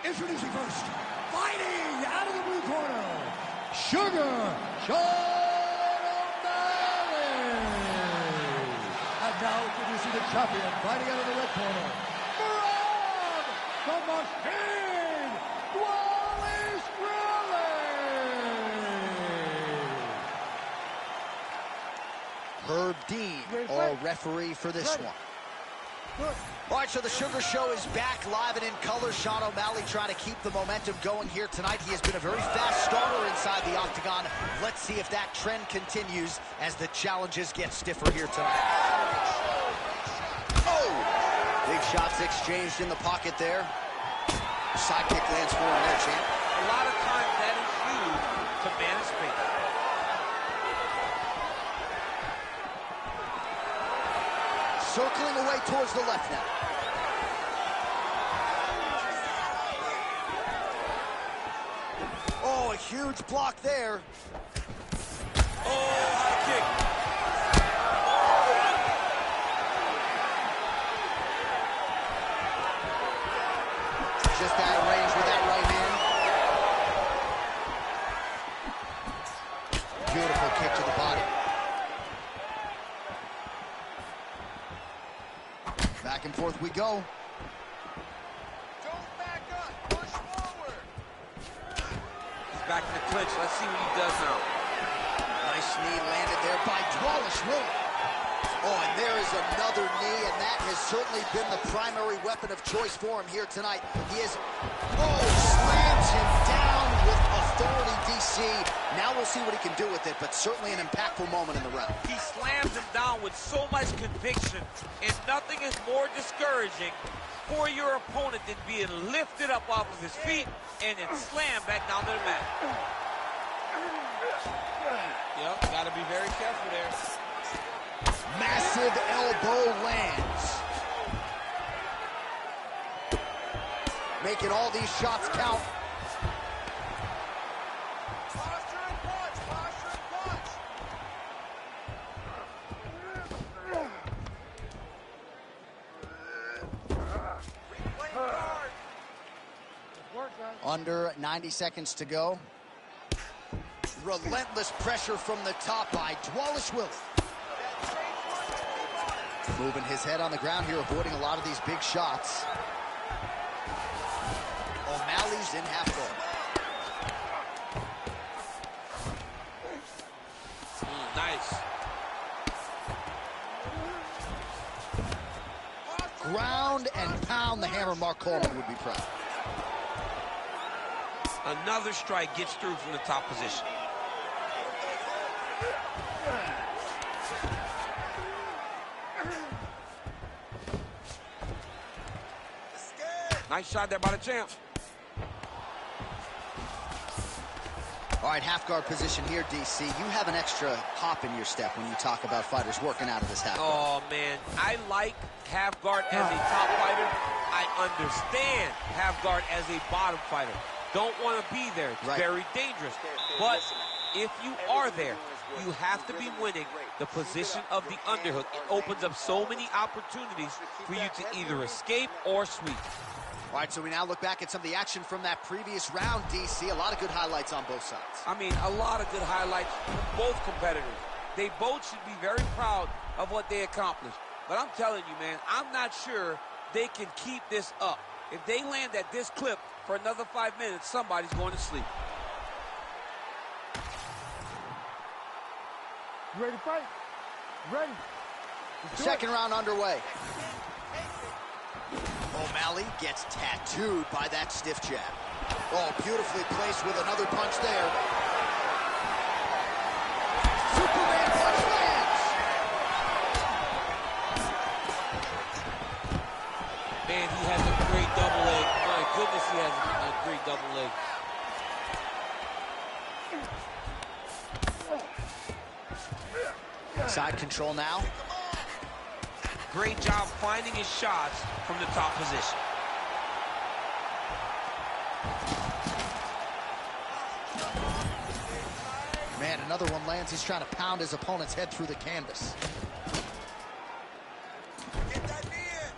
[SPEAKER 3] Introducing first, fighting out of the blue corner, Sugar Sean O'Malley. And now introducing the champion, fighting out of the red corner, Merab the Machine Dvalishvili.
[SPEAKER 2] Herb Dean, our referee for this one. All right, so the Sugar Show is back live and in color. Sean O'Malley trying to keep the momentum going here tonight. He has been a very fast starter inside the octagon. Let's see if that trend continues as the challenges get stiffer here tonight. Oh! Big shots exchanged in the pocket there. Side kick lands for him there, champ.
[SPEAKER 8] A lot of times that is used to manage space.
[SPEAKER 2] Circling away towards the left now. Oh, a huge block there.
[SPEAKER 5] Oh, high kick.
[SPEAKER 2] Just out of range with that right hand. Beautiful kick to the body. Back and forth we go.
[SPEAKER 7] Don't back up. Push forward.
[SPEAKER 8] He's back in the clinch. Let's see what he does now.
[SPEAKER 2] Nice knee landed there by Dvalishvili. Oh, and there is another knee, and that has certainly been the primary weapon of choice for him here tonight. He is, slams him down with authority, DC. Now we'll see what he can do with it, but certainly an impactful moment in the round.
[SPEAKER 8] He slams him down with so much conviction, and nothing is more discouraging for your opponent than being lifted up off of his feet and then slammed back down to the mat. Yep, gotta be very careful there.
[SPEAKER 2] Massive elbow lands. Making all these shots count.
[SPEAKER 7] Posture and punch. Posture and punch. Playing hard.
[SPEAKER 2] Under 90 seconds to go. Relentless pressure from the top by Dwalishvili. Moving his head on the ground here, avoiding a lot of these big shots. O'Malley's in half guard.
[SPEAKER 8] Nice.
[SPEAKER 2] Ground and pound the hammer. Mark Coleman would be proud.
[SPEAKER 8] Another strike gets through from the top position. Nice shot there by the champ.
[SPEAKER 2] All right, half guard position here, DC. You have an extra hop in your step when you talk about fighters working out of this half guard.
[SPEAKER 8] Oh, man. I like half guard as a top fighter. I understand half guard as a bottom fighter. Don't want to be there. It's very dangerous. But if you are there, you have to be winning the position of the underhook. It opens up so many opportunities for you to either escape or sweep.
[SPEAKER 2] All right, so we now look back at some of the action from that previous round, DC. A lot of good highlights on both sides.
[SPEAKER 8] I mean, a lot of good highlights from both competitors. They both should be very proud of what they accomplished. But I'm telling you, man, I'm not sure they can keep this up. If they land at this clip for another 5 minutes, somebody's going to sleep.
[SPEAKER 4] You ready to fight? Ready.
[SPEAKER 2] Second round underway. O'Malley gets tattooed by that stiff jab. Oh, beautifully placed with another punch there. Superman punch lands.
[SPEAKER 8] Man, he has a great double leg. My goodness, he has a great double leg.
[SPEAKER 2] Side control now.
[SPEAKER 8] Great job finding his shots from the top position.
[SPEAKER 2] Man, another one lands. He's trying to pound his opponent's head through the canvas.
[SPEAKER 9] Get that knee in,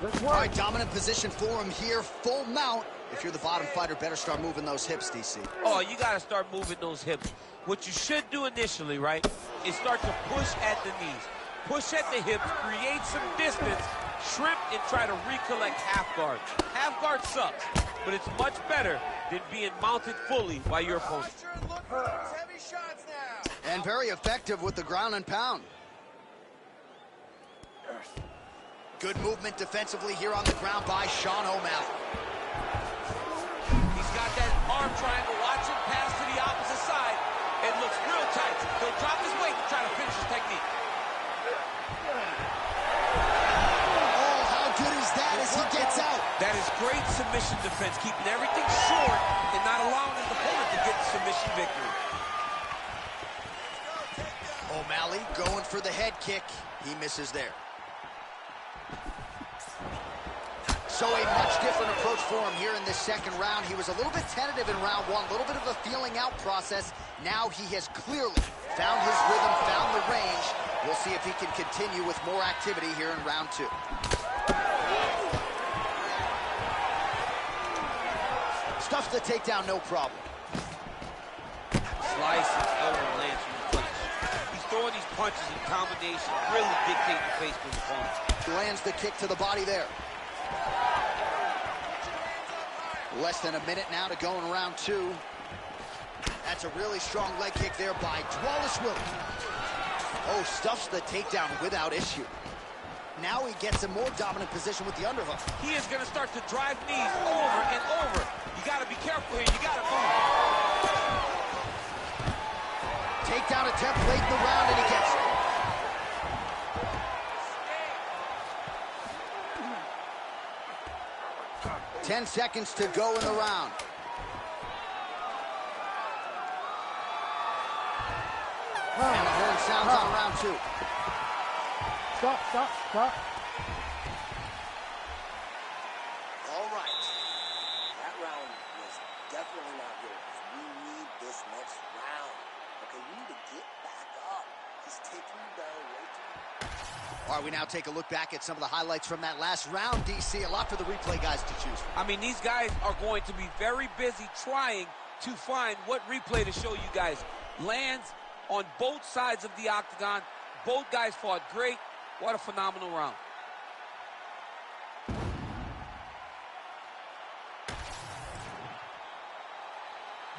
[SPEAKER 9] shrimp.
[SPEAKER 2] All right, dominant position for him here. Full mount. If you're the bottom fighter, better start moving those hips, DC.
[SPEAKER 8] Oh, you got to start moving those hips. What you should do initially, right, is start to push at the knees. Push at the hips, create some distance, shrimp, and try to recollect half guard. Half guard sucks, but it's much better than being mounted fully by your opponent.
[SPEAKER 2] And very effective with the ground and pound. Good movement defensively here on the ground by Sean O'Malley.
[SPEAKER 8] He's got that arm triangle. Watch him pass to the opposite side. It looks real tight. He'll drop his weight to try to finish his technique.
[SPEAKER 2] Oh, how good is that as he gets out?
[SPEAKER 8] That is great submission defense, keeping everything short and not allowing his opponent to get the submission victory.
[SPEAKER 2] O'Malley going for the head kick. He misses there. So a much different approach for him here in this second round. He was a little bit tentative in round one, a little bit of a feeling out process. Now he has clearly found his rhythm, found the range. We'll see if he can continue with more activity here in round two. Stuffs the takedown, no problem.
[SPEAKER 8] Slice and elbow lands from the clinch. He's throwing these punches in combination, really dictating the pace for his opponent.
[SPEAKER 2] Lands the kick to the body there. Less than a minute now to go in round two. That's a really strong leg kick there by Dwalishvili. Oh, stuffs the takedown without issue. Now he gets a more dominant position with the underhook.
[SPEAKER 8] He is going to start to drive knees over and over. You got to be careful here. You got to move.
[SPEAKER 2] Takedown attempt late in the round, and he gets it. Ten seconds to go in the round. And the horn sounds on round two.
[SPEAKER 4] Stop, stop, stop.
[SPEAKER 9] All right. That round was definitely not yours. We need this next round. Okay, we need to get back up. He's taking you down way too much.
[SPEAKER 2] All right, we now take a look back at some of the highlights from that last round, DC. A lot for the replay guys to choose from.
[SPEAKER 8] I mean, these guys are going to be very busy trying to find what replay to show you guys. Lands on both sides of the octagon. Both guys fought great. What a phenomenal round.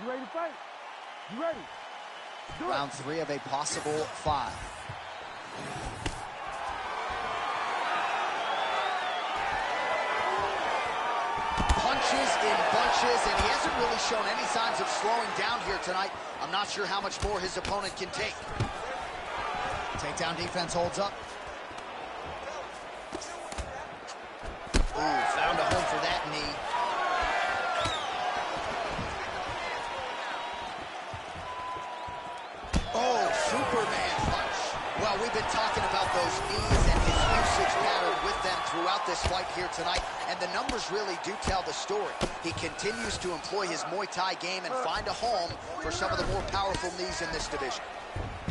[SPEAKER 4] You ready to fight? You ready?
[SPEAKER 2] Round 3 of a possible 5. Punches in bunches, and he hasn't really shown any signs of slowing down here tonight. I'm not sure how much more his opponent can take. Takedown defense holds up. Ooh, found a home for that knee. Oh, Superman punch. Well, we've been talking about those knees and his usage pattern with them throughout this fight here tonight, and the numbers really do tell the story. He continues to employ his Muay Thai game and find a home for some of the more powerful knees in this division.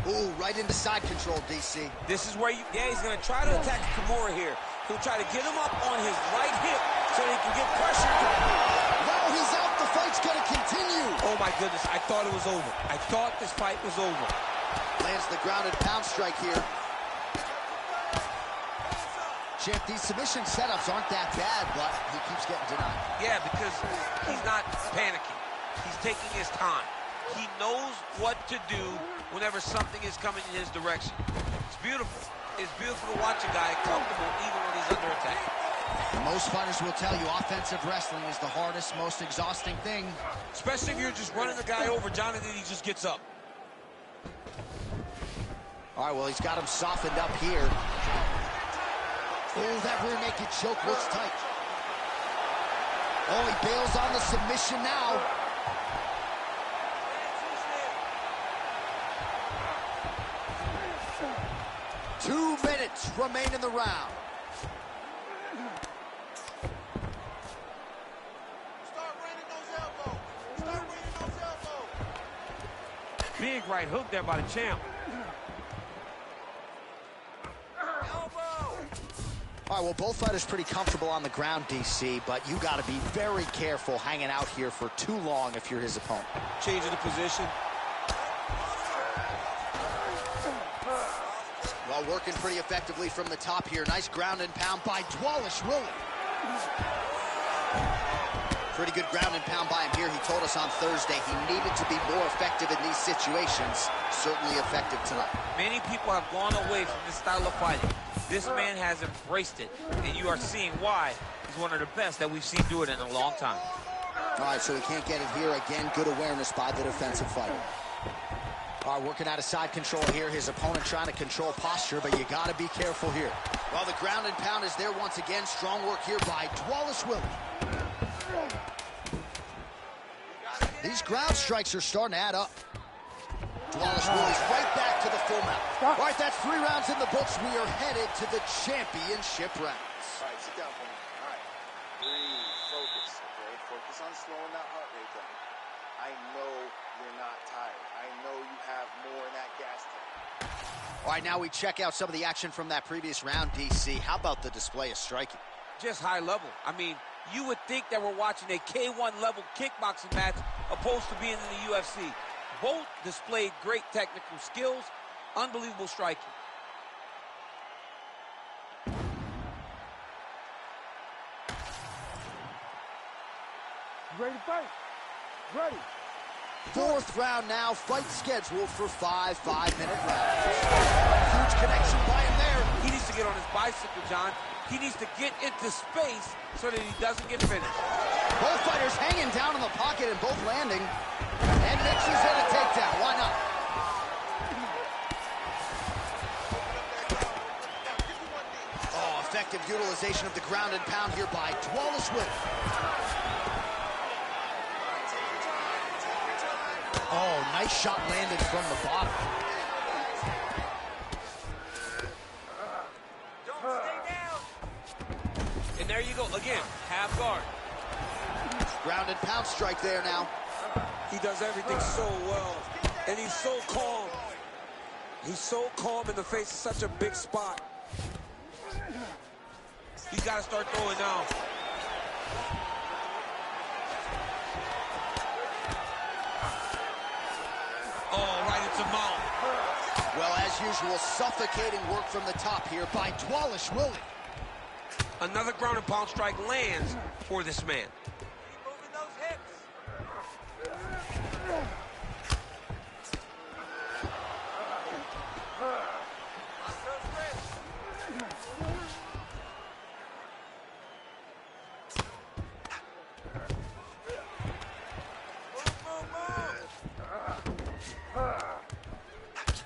[SPEAKER 2] Ooh, right into side control, DC.
[SPEAKER 8] This is where he's going to try to attack Kimura here. He'll try to get him up on his right hip so he can get pressure.
[SPEAKER 2] Well, he's out. The fight's going to continue.
[SPEAKER 8] Oh, my goodness. I thought it was over. I thought this fight was over.
[SPEAKER 2] Lands the grounded pound strike here. Champ, these submission setups aren't that bad, but he keeps getting denied.
[SPEAKER 8] Yeah, because he's not panicking. He's taking his time. He knows what to do whenever something is coming in his direction. It's beautiful. It's beautiful to watch a guy comfortable even when he's under attack.
[SPEAKER 2] Most fighters will tell you offensive wrestling is the hardest, most exhausting thing.
[SPEAKER 8] Especially if you're just running the guy over, Jonathan, he just gets up.
[SPEAKER 2] All right, well, he's got him softened up here. Oh, that rear naked choke looks tight. Oh, he bails on the submission now. Two minutes remain in the round.
[SPEAKER 9] Start raining those elbows. Start raining those elbows.
[SPEAKER 8] Big right hook there by the champ.
[SPEAKER 2] All right, well, both fighters pretty comfortable on the ground, DC, but you got to be very careful hanging out here for too long if you're his opponent.
[SPEAKER 8] Changing the position.
[SPEAKER 2] Well, working pretty effectively from the top here. Nice ground and pound by Dwalish Willie. Pretty good ground and pound by him here. He told us on Thursday he needed to be more effective in these situations. Certainly effective tonight.
[SPEAKER 8] Many people have gone away from this style of fighting. This man has embraced it, and you are seeing why he's one of the best that we've seen do it in a long time.
[SPEAKER 2] All right, so he can't get it here. Again, good awareness by the defensive fighter. All right, working out of side control here. His opponent trying to control posture, but you got to be careful here. Well, the ground and pound is there once again. Strong work here by Dwalish Willie. These ground strikes are starting to add up. Dwalish Willie's right back to the full mount. All right, that's 3 rounds in the books. We are headed to the championship rounds.
[SPEAKER 7] All right, sit down for me. All right. Breathe. Focus, okay? Focus on slowing that heart rate down. I know you're not tired. I know you have more in that gas tank.
[SPEAKER 2] All right, now we check out some of the action from that previous round, DC. How about the display of striking?
[SPEAKER 8] Just high level. I mean, you would think that we're watching a K1 level kickboxing match opposed to being in the UFC. Both displayed great technical skills, unbelievable striking.
[SPEAKER 4] You ready to fight? Ready.
[SPEAKER 2] 4th round now, fight scheduled for 5 5-minute rounds. Huge connection by him there.
[SPEAKER 8] He needs to get on his bicycle, John. He needs to get into space so that he doesn't get finished.
[SPEAKER 2] Both fighters hanging down in the pocket and both landing. And mixes in a takedown. Why not? Oh, effective utilization of the ground and pound here by Dwalish Willie. Oh, nice shot landed from the bottom.
[SPEAKER 8] And there you go, again, half guard.
[SPEAKER 2] Ground and pound strike there now.
[SPEAKER 10] He does everything so well, and he's so calm. He's so calm in the face of such a big spot.
[SPEAKER 5] He's got to start throwing now. Oh, right into mount.
[SPEAKER 2] Well, as usual, suffocating work from the top here by Dwalish Willie.
[SPEAKER 5] Another ground and pound strike lands for this man.
[SPEAKER 10] Keep moving those hips. Lock those wrists.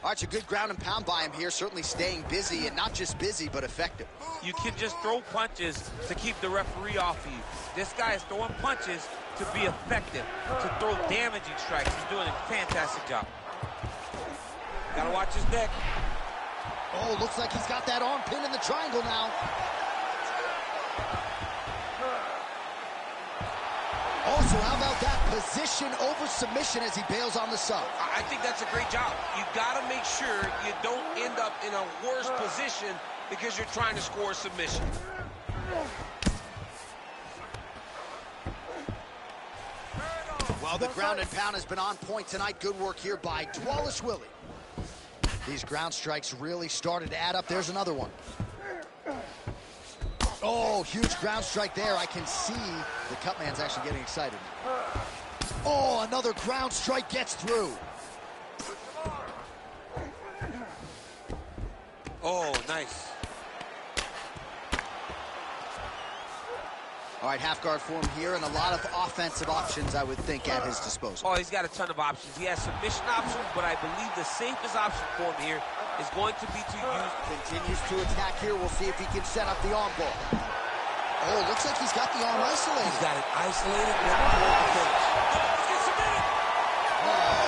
[SPEAKER 2] All right, so good ground and pound by him here, certainly staying busy, and not just busy, but effective.
[SPEAKER 5] You can just throw punches to keep the referee off of you. This guy is throwing punches to be effective, to throw damaging strikes. He's doing a fantastic job. Gotta watch his neck.
[SPEAKER 2] Oh, looks like he's got that arm pin in the triangle now. Also, how about that position over submission as he bails on the sub?
[SPEAKER 5] I think that's a great job. You gotta make sure you don't end up in a worse position because you're trying to score a submission.
[SPEAKER 2] Well, the ground and pound has been on point tonight. Good work here by Dwalish Willie. These ground strikes really started to add up. There's another one. Oh, huge ground strike there. I can see the cut man's actually getting excited. Oh, another ground strike gets through.
[SPEAKER 5] Oh, nice.
[SPEAKER 2] All right, half guard form here, and a lot of offensive options, I would think, at his disposal.
[SPEAKER 5] Oh, he's got a ton of options. He has submission options, but I believe the safest option for him here is going to be to use...
[SPEAKER 2] Continues to attack here. We'll see if he can set up the arm bar. Oh, looks like he's got the arm isolated.
[SPEAKER 5] He's got it isolated.
[SPEAKER 2] Oh,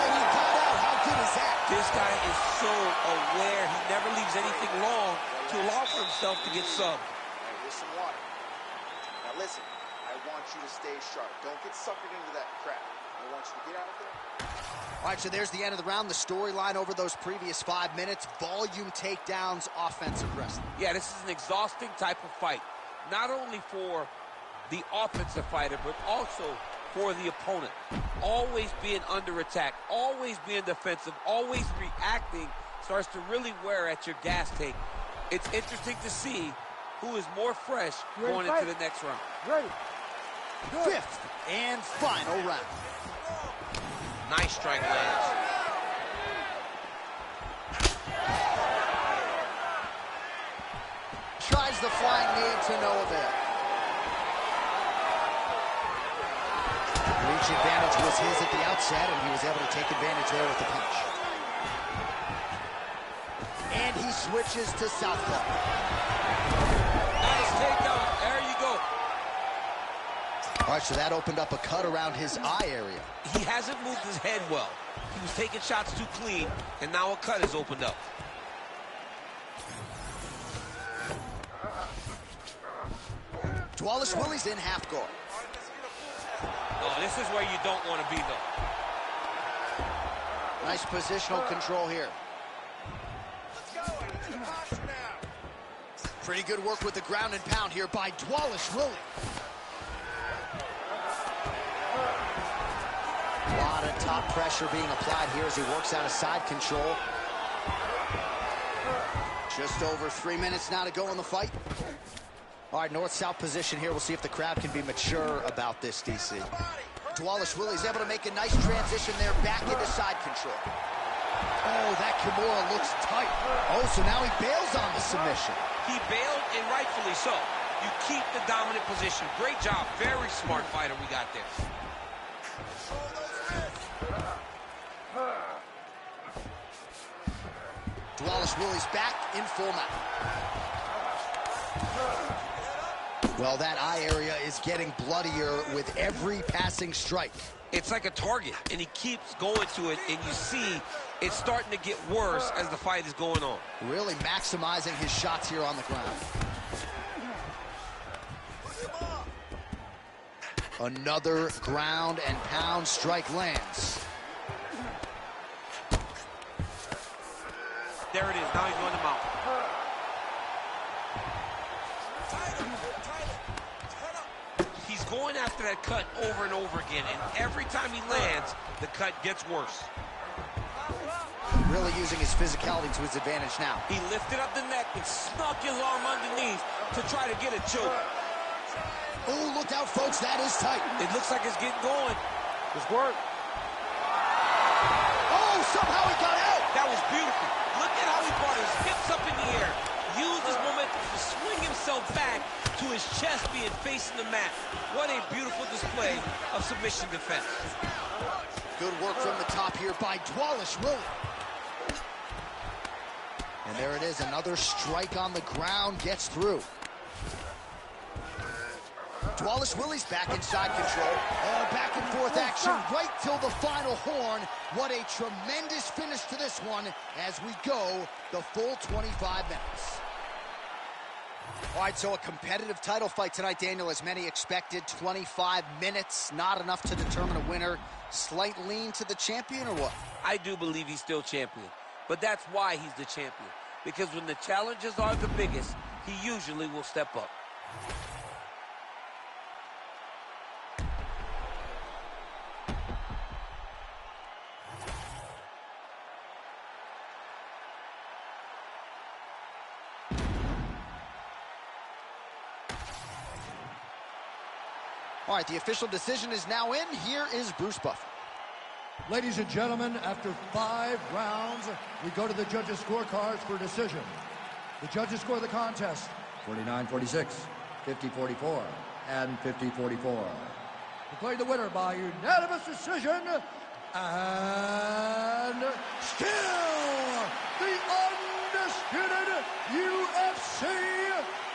[SPEAKER 2] he got out. How good is that?
[SPEAKER 5] This guy is so aware. He never leaves anything long to allow for himself to get subbed.
[SPEAKER 7] Hey, here's some water. Now listen, I want you to stay sharp. Don't get suckered into that crap. I want you to get out there.
[SPEAKER 2] All right, so there's the end of the round. The storyline over those previous 5 minutes. Volume takedowns, offensive wrestling.
[SPEAKER 5] Yeah, this is an exhausting type of fight. Not only for the offensive fighter, but also for the opponent. Always being under attack, always being defensive, always reacting starts to really wear at your gas tank. It's interesting to see who is more fresh going into the next round.
[SPEAKER 4] Ready.
[SPEAKER 2] Fifth and final round.
[SPEAKER 5] Nice strike lands.
[SPEAKER 2] Tries the flying knee to no avail. Reach advantage was his at the outset, and he was able to take advantage there with the punch. And he switches to southpaw.
[SPEAKER 5] Nice takedown. There you go.
[SPEAKER 2] All right, so that opened up a cut around his eye area.
[SPEAKER 5] He hasn't moved his head well. He was taking shots too clean, and now a cut has opened up.
[SPEAKER 2] Dwalish Willie's in half guard.
[SPEAKER 5] Oh, this is where you don't want to be, though.
[SPEAKER 2] Nice positional control here.
[SPEAKER 10] Let's go. I need you to posture now.
[SPEAKER 2] Pretty good work with the ground and pound here by Dwalish Willie. A lot of top pressure being applied here as he works out of side control. Just over 3 minutes now to go in the fight. All right, north-south position here. We'll see if the crowd can be mature about this, DC. Dwalish Willie's able to make a nice transition there back into side control. Oh, that Kimura looks tight. Oh, so now he bails on the submission.
[SPEAKER 5] He bailed, and rightfully so. You keep the dominant position. Great job. Very smart fighter we got there.
[SPEAKER 2] Dwalish Willie's back in full mount. Well, that eye area is getting bloodier with every passing strike.
[SPEAKER 5] It's like a target, and he keeps going to it, and you see it's starting to get worse as the fight is going on.
[SPEAKER 2] Really maximizing his shots here on the ground. Another ground and pound strike lands.
[SPEAKER 5] There it is. Now he's going to mount.
[SPEAKER 8] going after that cut over and over again, and every time he lands, the cut gets worse.
[SPEAKER 2] Really using his physicality to his advantage now.
[SPEAKER 8] He lifted up the neck and snuck his arm underneath to try to get a choke.
[SPEAKER 2] Oh, look out, folks. That is tight.
[SPEAKER 8] It looks like it's getting going.
[SPEAKER 4] Just work.
[SPEAKER 2] Oh, somehow he got out.
[SPEAKER 8] That was beautiful. Look at how he brought his hips up in the air. Used his momentum to swing himself back to his chest being facing the mat. What a beautiful display of submission defense.
[SPEAKER 2] Good work from the top here by Dwalish Willie. And there it is, another strike on the ground, gets through. Dwalish Willie's back inside control. Oh, back and forth action right till the final horn. What a tremendous finish to this one as we go the full 25 minutes. All right, so a competitive title fight tonight, Daniel, as many expected. 25 minutes, not enough to determine a winner. Slight lean to the champion or what?
[SPEAKER 8] I do believe he's still champion, but that's why he's the champion. Because when the challenges are the biggest, he usually will step up.
[SPEAKER 2] All right, the official decision is now in. Here is Bruce Buffer.
[SPEAKER 3] Ladies and gentlemen, after 5 rounds, we go to the judges' scorecards for a decision. The judges score the contest 49-46, 50-44, and 50-44. Declared the winner by unanimous decision, and still the undisputed UFC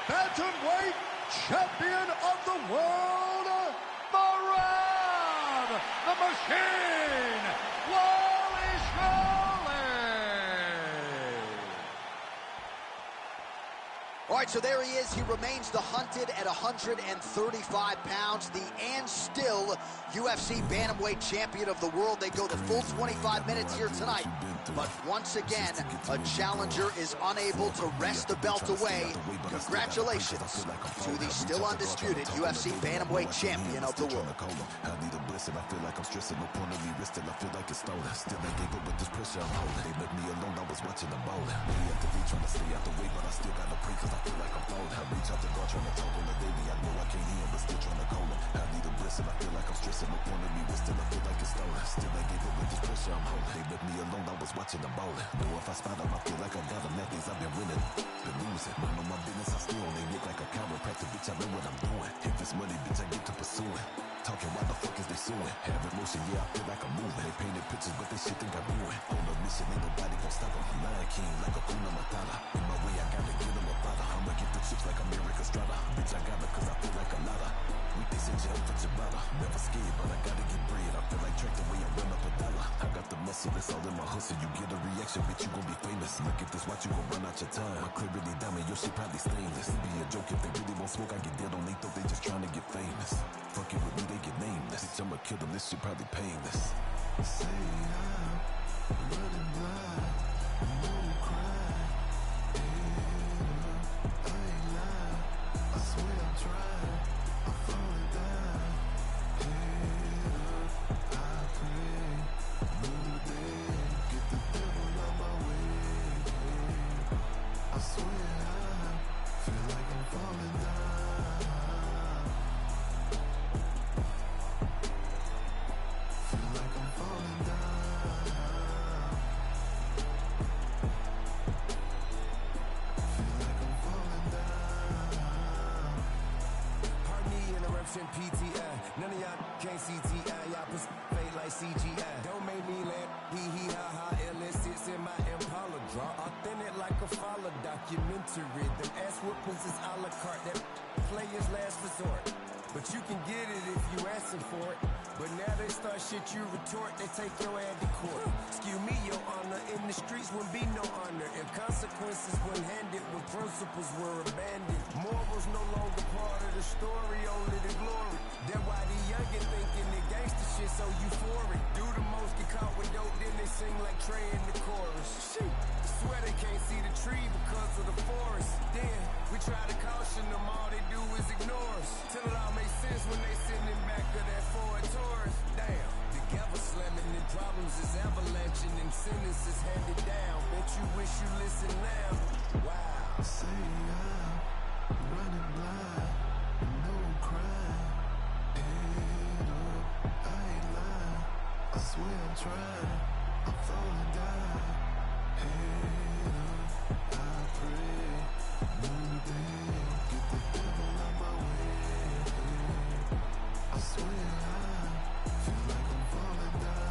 [SPEAKER 3] bantamweight champion of the world, the Machine, Wally
[SPEAKER 2] All right, so there he is. He remains the hunted at 135 pounds, the and still UFC bantamweight champion of the world. They go the full 25 minutes here tonight. But once again, a challenger is unable to wrest the belt away. Congratulations to the still undisputed UFC bantamweight champion of the world.
[SPEAKER 11] I feel like I'm stressing, no point of me resting, I feel like it's stolen. Still I gave up with this pressure I'm holding. They left me alone, I was watching them bowling. Really have to be trying to stay out the way, but I still gotta pray cause I feel like I'm falling. I reach out to God trying to talk on the daily, I know I can't hear him, but still trying to call him. I need a blessing, I feel like I'm stressing, no point of me resting, I feel like it's stolen. Still I gave up with this pressure I'm holding. They left me alone, I was watching them bowling. Know if I spot them, I feel like I got them. That days I've been winning, been losing. Mind on my business, I still only look like a chiropractor, bitch, I know what I'm doing. If it's money, bitch, I get to pursuing. Talking, why the fuck is they suing? Have emotion, yeah, I feel like I'm moving. They painted pictures, but they shit think I'm ruined. On a mission, ain't nobody gon' stop them. Lion King, like a Kuna Matata. In my way, I gotta get them a father. I'ma get the chips like I'm Eric Estrada. Bitch, I got her cause I feel like a lotta. We they say jump for Jabata. Never scared, but I gotta get bread. I feel like Drake the way I run up a dollar. I got the muscle, it's all in my hustle. You get a reaction, bitch, you gon' be famous. Look at this, watch you gon' run out your time. My clip really diamond, your shit probably stainless. Be a joke if they really won't smoke, I get dead on they thought they just trying to get famous. Fucking with me, they get nameless. Bitch, I'ma kill them, this shit probably painless. Say I'm running blind, I know you cry. I ain't lying, I swear I'm trying. I'm falling down. I pray, new day, get the devil out my way. I swear I feel like I'm falling down. PTI, none of y'all can't see TI, y'all pussy fake like CGI. Don't make me laugh, hee ha ha, LS sits in my Impala drop. Authentic like a follow documentary. Them ass whoopings is a la carte, that players last resort. But you can get it if you asking for it. But now they start shit you retort, they take your ass to court. Excuse me, your honor, in the streets wouldn't be no honor. If consequences weren't handed, when principles were abandoned. Morals no longer part of the story, only the glory. That's why the youngin' thinking the gangster shit so euphoric. Do the most, get caught with dope, then they sing like Trey in the chorus. Shit, swear they can't see the tree because of the forest. Then we try to caution them, all they do is ignore us. Till it all makes sense when they sitting
[SPEAKER 6] you listen now. Wow.
[SPEAKER 11] Say I'm running blind, no crime. Head up, I ain't lying. I swear I'm trying. I'm falling down. Head up, I pray. New day, get the devil out my way. I swear I feel like I'm falling down.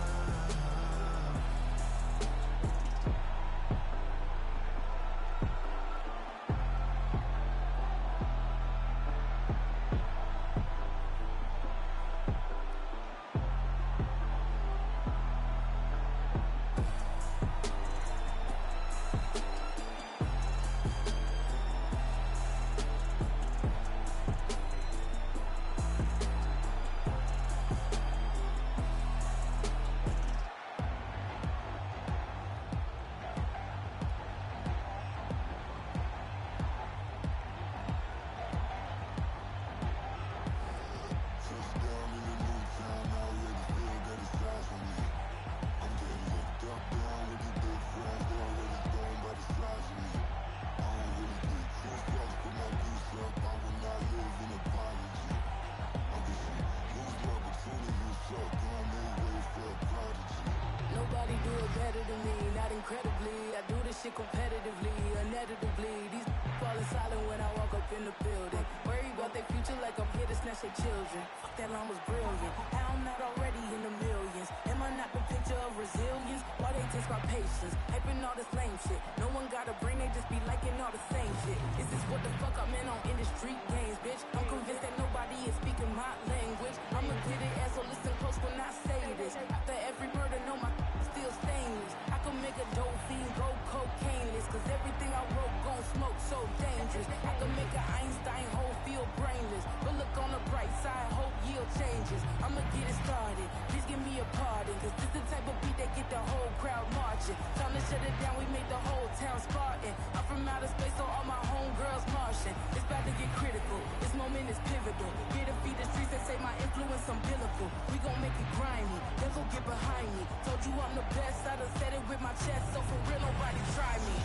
[SPEAKER 6] Nobody do it better than me, not incredibly. I do this shit competitively, inevitably. These falling silent when I walk up in the building. Worry about their future like I'm here to snatch their children. Fuck, that line was brilliant. How I'm not already in the millions. Am I not the picture of resilience? Why they test my patience? Hyping all this lame shit. No one got a brain, they just be liking all the same shit. Is this what the fuck I'm in on industry games, bitch? I'm convinced that nobody is speaking my language. I'ma get it, ass, so listen close when I say this. After every murder, know my still stainless. I can make a dope fiend go cocaine-less, cause everything I wrote gon' smoke so dangerous. I can make an Einstein whole feel brainless, but look on the bright side, hope yield changes. I'ma get it started, please give me a pardon, cause this the type of beat that get the whole crowd marching. Time to shut it down, we made the whole town Spartan. I'm from outer space, so all my homegirls Martian. It's about to get critical, this moment is pivotal. Get to feed the streets that say my influence umbilical. We gon' make it grimy, devil get behind me. Told you I'm the best, I done said it with my chest, so for real nobody try me.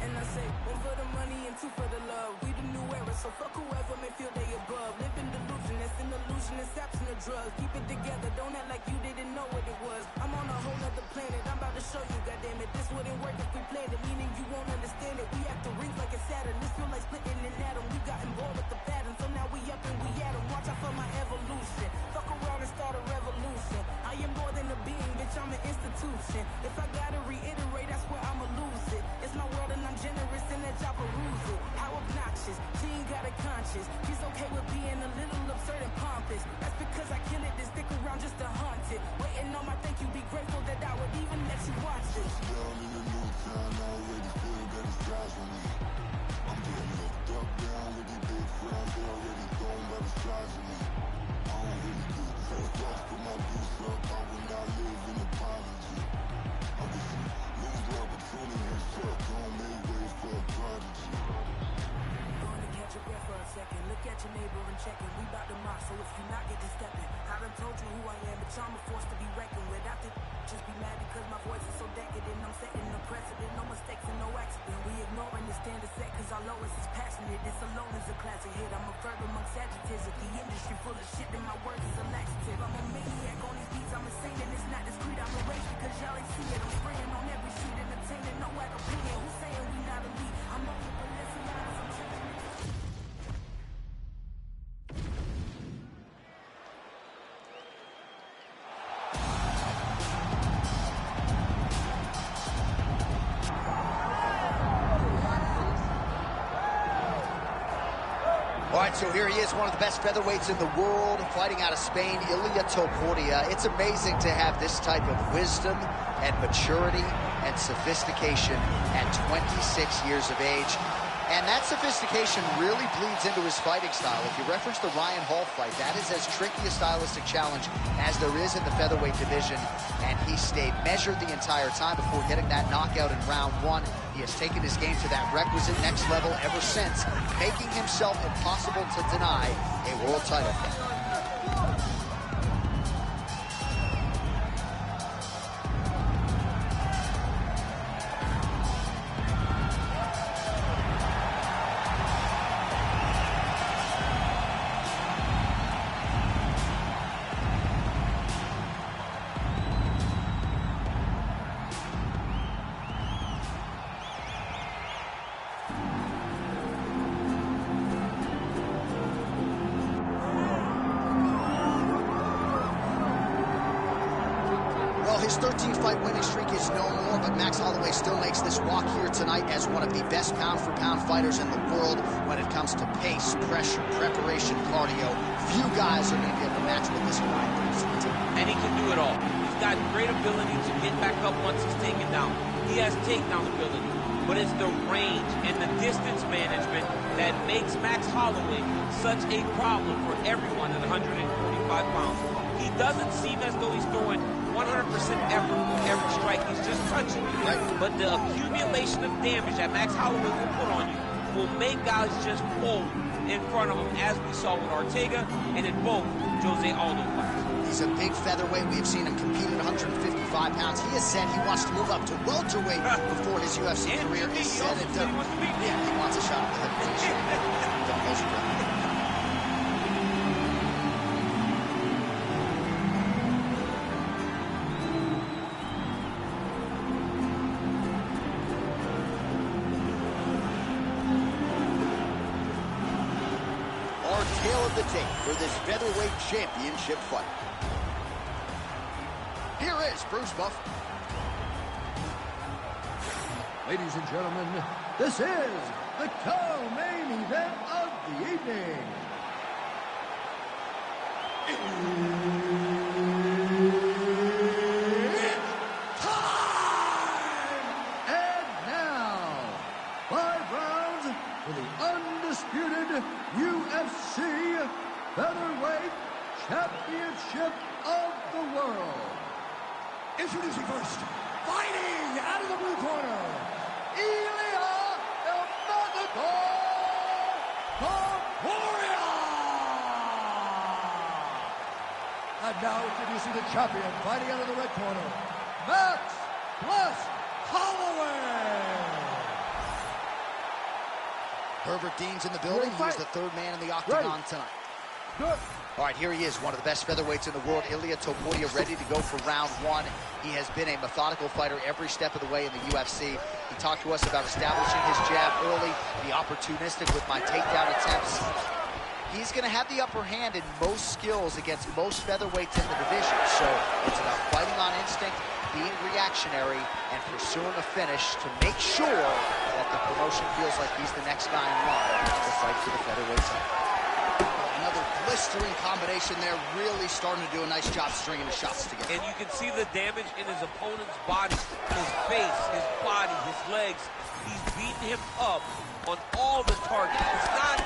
[SPEAKER 6] And I say, one for the money and two for the love. We the new era, so fuck whoever may feel they above. Live in delusion, that's an illusion, it's absent of drugs. Keep it together, don't act like you didn't know what it was. I'm on a whole nother planet, I'm about to show you, goddammit. This wouldn't work if we planned it, meaning you won't understand it. We act the rings like it's Saturn, this feel like splitting an atom. We got involved with the pattern, so now we up and we at 'em. Watch out for my evolution, fuck around and start a revolution. I am more than a being, bitch, I'm an institution. If I gotta reiterate, that's where I'ma lose it. It's my world and I'm generous and that y'all peruse it. How obnoxious, she ain't got a conscience. She's okay with being a little absurd and pompous. That's because I kill it, then stick around just to haunt it. Waiting on my thank you, be grateful that I would even let you watch this.
[SPEAKER 11] Down in the new town, I already feel that it's eyes on me. I'm getting looked up, down with these big friends, they already gone by the size of me. I don't really get first off, put my goose up, I will not live in apology. I wish you lose the opportunity and fuck, don't make way for a prodigy.
[SPEAKER 6] Going to catch your breath for a second. Look at your neighbor and check it. We bout to mock, so if you not, get to stepping. I done told you who I am, but I'm a force to be reckoned with. I think just be mad because my voice is so decadent. I'm setting a precedent, no mistakes and no accident. We ignoring the standard set cause our lowest is passionate. This alone is a classic hit. I'm a verb amongst adjectives. If the industry full of shit, then my words is a laxative. I'm a maniac on these beats, I'm insane and it's not discreet. I'm a rage because y'all ain't see it. I'm spraying on every street, entertaining, no ad opinion. Who's saying we not elite? I'm on the Balenciagas, I'm chilling.
[SPEAKER 2] All right, so here he is, one of the best featherweights in the world, fighting out of Spain, Ilia Topuria. It's amazing to have this type of wisdom and maturity and sophistication at 26 years of age. And that sophistication really bleeds into his fighting style. If you reference the Ryan Hall fight, that is as tricky a stylistic challenge as there is in the featherweight division. And he stayed measured the entire time before getting that knockout in round 1. He has taken his game to that requisite next level ever since, making himself impossible to deny a world title fight. His 13-fight winning streak is no more, but Max Holloway still makes this walk here tonight as one of the best pound-for-pound fighters in the world when it comes to pace, pressure, preparation, cardio. Few guys are going to be able to match what this guy brings to the team.
[SPEAKER 8] And he can do it all. He's got great ability to get back up once he's taken down. He has takedown ability, but it's the range and the distance management that makes Max Holloway such a problem for everyone at 145 pounds. He doesn't seem as though he's throwing 100% effort with every strike. He's just touching you. Right. But the accumulation of damage that Max Holloway will put on you will make guys just fold in front of him, as we saw with Ortega and in both Jose Aldo fights.
[SPEAKER 2] He's a big featherweight. We have seen him compete at 155 pounds. He has said he wants to move up to welterweight before his UFC career is said and done. Yeah, he wants a shot at the heavyweight. Of the tape for this featherweight championship fight. Here is Bruce Buff.
[SPEAKER 3] Ladies and gentlemen, this is the co-main event of the evening. It's time! And now, 5 rounds for the undisputed UFC Featherweight Championship of the world. Introducing first, fighting out of the blue corner, Ilya El Matador Topuria. And now introducing the champion, fighting out of the red corner, Max Holloway.
[SPEAKER 2] Herbert Dean's in the building. He's the third man in the octagon tonight.
[SPEAKER 3] Good.
[SPEAKER 2] All right, here he is, one of the best featherweights in the world, Ilya Topuria, ready to go for round 1. He has been a methodical fighter every step of the way in the UFC. He talked to us about establishing his jab early, be opportunistic with my takedown attempts. He's going to have the upper hand in most skills against most featherweights in the division. So it's about fighting on instinct, being reactionary, and pursuing a finish to make sure that the promotion feels like he's the next guy in line to fight for the featherweight title. Another blistering combination there, really starting to do a nice job stringing the shots together.
[SPEAKER 8] And you can see the damage in his opponent's body, his face, his body, his legs. He's beating him up on all the targets. It's not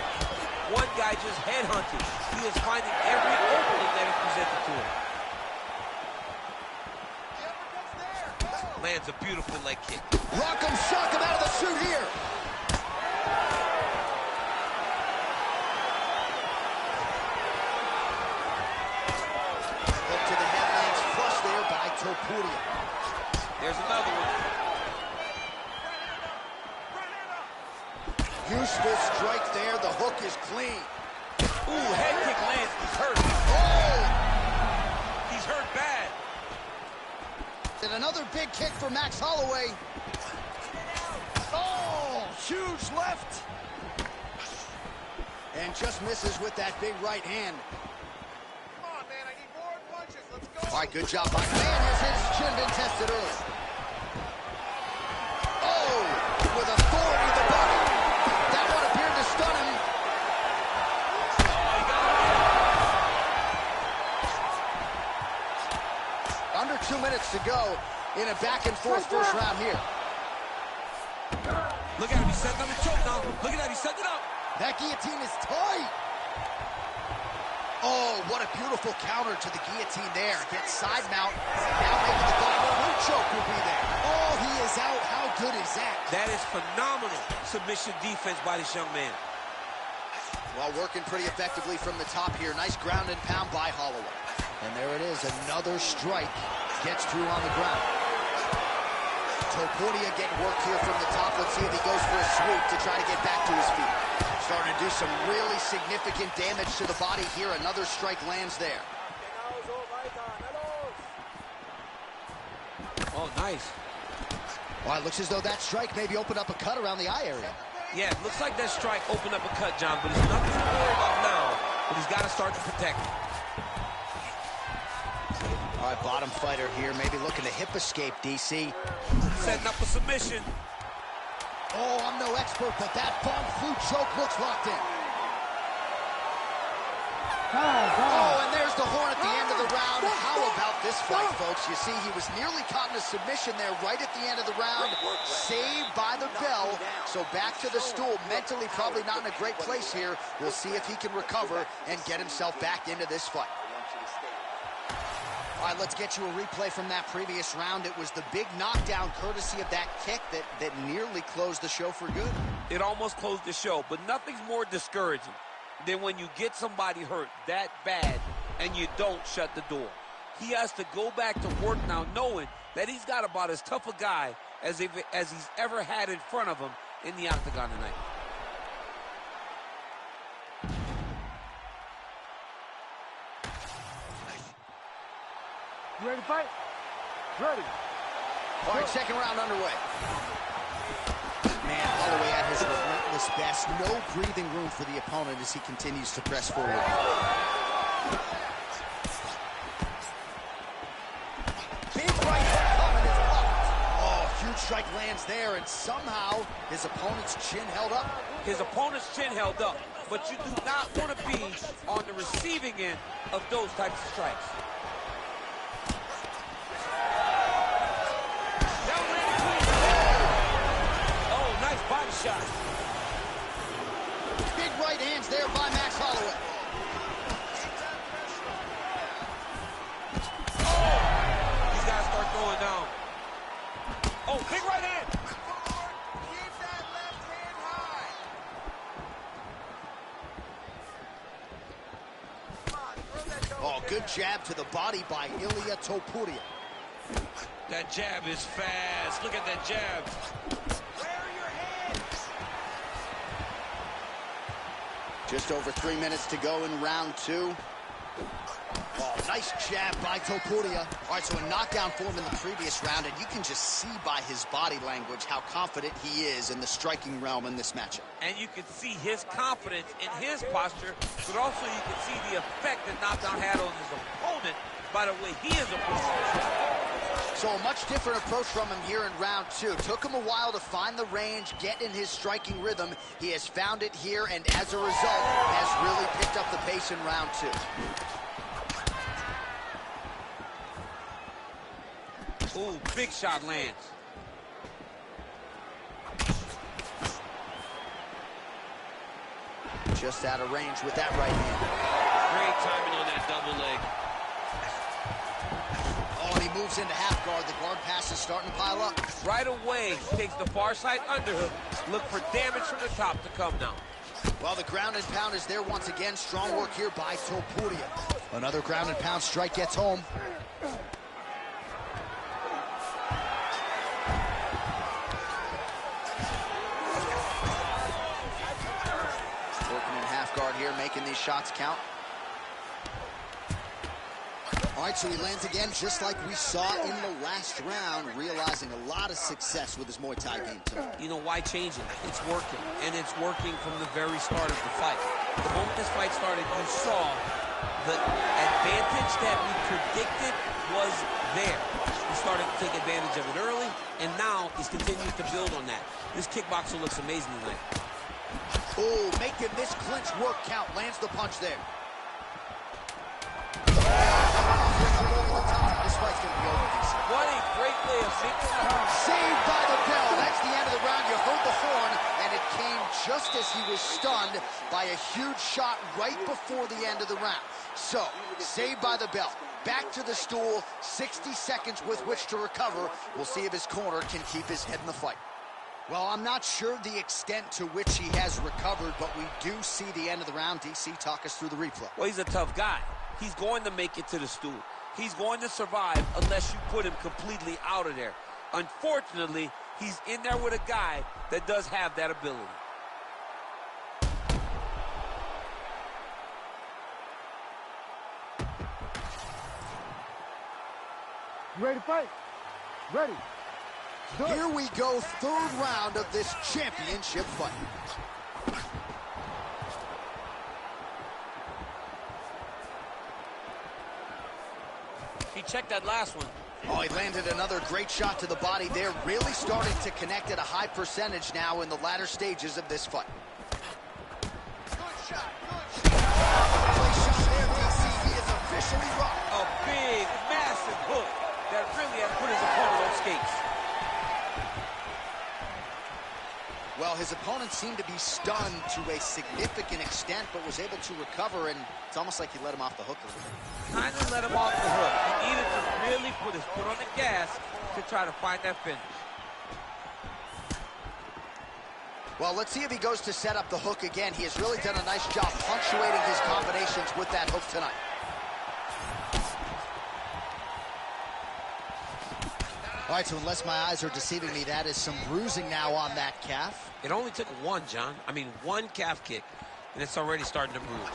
[SPEAKER 8] one guy just headhunting. He is finding every opening that is presented to him. Lands a beautiful leg kick.
[SPEAKER 2] Rock'em sock'em out of the suit here. Hook to the head, lands flush there by Topuria.
[SPEAKER 8] There's another one.
[SPEAKER 2] Useful strike there. The hook is clean.
[SPEAKER 8] Ooh, head kick lands. He's hurt.
[SPEAKER 2] Oh!
[SPEAKER 8] He's hurt bad.
[SPEAKER 2] And another big kick for Max Holloway. Oh, huge left. And just misses with that big right hand.
[SPEAKER 10] Come on, man, I need more punches. Let's go.
[SPEAKER 2] All right, good job by man. Has his chin been tested early? Oh, with authority to the body. That one appeared to stun him. Under 2 minutes to go in a back-and-forth first round here.
[SPEAKER 8] Look at him, he's setting up the choke now. Look at that, he's setting it up.
[SPEAKER 2] That guillotine is tight. Oh, what a beautiful counter to the guillotine there. Gets side mount. Now maybe the double choke will be there. Oh, he is out. How good is that?
[SPEAKER 8] That is phenomenal submission defense by this young man.
[SPEAKER 2] Well, working pretty effectively from the top here. Nice ground and pound by Holloway. And there it is, another strike. Gets through on the ground. Topuria getting work here from the top. Let's see if he goes for a sweep to try to get back to his feet. Starting to do some really significant damage to the body here. Another strike lands there.
[SPEAKER 8] Oh, nice.
[SPEAKER 2] Well, it looks as though that strike maybe opened up a cut around the eye area.
[SPEAKER 8] Yeah, it looks like that strike opened up a cut, John, but it's nothing to worry about now. But he's got to start to protect it.
[SPEAKER 2] All right, bottom fighter here, maybe looking to hip escape, DC.
[SPEAKER 8] Setting up a submission.
[SPEAKER 2] Oh, I'm no expert, but that bomb flu choke looks locked in. Oh, and there's the horn at the end of the round. How about this fight, folks? You see, he was nearly caught in a submission there right at the end of the round. Saved by the bell. So back to the stool. Mentally probably not in a great place here. We'll see if he can recover and get himself back into this fight. All right, let's get you a replay from that previous round. It was the big knockdown courtesy of that kick that nearly closed the show for good.
[SPEAKER 8] It almost closed the show, but nothing's more discouraging than when you get somebody hurt that bad and you don't shut the door. He has to go back to work now knowing that he's got about as tough a guy as he's ever had in front of him in the octagon tonight.
[SPEAKER 4] You ready to fight? Ready.
[SPEAKER 2] All right, second round underway. Man, Holloway at his relentless best. No breathing room for the opponent as he continues to press forward. Big right hook coming, it's blocked. Oh, huge strike lands there, and somehow his opponent's chin held up.
[SPEAKER 8] His opponent's chin held up, but you do not want to be on the receiving end of those types of strikes. Shot.
[SPEAKER 2] Big right hands there by Max Holloway.
[SPEAKER 8] Oh! He's got to start throwing down. Oh, big right hand.
[SPEAKER 10] Keep that left hand high.
[SPEAKER 2] Oh, good jab to the body by Ilia Topuria.
[SPEAKER 8] That jab is fast. Look at that jab.
[SPEAKER 2] Just over 3 minutes to go in round two. Oh, nice jab by Topuria. All right, so a knockdown form in the previous round, and you can just see by his body language how confident he is in the striking realm in this matchup.
[SPEAKER 8] And you can see his confidence in his posture, but also you can see the effect that knockdown had on his opponent by the way he is approaching.
[SPEAKER 2] So a much different approach from him here in round two. Took him a while to find the range, get in his striking rhythm. He has found it here, and as a result, has really picked up the pace in round two.
[SPEAKER 8] Ooh, big shot lands.
[SPEAKER 2] Just out of range with that right hand.
[SPEAKER 8] Great timing on that double leg.
[SPEAKER 2] Oh, and he moves into half guard. The guard pass is starting to pile up.
[SPEAKER 8] Right away, takes the far side underhook. Look for damage from the top to come now.
[SPEAKER 2] Well, the ground and pound is there once again. Strong work here by Topuria. Another ground and pound strike gets home. Working in half guard here, making these shots count. All right, so he lands again just like we saw in the last round, realizing a lot of success with his Muay Thai game tonight.
[SPEAKER 8] You know, why change it? It's working, and it's working from the very start of the fight. The moment this fight started, you saw the advantage that we predicted was there. He started to take advantage of it early, and now he's continuing to build on that. This kickboxer looks amazing tonight.
[SPEAKER 2] Oh, making this clinch work count. Lands the punch there. This fight's going to be over.
[SPEAKER 8] What a great way of making that.
[SPEAKER 2] Saved by the bell. That's the end of the round. You heard the horn. as he was stunned by a huge shot right before the end of the round. So, saved by the bell. Back to the stool, 60 seconds with which to recover. We'll see if his corner can keep his head in the fight. Well, I'm not sure the extent to which he has recovered, but we do see the end of the round. DC, talk us through the replay.
[SPEAKER 8] Well, he's a tough guy. He's going to make it to the stool. He's going to survive unless you put him completely out of there. Unfortunately, he's in there with a guy that does have that ability.
[SPEAKER 4] You ready to fight? Ready.
[SPEAKER 2] Here we go, third round of this championship fight.
[SPEAKER 8] He checked that last one.
[SPEAKER 2] Oh, he landed another great shot to the body there. Really starting to connect at a high percentage now in the latter stages of this fight.
[SPEAKER 10] Good shot, good shot.
[SPEAKER 2] Play shot there, DC. He is officially rocked.
[SPEAKER 8] A big, massive hook that really has put his opponent on skates.
[SPEAKER 2] Well, his opponent seemed to be stunned to a significant extent, but was able to recover, and it's almost like he let him off the hook a little bit.
[SPEAKER 8] Kind of let him off the hook. He needed to really put his foot on the gas to try to find that finish.
[SPEAKER 2] Well, let's see if he goes to set up the hook again. He has really done a nice job punctuating his combinations with that hook tonight. All right, so unless my eyes are deceiving me, that is some bruising now on that calf.
[SPEAKER 8] It only took one, John. I mean, one calf kick, and it's already starting to bruise.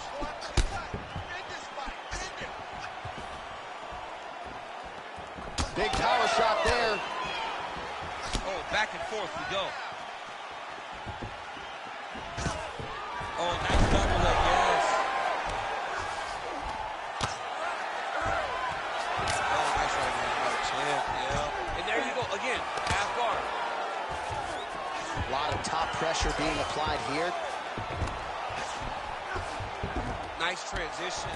[SPEAKER 2] Big power shot there.
[SPEAKER 8] Oh, back and forth we go. Oh, nice double leg, yes. Oh, nice right hand. Yeah. And there you go, again, half guard.
[SPEAKER 2] A lot of top pressure being applied here.
[SPEAKER 8] Nice transition.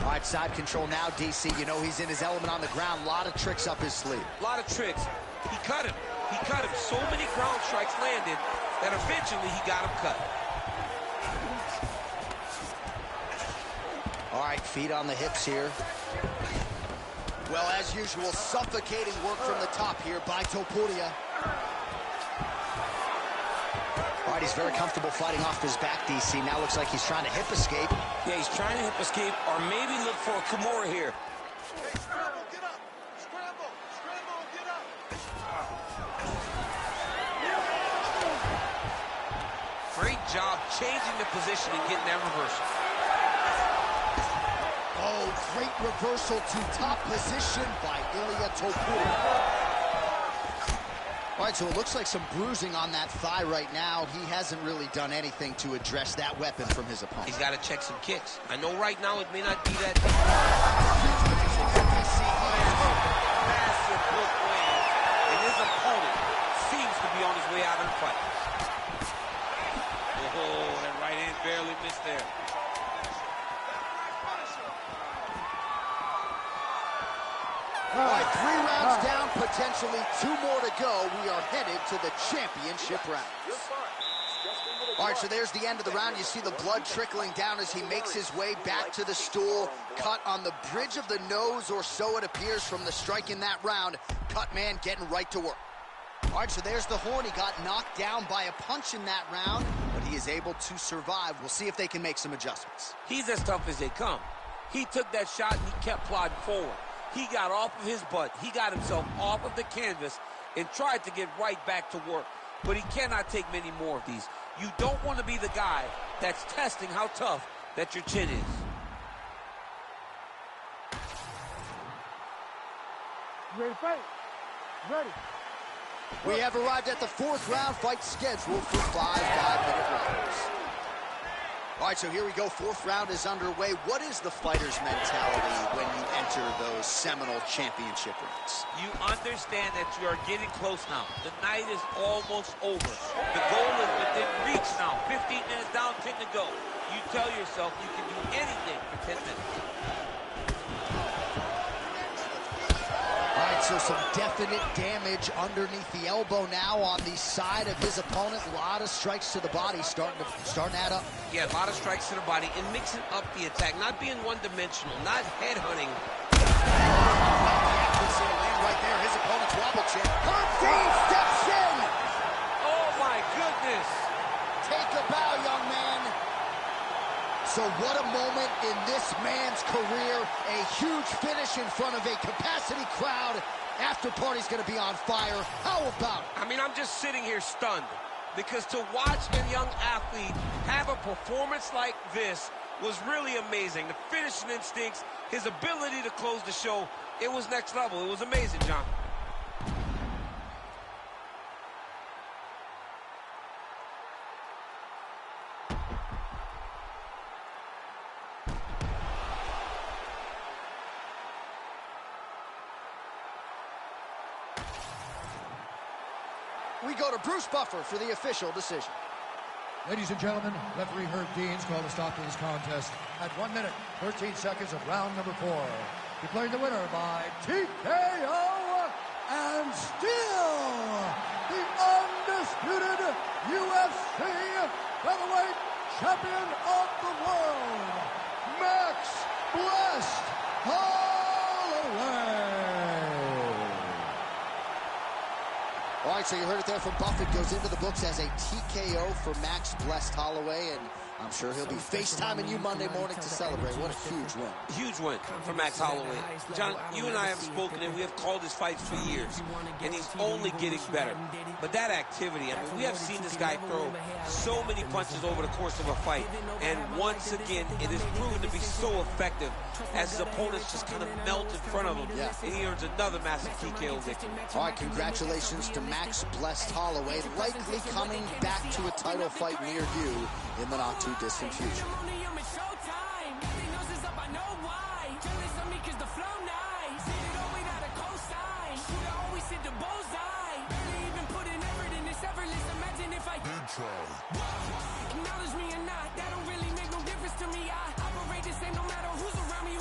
[SPEAKER 2] All right, side control now, DC. You know he's in his element on the ground. A lot of tricks up his sleeve.
[SPEAKER 8] A lot of tricks. He cut him. He cut him. So many ground strikes landed that eventually he got him cut.
[SPEAKER 2] All right, feet on the hips here. Well, as usual, suffocating work from the top here by Topuria. All right, he's very comfortable fighting off his back, DC. Now looks like he's trying to hip escape.
[SPEAKER 8] Yeah, he's trying to hip escape or maybe look for a Kimura here.
[SPEAKER 10] Hey, scramble, get up. Scramble, scramble, and get up.
[SPEAKER 8] Great job changing the position and getting that reversal.
[SPEAKER 2] Oh, great reversal to top position by Ilia Topuria. All right, so it looks like some bruising on that thigh right now. He hasn't really done anything to address that weapon from his opponent.
[SPEAKER 8] He's got to check some kicks. I know right now it may not be that massive hook land, and his opponent seems to be on his way out of the fight. Oh, that right hand barely missed there.
[SPEAKER 2] All right, 3 rounds down, potentially 2 more to go. We are headed to the championship round. All right, so there's the end of the round. You see the blood trickling down as he makes his way back to the stool. Cut on the bridge of the nose, or so it appears from the strike in that round. Cut man getting right to work. All right, so there's the horn. He got knocked down by a punch in that round, but he is able to survive. We'll see if they can make some adjustments.
[SPEAKER 8] He's as tough as they come. He took that shot and he kept plodding forward. He got off of his butt. He got himself off of the canvas and tried to get right back to work. But he cannot take many more of these. You don't want to be the guy that's testing how tough that your chin is.
[SPEAKER 4] You ready to fight? Ready.
[SPEAKER 2] We have arrived at the 4th round, fight scheduled for 5 5-minute rounds. All right, so here we go. 4th round is underway. What is the fighter's mentality when you enter those seminal championship rounds?
[SPEAKER 8] You understand that you are getting close now. The night is almost over. The goal is within reach now. 15 minutes down, 10 to go. You tell yourself you can do anything for 10 minutes.
[SPEAKER 2] All right, so some definite damage underneath the elbow now on the side of his opponent. A lot of strikes to the body starting to add up.
[SPEAKER 8] Yeah, a lot of strikes to the body and mixing up the attack, not being one-dimensional, not headhunting.
[SPEAKER 2] Right there, his opponent's wobble check. Herb steps in.
[SPEAKER 8] Oh my goodness!
[SPEAKER 2] Take a bow, young man. So what a moment in this man's career. A huge finish in front of a capacity crowd. After party's gonna be on fire. How about it?
[SPEAKER 8] I mean, I'm just sitting here stunned because to watch a young athlete have a performance like this was really amazing. The finishing instincts, his ability to close the show, it was next level. It was amazing, John.
[SPEAKER 2] We go to Bruce Buffer for the official decision.
[SPEAKER 3] Ladies and gentlemen, referee Herb Deans called a stop to this contest at 1 minute, 13 seconds of round number 4. Declaring the winner by TKO and still the undisputed UFC featherweight champion of the world, Max Blessed Holloway.
[SPEAKER 2] All right, so you heard it there from Buffett. Goes into the books as a TKO for Max Blessed Holloway, and I'm sure he'll be FaceTiming you Monday morning to celebrate. What a huge win.
[SPEAKER 8] Huge win for Max Holloway. John, you and I have spoken, and we have called his fights for years, and he's only getting better. But that activity, I mean, we have seen this guy throw so many punches over the course of a fight, and once again, it has proven to be so effective as his opponents just kind of melt in front of him, and he earns another massive TKO victory.
[SPEAKER 2] All right, congratulations to Max Blessed Holloway, likely coming back to a title fight near you in the not too distant future.
[SPEAKER 6] Acknowledge me or not, that don't really make no difference to me. I operate the same no matter who's around me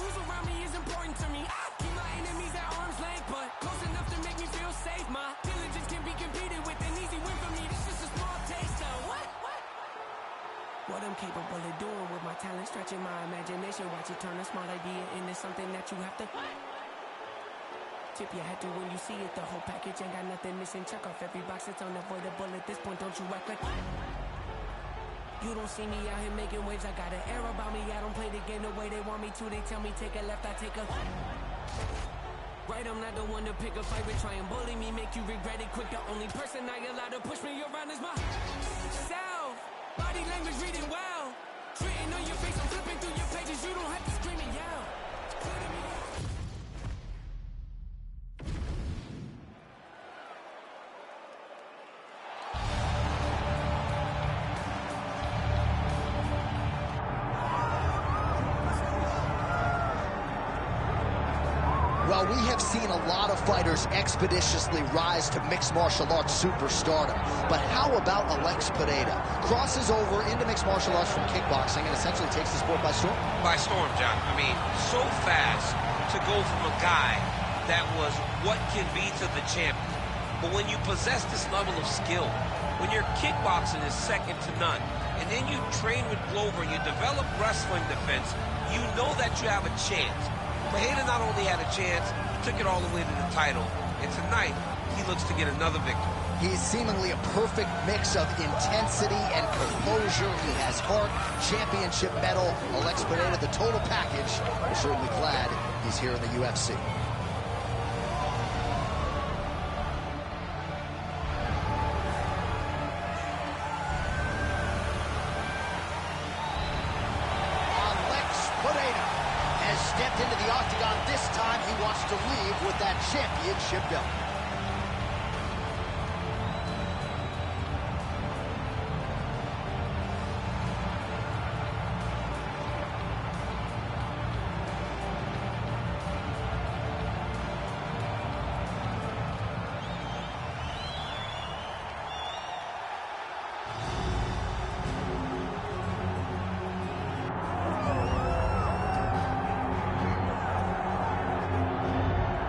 [SPEAKER 6] is important to me. I keep my enemies at arm's length, but close enough to make me feel safe. My diligence can be competed with, an easy win for me. This is a small taste of what I'm capable of doing with my talent, stretching my imagination. Watch it turn a small idea into something that you have to tip your head to when you see it. The whole package ain't got nothing missing. Check off every box, it's unavoidable at this point. Don't you act like you don't see me out here making waves. I got an air about me. I don't play the game the way they want me to. They tell me take a left, I take a right. I'm not the one to pick a fight with. Try and bully me, make you regret it quick. The only person I allow to push me around is myself. Body language reading well. Treating on your face, I'm flipping through your pages. You don't have to scream and yell.
[SPEAKER 2] Well, we have seen a lot of fighters expeditiously rise to mixed martial arts superstardom. But how about Alex Pineda? Crosses over into mixed martial arts from kickboxing and essentially takes the sport by storm.
[SPEAKER 8] By storm, John. I mean, so fast to go from a guy that was what can be to the champion. But when you possess this level of skill, when your kickboxing is second to none, and then you train with Glover and you develop wrestling defense, you know that you have a chance. Pineda not only had a chance, he took it all the way to the title. And tonight, he looks to get another victory.
[SPEAKER 2] He's seemingly a perfect mix of intensity and composure. He has heart, championship medal. Alex Pineda, the total package. We're certainly glad he's here in the UFC. Stepped into the octagon this time. He wants to leave with that championship belt.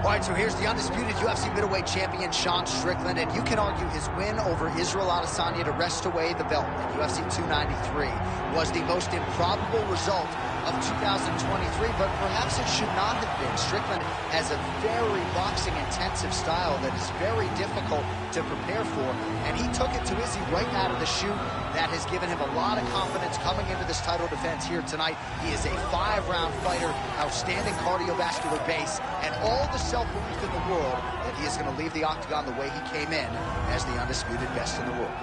[SPEAKER 2] All right, so here's the undisputed UFC middleweight champion, Sean Strickland, and you can argue his win over Israel Adesanya to wrest away the belt at UFC 293 was the most improbable result of 2023, but perhaps it should not have been. Strickland has a very boxing-intensive style that is very difficult to prepare for, and he took it to Izzy right out of the chute. That has given him a lot of confidence coming into this title defense here tonight. He is a 5-round fighter, outstanding cardiovascular base, and all the self-belief in the world that he is going to leave the octagon the way he came in, as the undisputed best in the world.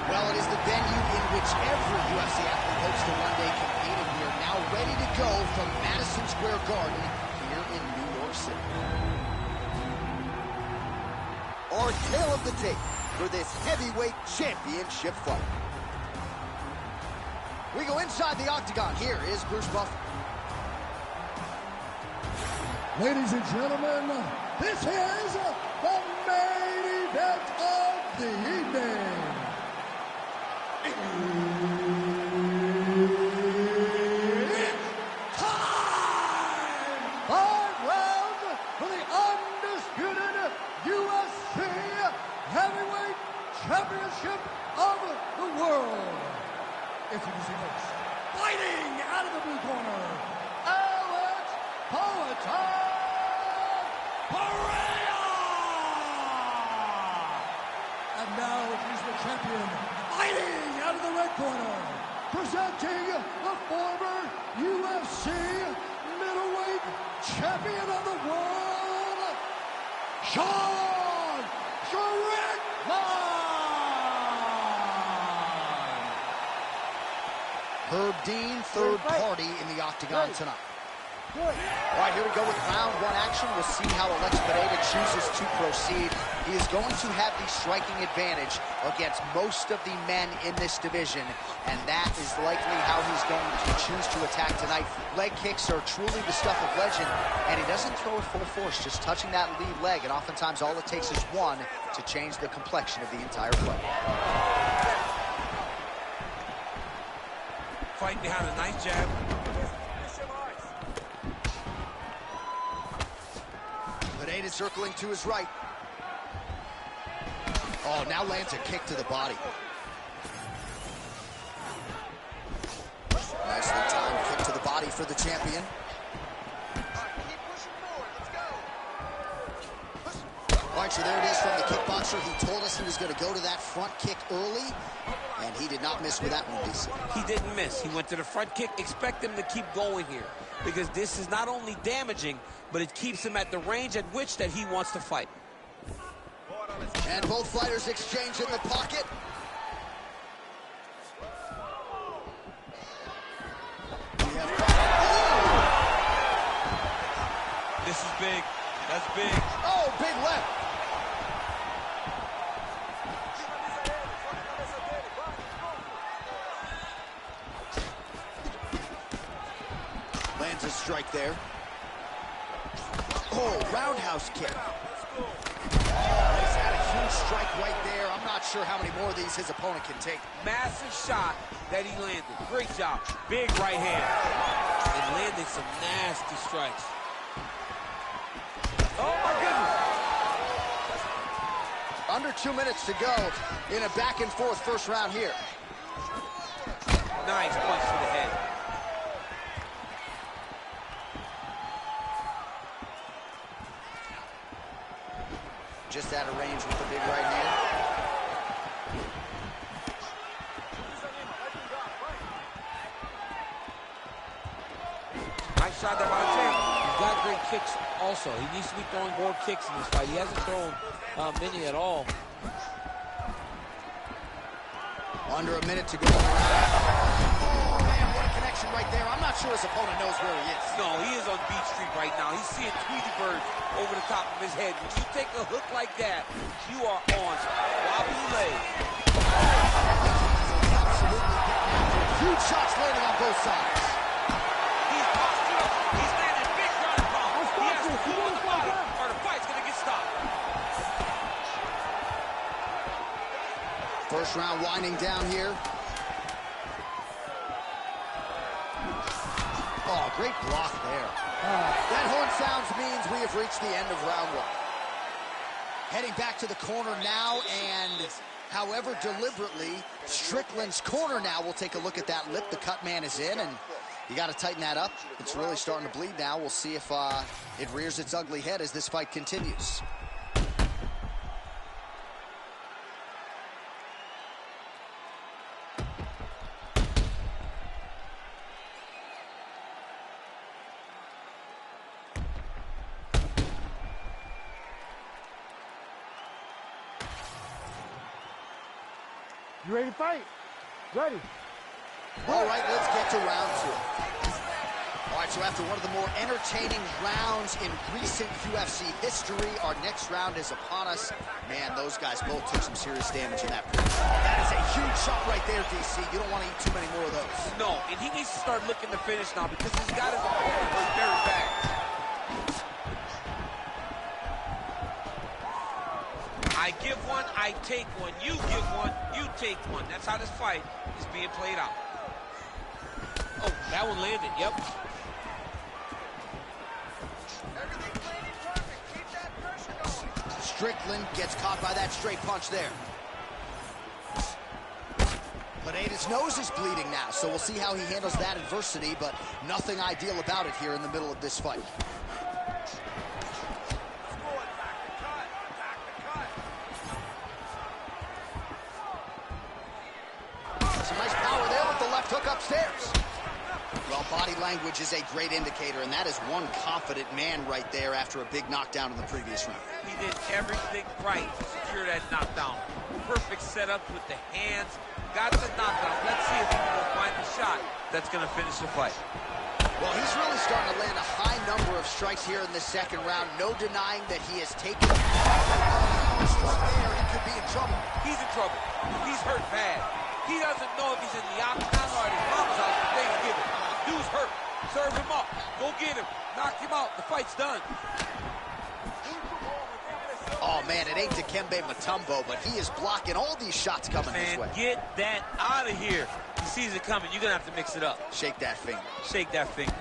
[SPEAKER 2] Well, it is the venue in which every UFC athlete hopes to one day compete, and we are now ready to go from Madison Square Garden here in New York City. Our tale of the tape for this heavyweight championship fight. We go inside the octagon. Here is Bruce Buffer.
[SPEAKER 3] Ladies and gentlemen, this is the main event of the evening. It's time! 5 rounds for the undisputed USC Heavyweight Championship of the world. Introducing first, fighting out of the blue corner, Alex Pereira! And now he's the champion, fighting out of the red corner, presenting the former UFC middleweight champion of the world, Sean Strickland!
[SPEAKER 2] Herb Dean, third party in the octagon tonight. All right, here we go with round 1 action. We'll see how Alex Pereira chooses to proceed. He is going to have the striking advantage against most of the men in this division, and that is likely how he's going to choose to attack tonight. Leg kicks are truly the stuff of legend, and he doesn't throw it full force, just touching that lead leg, and oftentimes all it takes is one to change the complexion of the entire fight.
[SPEAKER 5] Fighting behind a nice jab.
[SPEAKER 2] Pereira circling to his right. Oh, now lands a kick to the body. Nicely timed kick to the body for the champion. All right, so there it is from the kickboxer. He told us he was going to go to that front kick early, and he did not miss with that one, DC.
[SPEAKER 8] He didn't miss. He went to the front kick. Expect him to keep going here, because this is not only damaging, but it keeps him at the range at which that he wants to fight.
[SPEAKER 2] And both fighters exchange in the pocket.
[SPEAKER 5] This is big. That's big.
[SPEAKER 2] Oh, big left. Lands a strike there. Oh, roundhouse kick. Oh, he's had a huge strike right there. I'm not sure how many more of these his opponent can take.
[SPEAKER 8] Massive shot that he landed. Great job. Big right hand. And landed some nasty strikes. Oh, my goodness.
[SPEAKER 2] Under 2 minutes to go in a back-and-forth first round here.
[SPEAKER 8] Nice punch to the head.
[SPEAKER 2] Just out of range with the big right hand.
[SPEAKER 8] Nice shot there by the champ. He's got great kicks also. He needs to be throwing more kicks in this fight. He hasn't thrown many at all.
[SPEAKER 2] Under a minute to go. Oh, man, what a connection right there. I'm not sure his opponent knows where he is.
[SPEAKER 8] No, he is on Beach Street right now. He's seeing Tweety Bird over the top of his head. When you take a hook like that, you are on wobbly legs.
[SPEAKER 2] Absolutely. Huge shots landing on both sides.
[SPEAKER 8] He's postured up. He's landing big ground and pound. He has to go on the bottom, or the fight's going to get stopped.
[SPEAKER 2] First round winding down here. Oh, great block there. That horn sounds means we have reached the end of round one. Heading back to the corner now, and however deliberately, Strickland's corner now. We'll take a look at that lip. The cut man is in, and you got to tighten that up. It's really starting to bleed now. We'll see if it rears its ugly head as this fight continues.
[SPEAKER 4] You ready to fight? Ready.
[SPEAKER 2] All right, let's get to round two. All right, so after one of the more entertaining rounds in recent UFC history, our next round is upon us. Man, those guys both took some serious damage in that previous round. That is a huge shot right there, DC. You don't want to eat too many more of those.
[SPEAKER 8] No, and he needs to start looking to finish now because he's got his opponent hurt very bad. I give one, I take one. You give one, you take one. That's how this fight is being played out. Oh, that one landed, yep.
[SPEAKER 10] Everything's landing perfect. Keep that pressure going.
[SPEAKER 2] Strickland gets caught by that straight punch there. Pineda's nose is bleeding now, so we'll see how he handles that adversity, but nothing ideal about it here in the middle of this fight. Some nice power there with the left hook upstairs. Well, body language is a great indicator, and that is one confident man right there after a big knockdown in the previous round.
[SPEAKER 8] He did everything right to secure that knockdown. Perfect setup with the hands. Got the knockdown. Let's see if he can find the shot that's going to finish the fight.
[SPEAKER 2] Well, he's really starting to land a high number of strikes here in the second round. No denying that he has taken a strike there. He could be in trouble.
[SPEAKER 8] He's in trouble. He's hurt bad. He doesn't know if he's in the octagon or at his mom's house for Thanksgiving. Dude's hurt. Serve him up. Go get him. Knock him out. The fight's done.
[SPEAKER 2] Oh, man, it ain't Dikembe Mutombo, but he is blocking all these shots coming his way.
[SPEAKER 8] Get that out of here. He sees it coming. You're going to have to mix it up.
[SPEAKER 2] Shake that finger.
[SPEAKER 8] Shake that finger.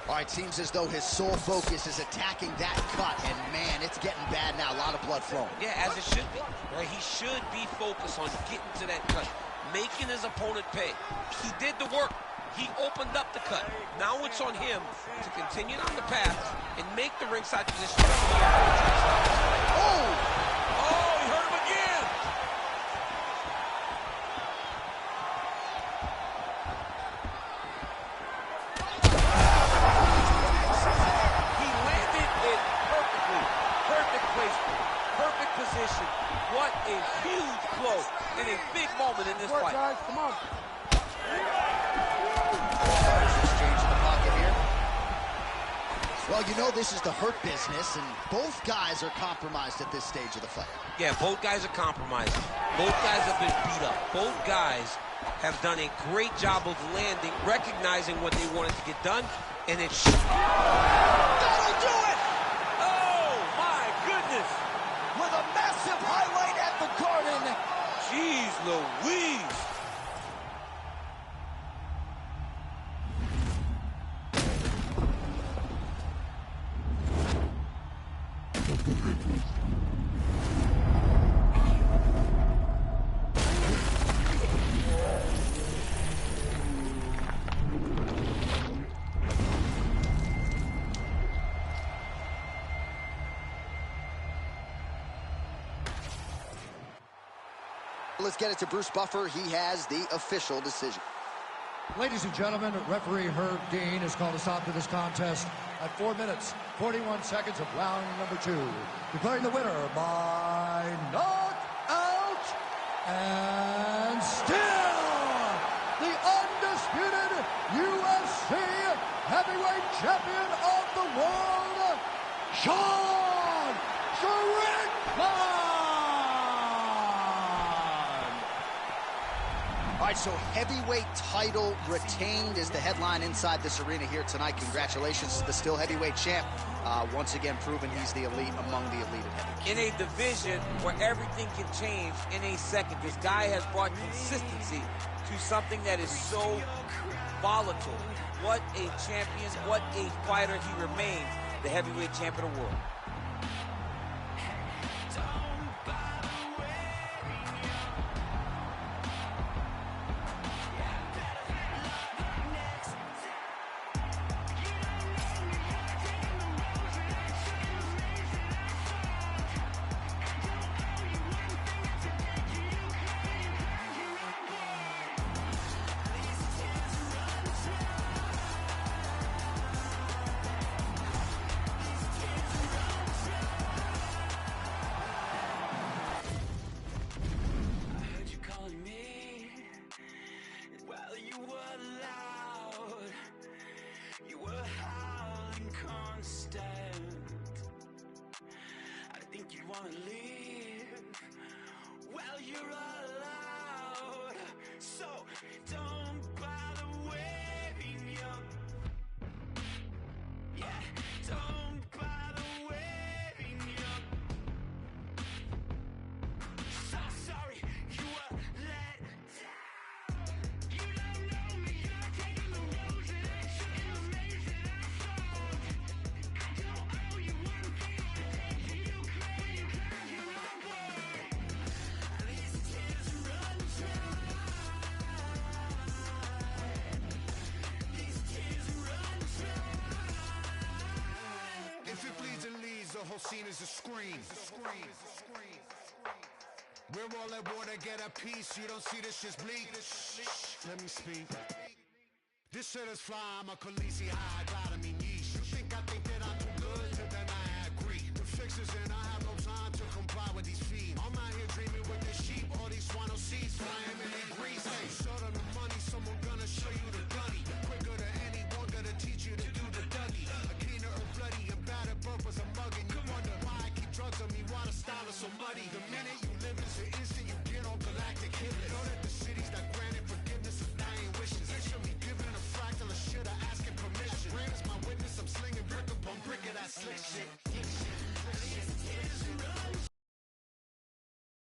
[SPEAKER 2] All right, seems as though his sole focus is attacking that cut, and, man, it's getting bad now. A lot of blood flowing.
[SPEAKER 8] Yeah, as it should be. Right? He should be focused on getting to that cut, making his opponent pay. He did the work. He opened up the cut. Now it's on him to continue on the path and make the ringside position.
[SPEAKER 2] Oh!
[SPEAKER 8] Oh, he hurt him again! He landed it perfectly. Perfect placement. Perfect position. What a huge blow in a big moment in this fight.
[SPEAKER 4] Guys, come on.
[SPEAKER 2] Exchange in the pocket here. Well, you know this is the hurt business, and both guys are compromised at this stage of the fight.
[SPEAKER 8] Yeah, both guys are compromised. Both guys have been beat up. Both guys have done a great job of landing, recognizing what they wanted to get done, and it's...
[SPEAKER 2] That'll do it!
[SPEAKER 8] Oh, my goodness!
[SPEAKER 2] With a massive highlight at the Garden.
[SPEAKER 8] Jeez Louise!
[SPEAKER 2] Let's get it to Bruce Buffer. He has the official decision.
[SPEAKER 3] Ladies and gentlemen, referee Herb Dean has called a stop to this contest at 4 minutes, 41 seconds of round number 2. Declaring the winner by knockout and still the undisputed UFC heavyweight champion of the world, Sean Strickland!
[SPEAKER 2] All right, so heavyweight title retained is the headline inside this arena here tonight. Congratulations to the still heavyweight champ. Once again, proven he's the elite among the elite at heavyweight.
[SPEAKER 8] In a division where everything can change in a second, this guy has brought consistency to something that is so volatile. What a champion, what a fighter he remains, the heavyweight champion of the world.
[SPEAKER 6] Wanna live? Well, you're allowed, so don't bother waving your, yeah, don't bother waving your. So sorry you were let down. You don't know me, you're taking the road that I took and the maze that I sold. I don't owe you one thing, I take you crazy.
[SPEAKER 12] If it bleeds and leads, the whole scene is a scream. We're all at war to get a piece. You don't see this shit's bleak. Let me speak. This shit is fly. I'm a Khaleesi high. Glad I mean yeesh. You think I think that I'm too good? Then I agree. The fixes and I have no time to comply with these fees. I'm out here dreaming with the sheep. All these swano seeds flying in their grease. Hey, show them the money. Someone gonna show you the gunny. Quicker than anyone gonna teach you to do the Dougie. A keener or bloody and battered purpose. I'm mugging. You wonder why I keep drugs on me. Why the style is so muddy. The minute